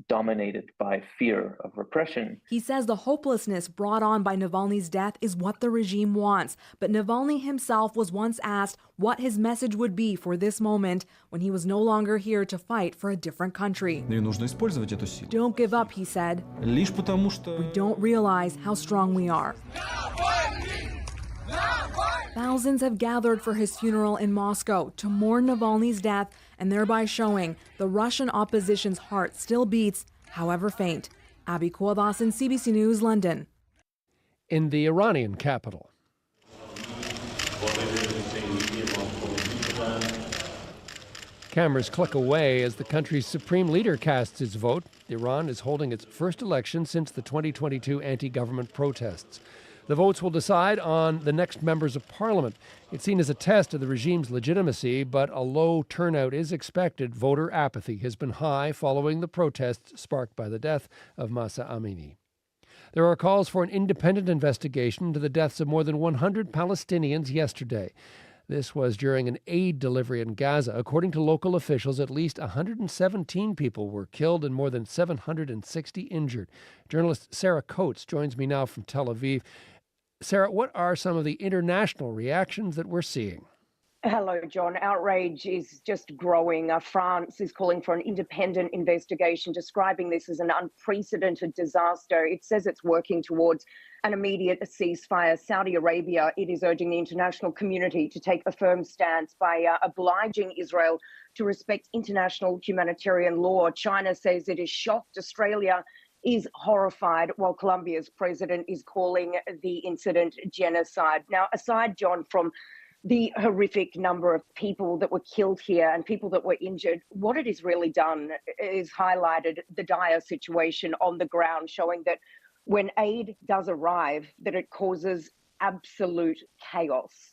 dominated by fear of repression. He says the hopelessness brought on by Navalny's death is what the regime wants. But Navalny himself was once asked what his message would be for this moment when he was no longer here to fight for a different country. Don't give up, he said. We don't realize how strong we are. Thousands have gathered for his funeral in Moscow to mourn Navalny's death and thereby showing the Russian opposition's heart still beats, however faint. Abby Kugadasan, CBC News, London. In the Iranian capital. Cameras click away as the country's supreme leader casts his vote. Iran is holding its first election since the 2022 anti-government protests. The votes will decide on the next members of parliament. It's seen as a test of the regime's legitimacy, but a low turnout is expected. Voter apathy has been high following the protests sparked by the death of Mahsa Amini. There are calls for an independent investigation into the deaths of more than 100 Palestinians yesterday. This was during an aid delivery in Gaza. According to local officials, at least 117 people were killed and more than 760 injured. Journalist Sarah Coates joins me now from Tel Aviv. Sarah, what are some of the international reactions that we're seeing? Hello, John. Outrage is just growing. France is calling for an independent investigation, describing this as an unprecedented disaster. It says it's working towards an immediate ceasefire. Saudi Arabia, it is urging the international community to take a firm stance by obliging Israel to respect international humanitarian law. China says it is shocked. Australia is horrified, while Colombia's president is calling the incident genocide. Now, aside, John, from the horrific number of people that were killed here and people that were injured, what it has really done is highlighted the dire situation on the ground, showing that when aid does arrive, that it causes absolute chaos.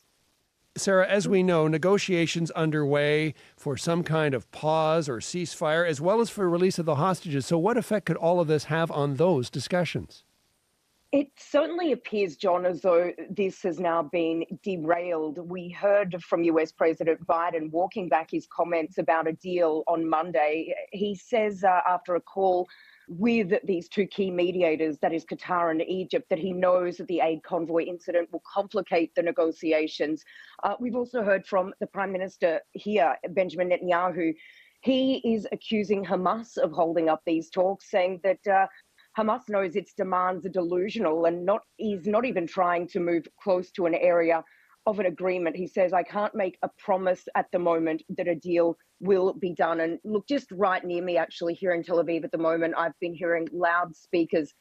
Sarah, as we know, negotiations underway for some kind of pause or ceasefire, as well as for release of the hostages. So what effect could all of this have on those discussions? It certainly appears, John, as though this has now been derailed. We heard from US President Biden walking back his comments about a deal on Monday. He says after a call with these two key mediators, that is Qatar and Egypt, that he knows that the aid convoy incident will complicate the negotiations. We've also heard from the Prime Minister here, Benjamin Netanyahu. He is accusing Hamas of holding up these talks, saying that Hamas knows its demands are delusional and is not even trying to move close to an area of an agreement. He says, I can't make a promise at the moment that a deal will be done. And look, just right near me, actually, here in Tel Aviv at the moment, I've been hearing loudspeakers.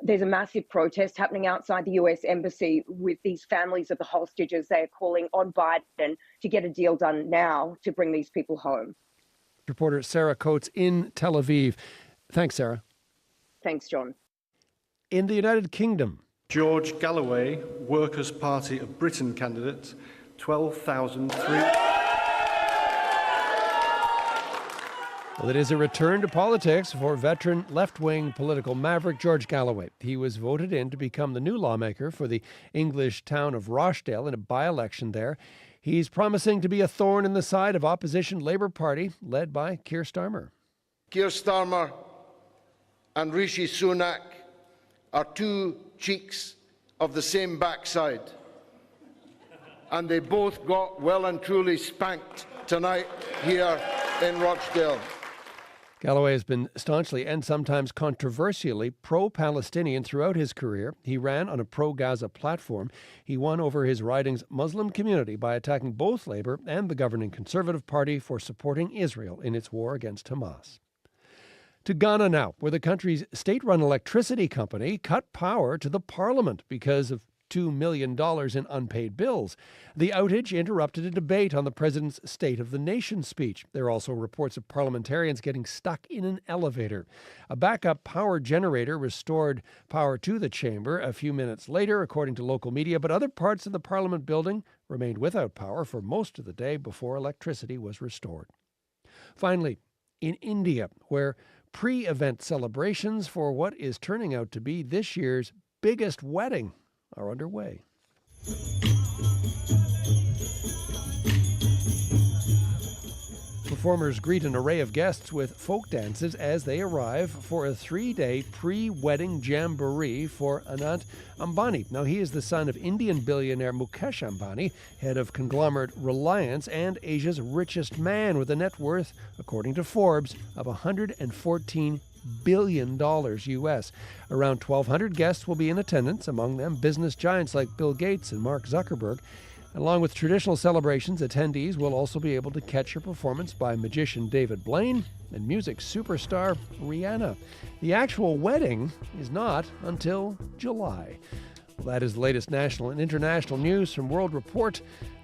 There's a massive protest happening outside the US Embassy with these families of the hostages. They are calling on Biden to get a deal done now to bring these people home. Reporter Sarah Coates in Tel Aviv. Thanks, Sarah. Thanks, John. In the United Kingdom, George Galloway, Workers' Party of Britain candidate, 12,003. Well, it is a return to politics for veteran left-wing political maverick George Galloway. He was voted in to become the new lawmaker for the English town of Rochdale in a by-election there. He's promising to be a thorn in the side of opposition Labour Party, led by Keir Starmer. Keir Starmer and Rishi Sunak are two cheeks of the same backside, and they both got well and truly spanked tonight here in Rochdale. Galloway has been staunchly and sometimes controversially pro-Palestinian throughout his career. He ran on a pro-Gaza platform. He won over his riding's Muslim community by attacking both Labour and the governing Conservative Party for supporting Israel in its war against Hamas. To Ghana now, where the country's state-run electricity company cut power to the parliament because of $2 million in unpaid bills. The outage interrupted a debate on the president's State of the Nation speech. There are also reports of parliamentarians getting stuck in an elevator. A backup power generator restored power to the chamber a few minutes later, according to local media, but other parts of the parliament building remained without power for most of the day before electricity was restored. Finally, in India, where pre-event celebrations for what is turning out to be this year's biggest wedding are underway. Performers greet an array of guests with folk dances as they arrive for a 3-day pre-wedding jamboree for Anant Ambani. Now, he is the son of Indian billionaire Mukesh Ambani, head of conglomerate Reliance and Asia's richest man with a net worth, according to Forbes, of $114 billion US. Around 1,200 guests will be in attendance, among them business giants like Bill Gates and Mark Zuckerberg. Along with traditional celebrations, attendees will also be able to catch a performance by magician David Blaine and music superstar Rihanna. The actual wedding is not until July. Well, that is the latest national and international news from World Report.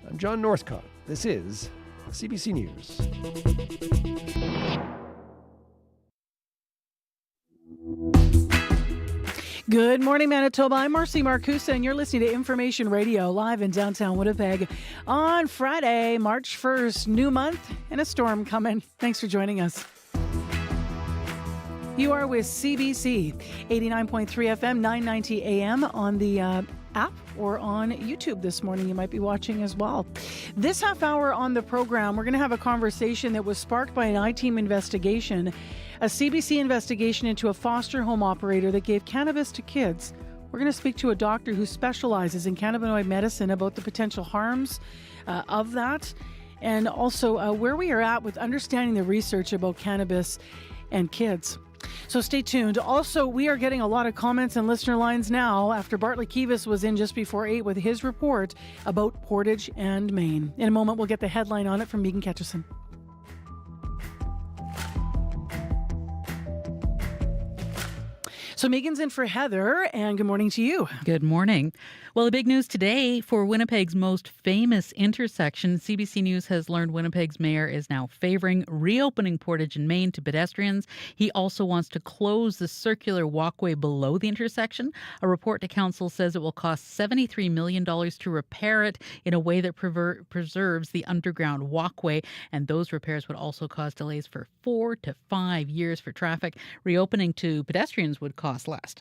I'm John Northcott. This is CBC News. Good morning, Manitoba. I'm Marcy Marcusa, and you're listening to Information Radio live in downtown Winnipeg on Friday, March 1st. New month and a storm coming. Thanks for joining us. You are with CBC, 89.3 FM, 990 AM on the app or on YouTube this morning. You might be watching as well. This half hour on the program, we're going to have a conversation that was sparked by an I-Team investigation, a CBC investigation into a foster home operator that gave cannabis to kids. We're going to speak to a doctor who specializes in cannabinoid medicine about the potential harms of that, and also where we are at with understanding the research about cannabis and kids. So stay tuned. Also, we are getting a lot of comments and listener lines now after Bartley Kivas was in just before 8 with his report about Portage and Main. In a moment, we'll get the headline on it from Megan Ketchison. So Megan's in for Heather, and good morning to you. Good morning. Well, the big news today for Winnipeg's most famous intersection, CBC News has learned Winnipeg's mayor is now favoring reopening Portage and Main to pedestrians. He also wants to close the circular walkway below the intersection. A report to council says it will cost $73 million to repair it in a way that preserves the underground walkway, and those repairs would also cause delays for 4 to 5 years for traffic. Reopening to pedestrians would cost less.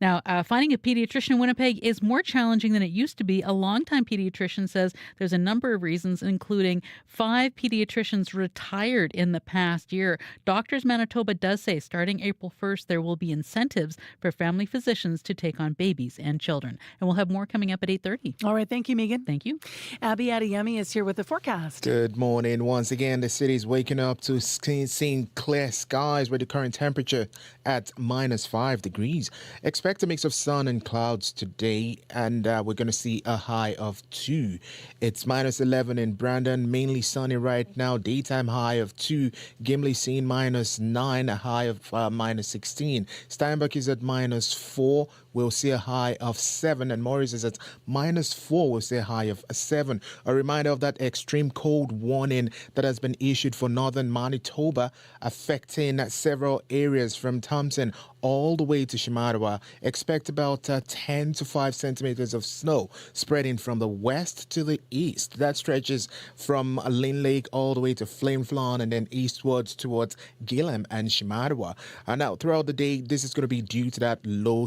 Now, finding a pediatrician in Winnipeg is more challenging than it used to be. A longtime pediatrician says there's a number of reasons, including 5 pediatricians retired in the past year. Doctors Manitoba does say starting April 1st, there will be incentives for family physicians to take on babies and children. And we'll have more coming up at 8:30. All right. Thank you, Megan. Thank you. Abby Adeyemi is here with the forecast. Good morning. Once again, the city is waking up to seeing clear skies with the current temperature at -5 degrees. Expect a mix of sun and clouds today, and we're going to see a high of 2. It's -11 in Brandon, mainly sunny right now. Daytime high of 2. Gimli seen -9, a high of -16. Steinbach is at -4. We'll see a high of 7, and Morris is at -4. We'll see a high of 7. A reminder of that extreme cold warning that has been issued for northern Manitoba, affecting several areas from Thompson all the way to Shamattawa. Expect about 10 to 5 centimeters of snow spreading from the west to the east. That stretches from Lynn Lake all the way to Flame Flawn and then eastwards towards Gillam and Shamattawa. And now, throughout the day, this is going to be due to that low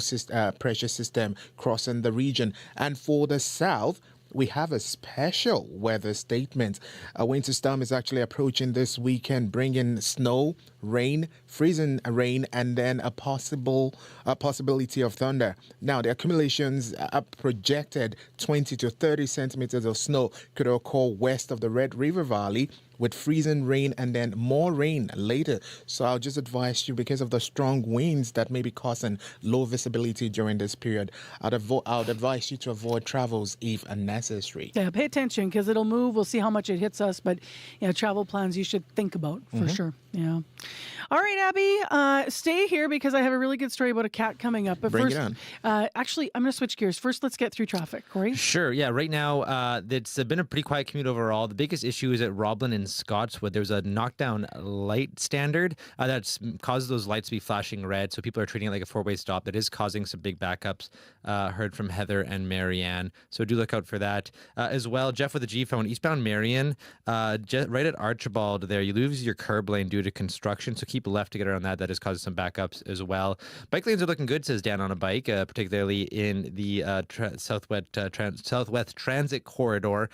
pressure system crossing the region. And for the south, we have a special weather statement. A winter storm is actually approaching this weekend, bringing snow, rain, freezing rain, and then a possibility of thunder. Now, the accumulations are projected 20 to 30 centimeters of snow could occur west of the Red River Valley, with freezing rain and then more rain later. So I'll just advise you, because of the strong winds that may be causing low visibility during this period, I'd advise you to avoid travels if unnecessary. Yeah, pay attention because it'll move. We'll see how much it hits us, but travel plans you should think about for sure. Yeah. All right, Abby, stay here because I have a really good story about a cat coming up. But Bring first, it on. Actually, I'm going to switch gears. First, let's get through traffic. Corey? Sure. Yeah. Right now, it's been a pretty quiet commute overall. The biggest issue is at Roblin and Scotswood. There's a knockdown light standard that's causes those lights to be flashing red. So people are treating it like a four-way stop. That is causing some big backups. Heard from Heather and Marianne. So do look out for that. As well, Jeff with the G phone, eastbound Marion, right at Archibald there, you lose your curb lane due to construction. So keep left to get around that. That is causing some backups as well. Bike lanes are looking good, says Dan on a bike, particularly in the Southwest Transit Corridor.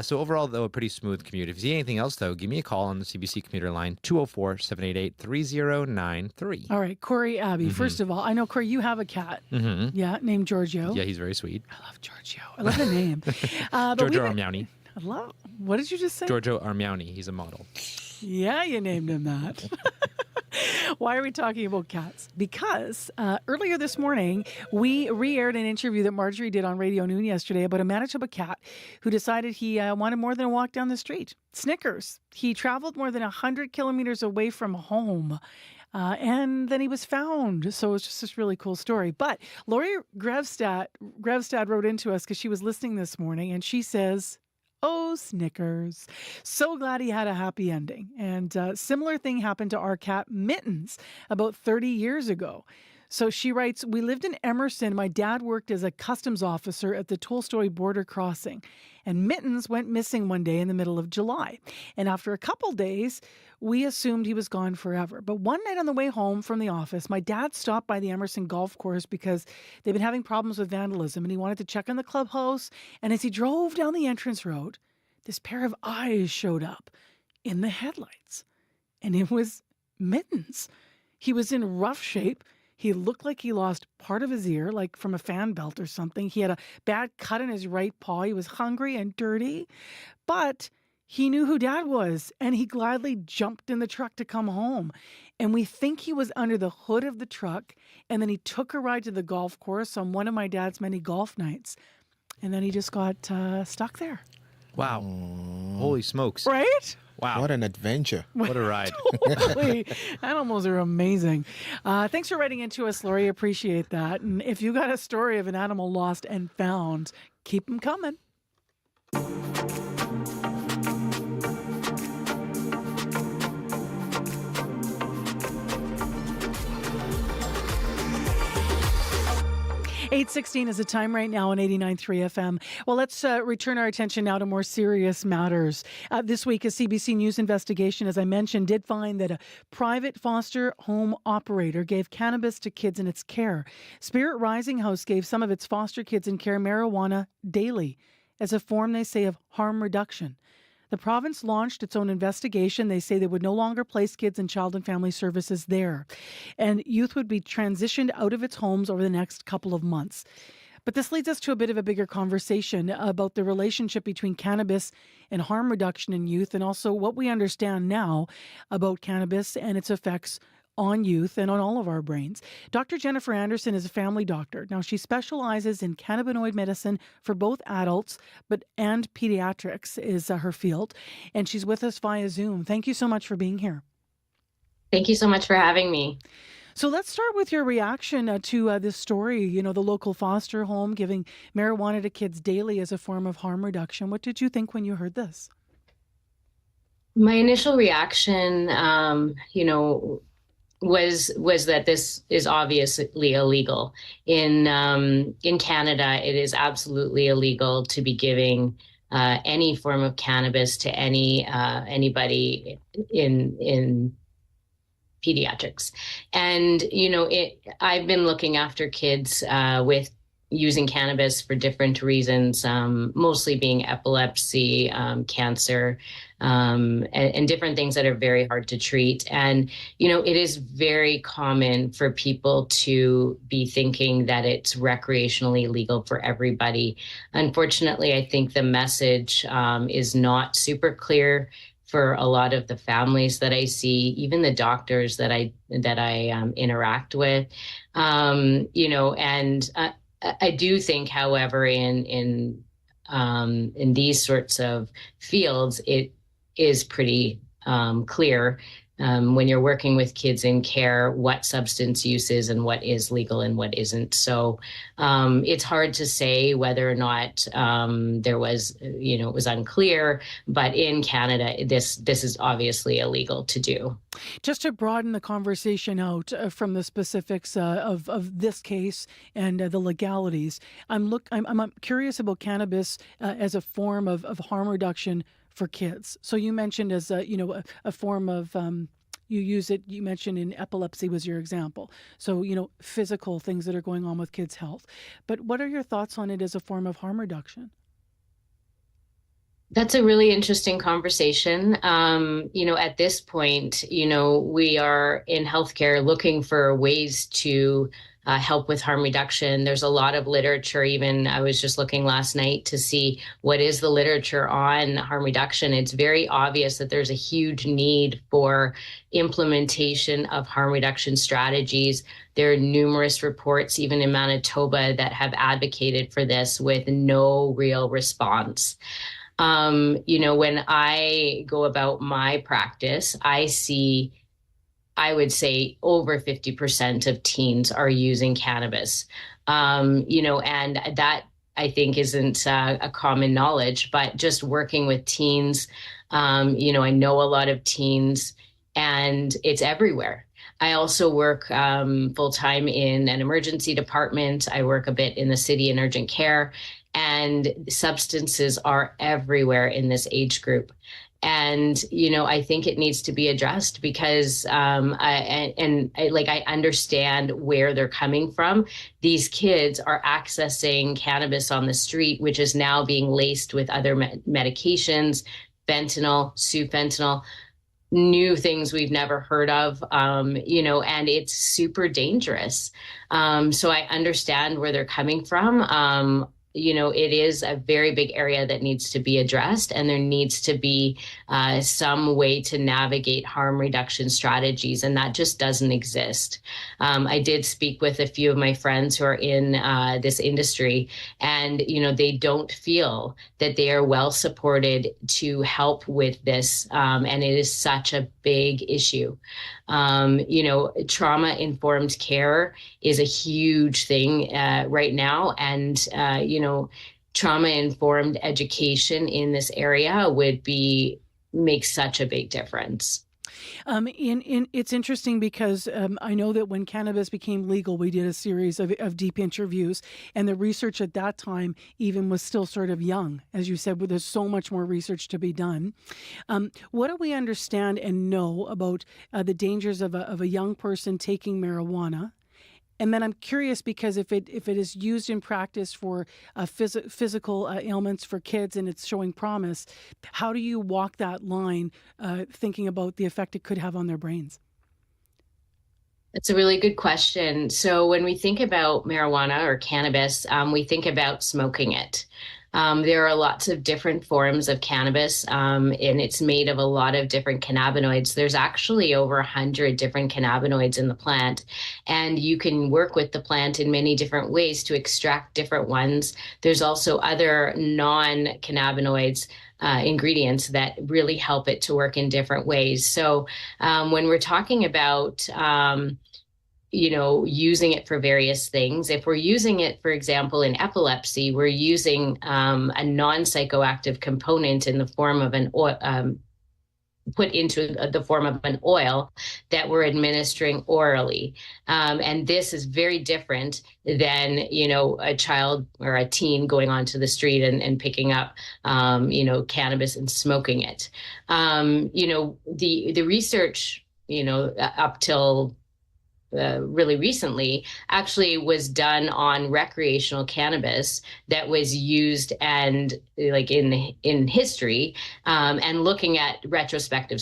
So overall, though, a pretty smooth commute. If you see anything else, though, give me a call on the CBC commuter line, 204-788-3093. All right, Corey, Abby, first of all, I know, Corey, you have a cat. Yeah, named Giorgio. Yeah, he's very sweet. I love Giorgio. I love the name. Giorgio Armiani. What did you just say? Giorgio Armiani. He's a model. Yeah, you named him that. Why are we talking about cats? Because earlier this morning, we re-aired an interview that Marjorie did on Radio Noon yesterday about a Manitoba cat who decided he wanted more than a walk down the street. Snickers. He traveled more than 100 kilometers away from home. And then he was found. So it's just this really cool story. But Lori Grevstad wrote into us because she was listening this morning, and she says, "Oh, Snickers. So glad he had a happy ending." And similar thing happened to our cat Mittens about 30 years ago. So she writes, "We lived in Emerson. My dad worked as a customs officer at the Tolstoy border crossing. And Mittens went missing one day in the middle of July. And after a couple days, we assumed he was gone forever. But one night on the way home from the office, my dad stopped by the Emerson golf course because they've been having problems with vandalism and he wanted to check on the clubhouse. And as he drove down the entrance road, this pair of eyes showed up in the headlights. And it was Mittens. He was in rough shape. He looked like he lost part of his ear, like from a fan belt or something. He had a bad cut in his right paw. He was hungry and dirty. But he knew who Dad was, and he gladly jumped in the truck to come home. And we think he was under the hood of the truck, and then he took a ride to the golf course on one of my dad's many golf nights. And then he just got stuck there. Wow. Holy smokes. Right? Wow. What an adventure. What a ride. Totally. Animals are amazing. Thanks for writing into us, Lori. Appreciate that. And if you got a story of an animal lost and found, keep them coming. 8:16 is the time right now on 89.3 FM. Well, let's return our attention now to more serious matters. This week, a CBC News investigation, as I mentioned, did find that a private foster home operator gave cannabis to kids in its care. Spirit Rising House gave some of its foster kids in care marijuana daily as a form, they say, of harm reduction. The province launched its own investigation. They say they would no longer place kids in child and family services there, and youth would be transitioned out of its homes over the next couple of months. But this leads us to a bit of a bigger conversation about the relationship between cannabis and harm reduction in youth, and also what we understand now about cannabis and its effects on youth and on all of our brains. Dr. Jennifer Anderson is a family doctor. Now, she specializes in cannabinoid medicine for both adults and pediatrics is her field. And she's with us via Zoom. Thank you so much for being here. Thank you so much for having me. So let's start with your reaction to this story, you know, the local foster home giving marijuana to kids daily as a form of harm reduction. What did you think when you heard this? My initial reaction, was that this is obviously illegal. In Canada, it is absolutely illegal to be giving any form of cannabis to anybody in pediatrics. And I've been looking after kids with using cannabis for different reasons, mostly being epilepsy, cancer, and different things that are very hard to treat. And, it is very common for people to be thinking that it's recreationally legal for everybody. Unfortunately, I think the message is not super clear for a lot of the families that I see, even the doctors that I interact with, and I do think, however, in these sorts of fields, it is pretty clear when you're working with kids in care what substance use is and what is legal and what isn't. So it's hard to say whether or not there was, it was unclear. But in Canada, this is obviously illegal to do. Just to broaden the conversation out from the specifics of this case and the legalities, I'm curious about cannabis as a form of harm reduction for kids. So you mentioned as a form of you use it. You mentioned in epilepsy was your example. So physical things that are going on with kids' health. But what are your thoughts on it as a form of harm reduction? That's a really interesting conversation. At this point, we are in healthcare looking for ways to help with harm reduction. There's a lot of literature. Even I was just looking last night to see what is the literature on harm reduction. It's very obvious that there's a huge need for implementation of harm reduction strategies. There are numerous reports, even in Manitoba, that have advocated for this with no real response. When I go about my practice, I would say over 50% of teens are using cannabis, and that I think isn't a common knowledge, but just working with teens, I know a lot of teens and it's everywhere. I also work full-time in an emergency department. I work a bit in the city in urgent care, and substances are everywhere in this age group. And, I think it needs to be addressed because I understand where they're coming from. These kids are accessing cannabis on the street, which is now being laced with other medications, fentanyl, sufentanil, new things we've never heard of, and it's super dangerous. So I understand where they're coming from. It is a very big area that needs to be addressed, and there needs to be some way to navigate harm reduction strategies, and that just doesn't exist. I did speak with a few of my friends who are in this industry, and they don't feel that they are well supported to help with this, and it is such a big issue. Trauma-informed care is a huge thing right now, and trauma-informed education in this area would make such a big difference. It's interesting because I know that when cannabis became legal, we did a series of deep interviews, and the research at that time even was still sort of young. As you said, there's so much more research to be done. What do we understand and know about the dangers of a young person taking marijuana? And then I'm curious because if it is used in practice for physical ailments for kids and it's showing promise, how do you walk that line thinking about the effect it could have on their brains? That's a really good question. So when we think about marijuana or cannabis, we think about smoking it. There are lots of different forms of cannabis, and it's made of a lot of different cannabinoids. There's actually over 100 different cannabinoids in the plant, and you can work with the plant in many different ways to extract different ones. There's also other non-cannabinoids ingredients that really help it to work in different ways. So when we're talking about using it for various things. If we're using it, for example, in epilepsy, we're using a non-psychoactive component in the form of an oil, put into the form of an oil that we're administering orally. And this is very different than, a child or a teen going onto the street and picking up, cannabis and smoking it. The research, up till really recently actually was done on recreational cannabis that was used and like in history, and looking at retrospective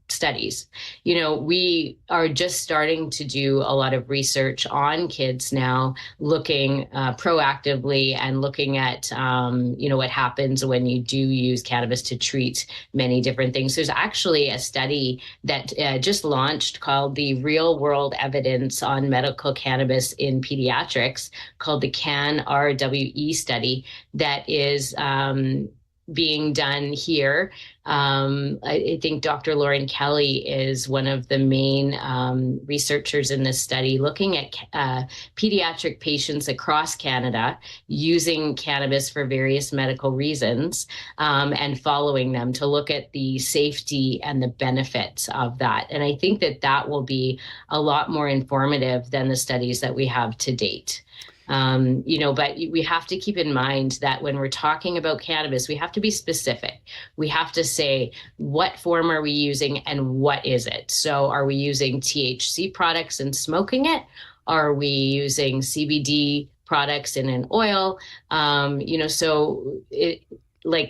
studies. We are just starting to do a lot of research on kids now, looking proactively and looking at what happens when you do use cannabis to treat many different things. There's actually a study that just launched called the Real World Evidence on Medical Cannabis in Pediatrics, called the CAN-RWE study, that is being done here. I think Dr. Lauren Kelly is one of the main researchers in this study, looking at pediatric patients across Canada using cannabis for various medical reasons, and following them to look at the safety and the benefits of that. And I think that will be a lot more informative than the studies that we have to date. But we have to keep in mind that when we're talking about cannabis, we have to be specific. We have to say, what form are we using and what is it? So are we using THC products and smoking it? Are we using CBD products in an oil?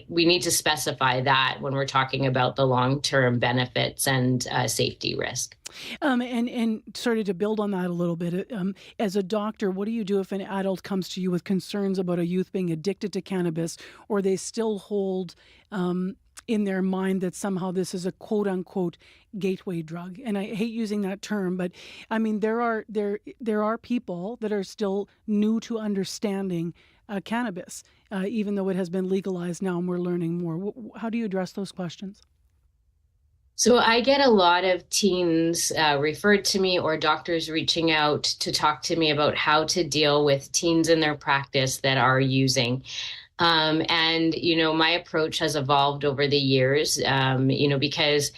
We need to specify that when we're talking about the long-term benefits and safety risk. And sort of to build on that a little bit, as a doctor, what do you do if an adult comes to you with concerns about a youth being addicted to cannabis, or they still hold in their mind that somehow this is a quote-unquote gateway drug? And I hate using that term, but I mean there are people that are still new to understanding cannabis, even though it has been legalized now and we're learning more. How do you address those questions? So I get a lot of teens referred to me, or doctors reaching out to talk to me about how to deal with teens in their practice that are using. And my approach has evolved over the years, because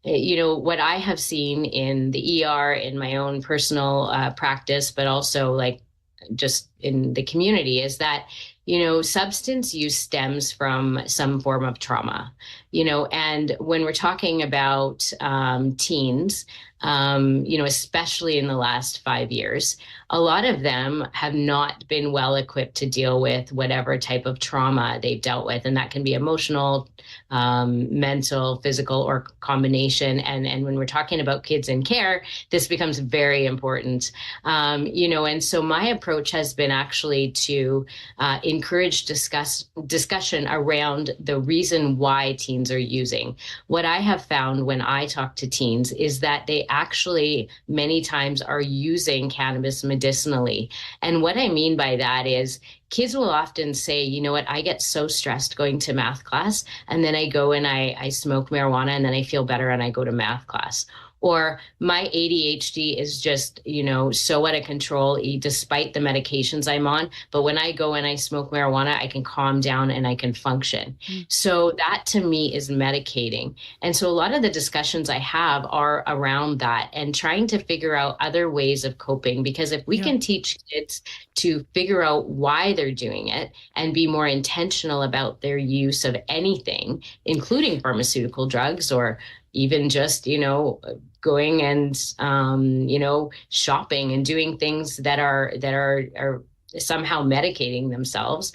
what I have seen in the ER, in my own personal practice, but also just in the community, is that substance use stems from some form of trauma, and when we're talking about teens, especially in the last 5 years, a lot of them have not been well equipped to deal with whatever type of trauma they've dealt with. And that can be emotional, mental, physical, or combination. And when we're talking about kids in care, this becomes very important. And so my approach has been actually to encourage discussion around the reason why teens are using. What I have found when I talk to teens is that they actually many times are using cannabis medicinally. And what I mean by that is kids will often say, you know what, I get so stressed going to math class, and then I go and I smoke marijuana, and then I feel better and I go to math class. Or my ADHD is just, so out of control despite the medications I'm on. But when I go and I smoke marijuana, I can calm down and I can function. So that to me is medicating. And so a lot of the discussions I have are around that and trying to figure out other ways of coping. Because if we can teach kids to figure out why they're doing it and be more intentional about their use of anything, including pharmaceutical drugs, or even just, going and, shopping and doing things that are somehow medicating themselves,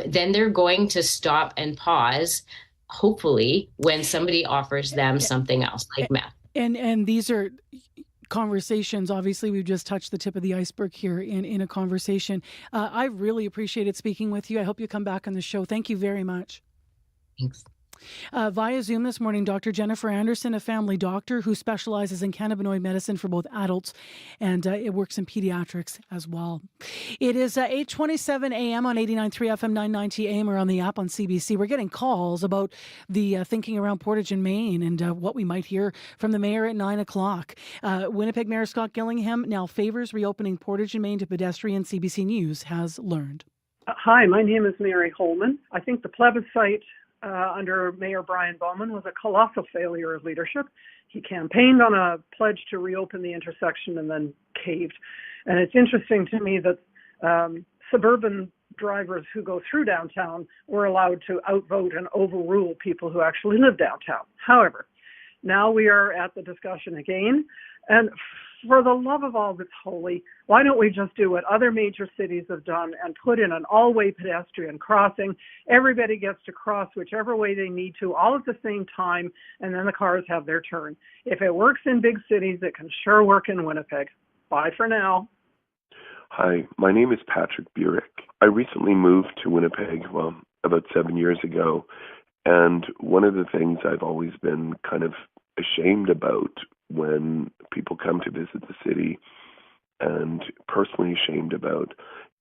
then they're going to stop and pause, hopefully, when somebody offers them something else like meth. And these are conversations. Obviously, we've just touched the tip of the iceberg here in a conversation. I really appreciated speaking with you. I hope you come back on the show. Thank you very much. Thanks. Via Zoom this morning, Dr. Jennifer Anderson, a family doctor who specializes in cannabinoid medicine for both adults, and it works in pediatrics as well. It is 8:27 a.m. on 89.3 FM, 990 AM, or on the app on CBC. We're getting calls about the thinking around Portage and Main and what we might hear from the mayor at 9 o'clock. Winnipeg Mayor Scott Gillingham now favors reopening Portage and Main to pedestrians, CBC News has learned. Hi, my name is Mary Holman. I think the plebiscite under Mayor Brian Bowman was a colossal failure of leadership. He campaigned on a pledge to reopen the intersection and then caved. And it's interesting to me that suburban drivers who go through downtown were allowed to outvote and overrule people who actually live downtown. However, now we are at the discussion again. And for the love of all that's holy, why don't we just do what other major cities have done and put in an all-way pedestrian crossing? Everybody gets to cross whichever way they need to, all at the same time, and then the cars have their turn. If it works in big cities, it can sure work in Winnipeg. Bye for now. Hi, my name is Patrick Burek. I recently moved to Winnipeg, about 7 years ago, and one of the things I've always been kind of ashamed about when people come to visit the city, and personally ashamed about,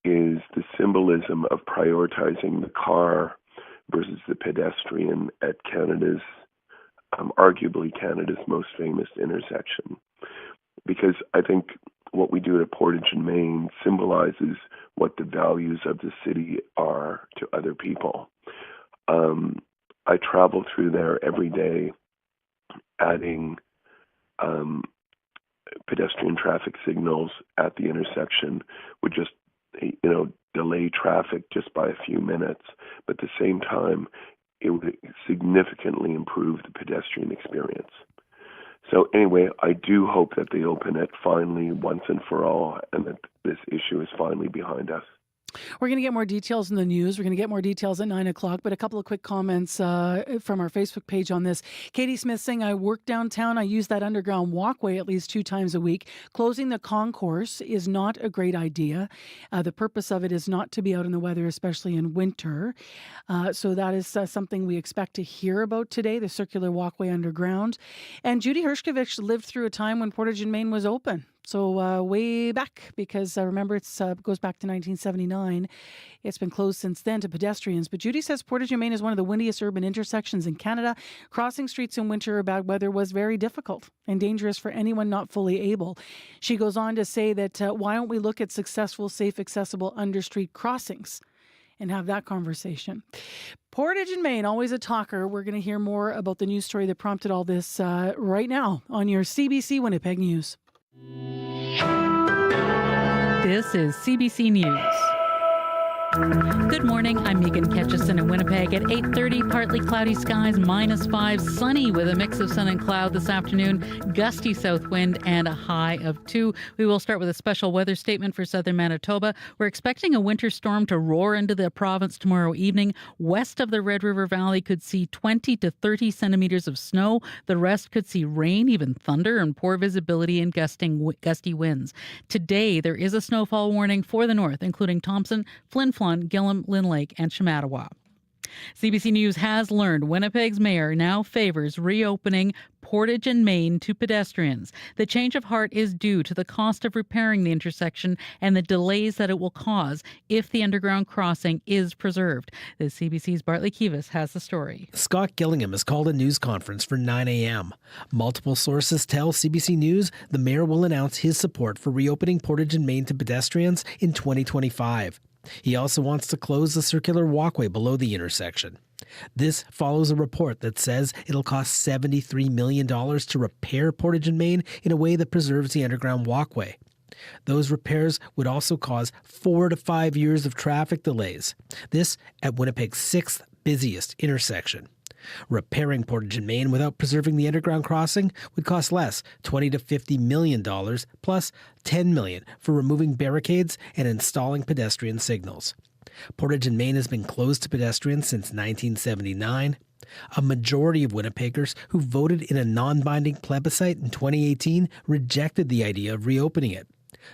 is the symbolism of prioritizing the car versus the pedestrian at Canada's, arguably Canada's most famous intersection. Because I think what we do at Portage and Main symbolizes what the values of the city are to other people. I travel through there every day, adding pedestrian traffic signals at the intersection would just, delay traffic just by a few minutes. But at the same time, it would significantly improve the pedestrian experience. So anyway, I do hope that they open it finally once and for all, and that this issue is finally behind us. We're going to get more details in the news. We're going to get more details at 9 o'clock, but a couple of quick comments from our Facebook page on this. Katie Smith saying, I work downtown. I use that underground walkway at least 2 times a week. Closing the concourse is not a great idea. The purpose of it is not to be out in the weather, especially in winter. So that is something we expect to hear about today, the circular walkway underground. And Judy Hershkovich lived through a time when Portage and Main was open. So way back, because remember, it goes back to 1979. It's been closed since then to pedestrians. But Judy says Portage and Main is one of the windiest urban intersections in Canada. Crossing streets in winter or bad weather was very difficult and dangerous for anyone not fully able. She goes on to say that why don't we look at successful, safe, accessible under-street crossings and have that conversation. Portage and Main, always a talker. We're going to hear more about the news story that prompted all this right now on your CBC Winnipeg News. This is CBC News. Good morning. I'm Megan Ketchison in Winnipeg at 8:30. Partly cloudy skies, -5, sunny with a mix of sun and cloud this afternoon, gusty south wind and a high of 2. We will start with a special weather statement for southern Manitoba. We're expecting a winter storm to roar into the province tomorrow evening. West of the Red River Valley could see 20 to 30 centimeters of snow. The rest could see rain, even thunder, and poor visibility and gusty winds. Today, there is a snowfall warning for the north, including Thompson, Flin Flon, Gillam, Lynn Lake, and Shamattawa. CBC News has learned Winnipeg's mayor now favors reopening Portage and Main to pedestrians. The change of heart is due to the cost of repairing the intersection and the delays that it will cause if the underground crossing is preserved. The CBC's Bartley Kivas has the story. Scott Gillingham has called a news conference for 9 a.m. Multiple sources tell CBC News the mayor will announce his support for reopening Portage and Main to pedestrians in 2025. He also wants to close the circular walkway below the intersection. This follows a report that says it'll cost $73 million to repair Portage and Main in a way that preserves the underground walkway. Those repairs would also cause 4 to 5 years of traffic delays. This at Winnipeg's 6th busiest intersection. Repairing Portage and Main without preserving the underground crossing would cost less, $20 to $50 million, plus $10 million for removing barricades and installing pedestrian signals. Portage and Main has been closed to pedestrians since 1979. A majority of Winnipeggers who voted in a non-binding plebiscite in 2018 rejected the idea of reopening it.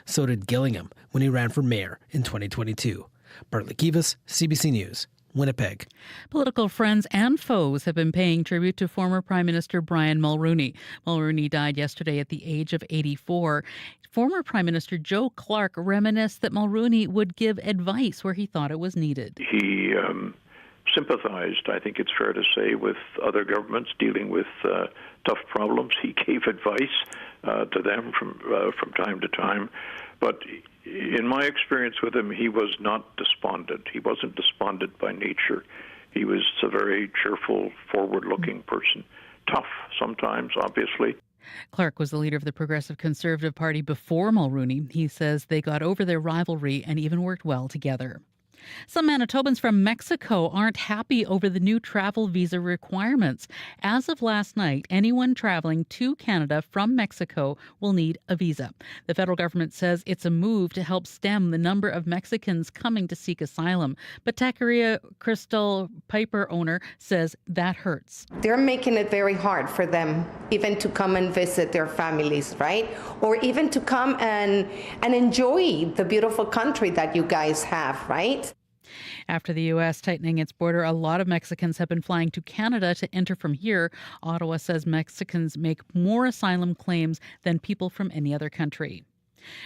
So did Gillingham when he ran for mayor in 2022. Bartley Kivas, CBC News. Winnipeg. Political friends and foes have been paying tribute to former Prime Minister Brian Mulroney. Mulroney died yesterday at the age of 84. Former Prime Minister Joe Clark reminisced that Mulroney would give advice where he thought it was needed. He sympathized, I think it's fair to say, with other governments dealing with tough problems. He gave advice to them from time to time. But in my experience with him, he was not despondent. He wasn't despondent by nature. He was a very cheerful, forward-looking person. Tough sometimes, obviously. Clark was the leader of the Progressive Conservative Party before Mulroney. He says they got over their rivalry and even worked well together. Some Manitobans from Mexico aren't happy over the new travel visa requirements. As of last night, anyone traveling to Canada from Mexico will need a visa. The federal government says it's a move to help stem the number of Mexicans coming to seek asylum. But Taqueria Crystal Piper owner says that hurts. They're making it very hard for them even to come and visit their families, right? Or even to come and enjoy the beautiful country that you guys have, right? After the U.S. tightening its border, a lot of Mexicans have been flying to Canada to enter from here. Ottawa says Mexicans make more asylum claims than people from any other country.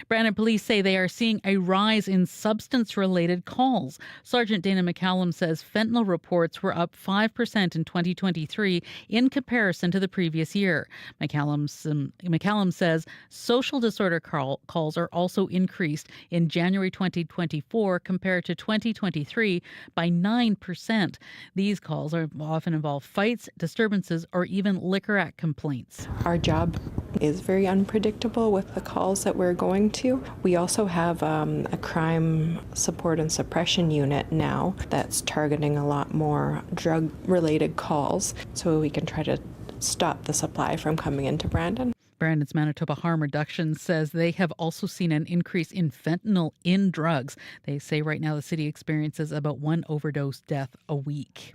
Brandon police say they are seeing a rise in substance-related calls. Sergeant Dana McCallum says fentanyl reports were up 5% in 2023 in comparison to the previous year. McCallum says social disorder calls are also increased in January 2024 compared to 2023 by 9%. These calls often involve fights, disturbances, or even liquor act complaints. Our job is very unpredictable with the calls that we're going to. We also have a crime support and suppression unit now that's targeting a lot more drug-related calls so we can try to stop the supply from coming into Brandon. Brandon's Manitoba Harm Reduction says they have also seen an increase in fentanyl in drugs. They say right now the city experiences about 1 overdose death a week.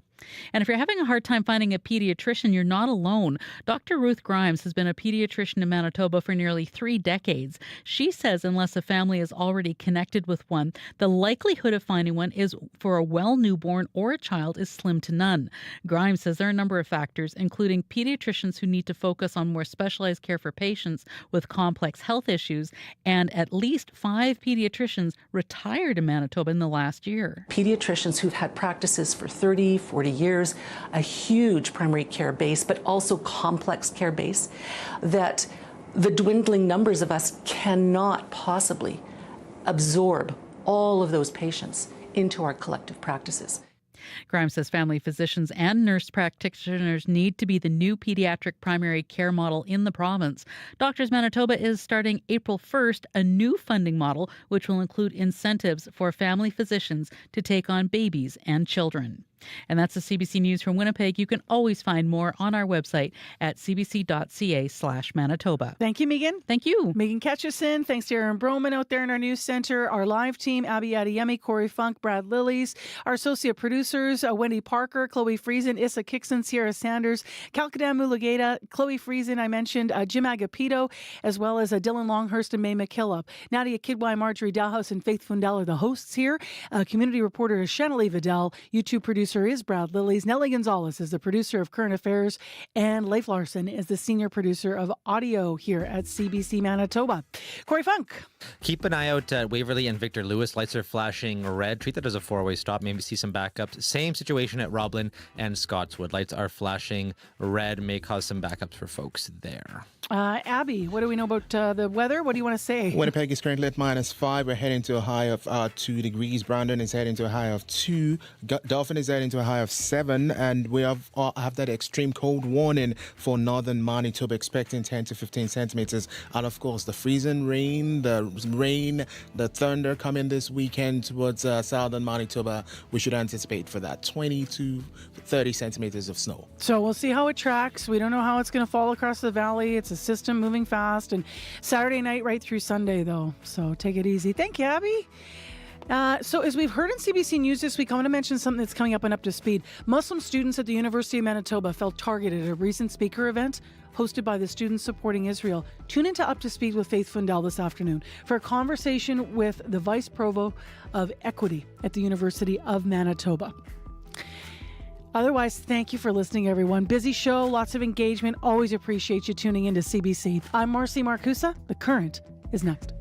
And if you're having a hard time finding a pediatrician, you're not alone. Dr. Ruth Grimes has been a pediatrician in Manitoba for nearly 3 decades. She says unless a family is already connected with one, the likelihood of finding one is for a well newborn or a child is slim to none. Grimes says there are a number of factors, including pediatricians who need to focus on more specialized care for patients with complex health issues, and at least 5 pediatricians retired in Manitoba in the last year. Pediatricians who've had practices for 30, 40 years, a huge primary care base, but also complex care base, that the dwindling numbers of us cannot possibly absorb all of those patients into our collective practices. Grimes says family physicians and nurse practitioners need to be the new pediatric primary care model in the province. Doctors Manitoba is starting April 1st a new funding model which will include incentives for family physicians to take on babies and children. And that's the CBC News from Winnipeg. You can always find more on our website at cbc.ca/Manitoba. Thank you, Megan. Thank you. Megan Ketchison. Thanks to Aaron Broman out there in our news center. Our live team, Abby Adeyemi, Corey Funk, Brad Lillies. Our associate producers, Wendy Parker, Chloe Friesen, Issa Kickson, Sierra Sanders, Kalkadam Mulugeta, Chloe Friesen, I mentioned, Jim Agapito, as well as Dylan Longhurst and May McKillop. Nadia Kidwai, Marjorie Dalhouse, and Faith Fundell are the hosts here. Community reporter is Shanley Vidal. YouTube producer is Brad Lillies. Nellie Gonzalez is the producer of Current Affairs, and Leif Larson is the senior producer of audio here at CBC Manitoba. Corey Funk. Keep an eye out at Waverley and Victor Lewis. Lights are flashing red. Treat that as a 4-way stop. Maybe see some backups. Same situation at Roblin and Scotswood. Lights are flashing red. May cause some backups for folks there. Abby, what do we know about the weather? What do you want to say? Winnipeg is currently at -5. We're heading to a high of 2 degrees. Brandon is heading to a high of 2. Dauphin is heading to a high of 7. And we have that extreme cold warning for northern Manitoba, expecting 10 to 15 centimeters. And of course, the freezing rain, the thunder coming this weekend towards southern Manitoba. We should anticipate for that 20 to 30 centimeters of snow. So we'll see how it tracks. We don't know how it's going to fall across the valley. It's a system moving fast, and Saturday night right through Sunday, though. So take it easy. Thank you, Abby. So as we've heard in CBC News this week, I want to mention something that's coming up on Up to Speed. Muslim students at the University of Manitoba felt targeted at a recent speaker event hosted by the Students Supporting Israel. Tune into Up to Speed with Faith Fundell this afternoon for a conversation with the Vice Provost of Equity at the University of Manitoba. Otherwise, thank you for listening, everyone. Busy show, lots of engagement. Always appreciate you tuning into CBC. I'm Marcy Marcusa. The Current is next.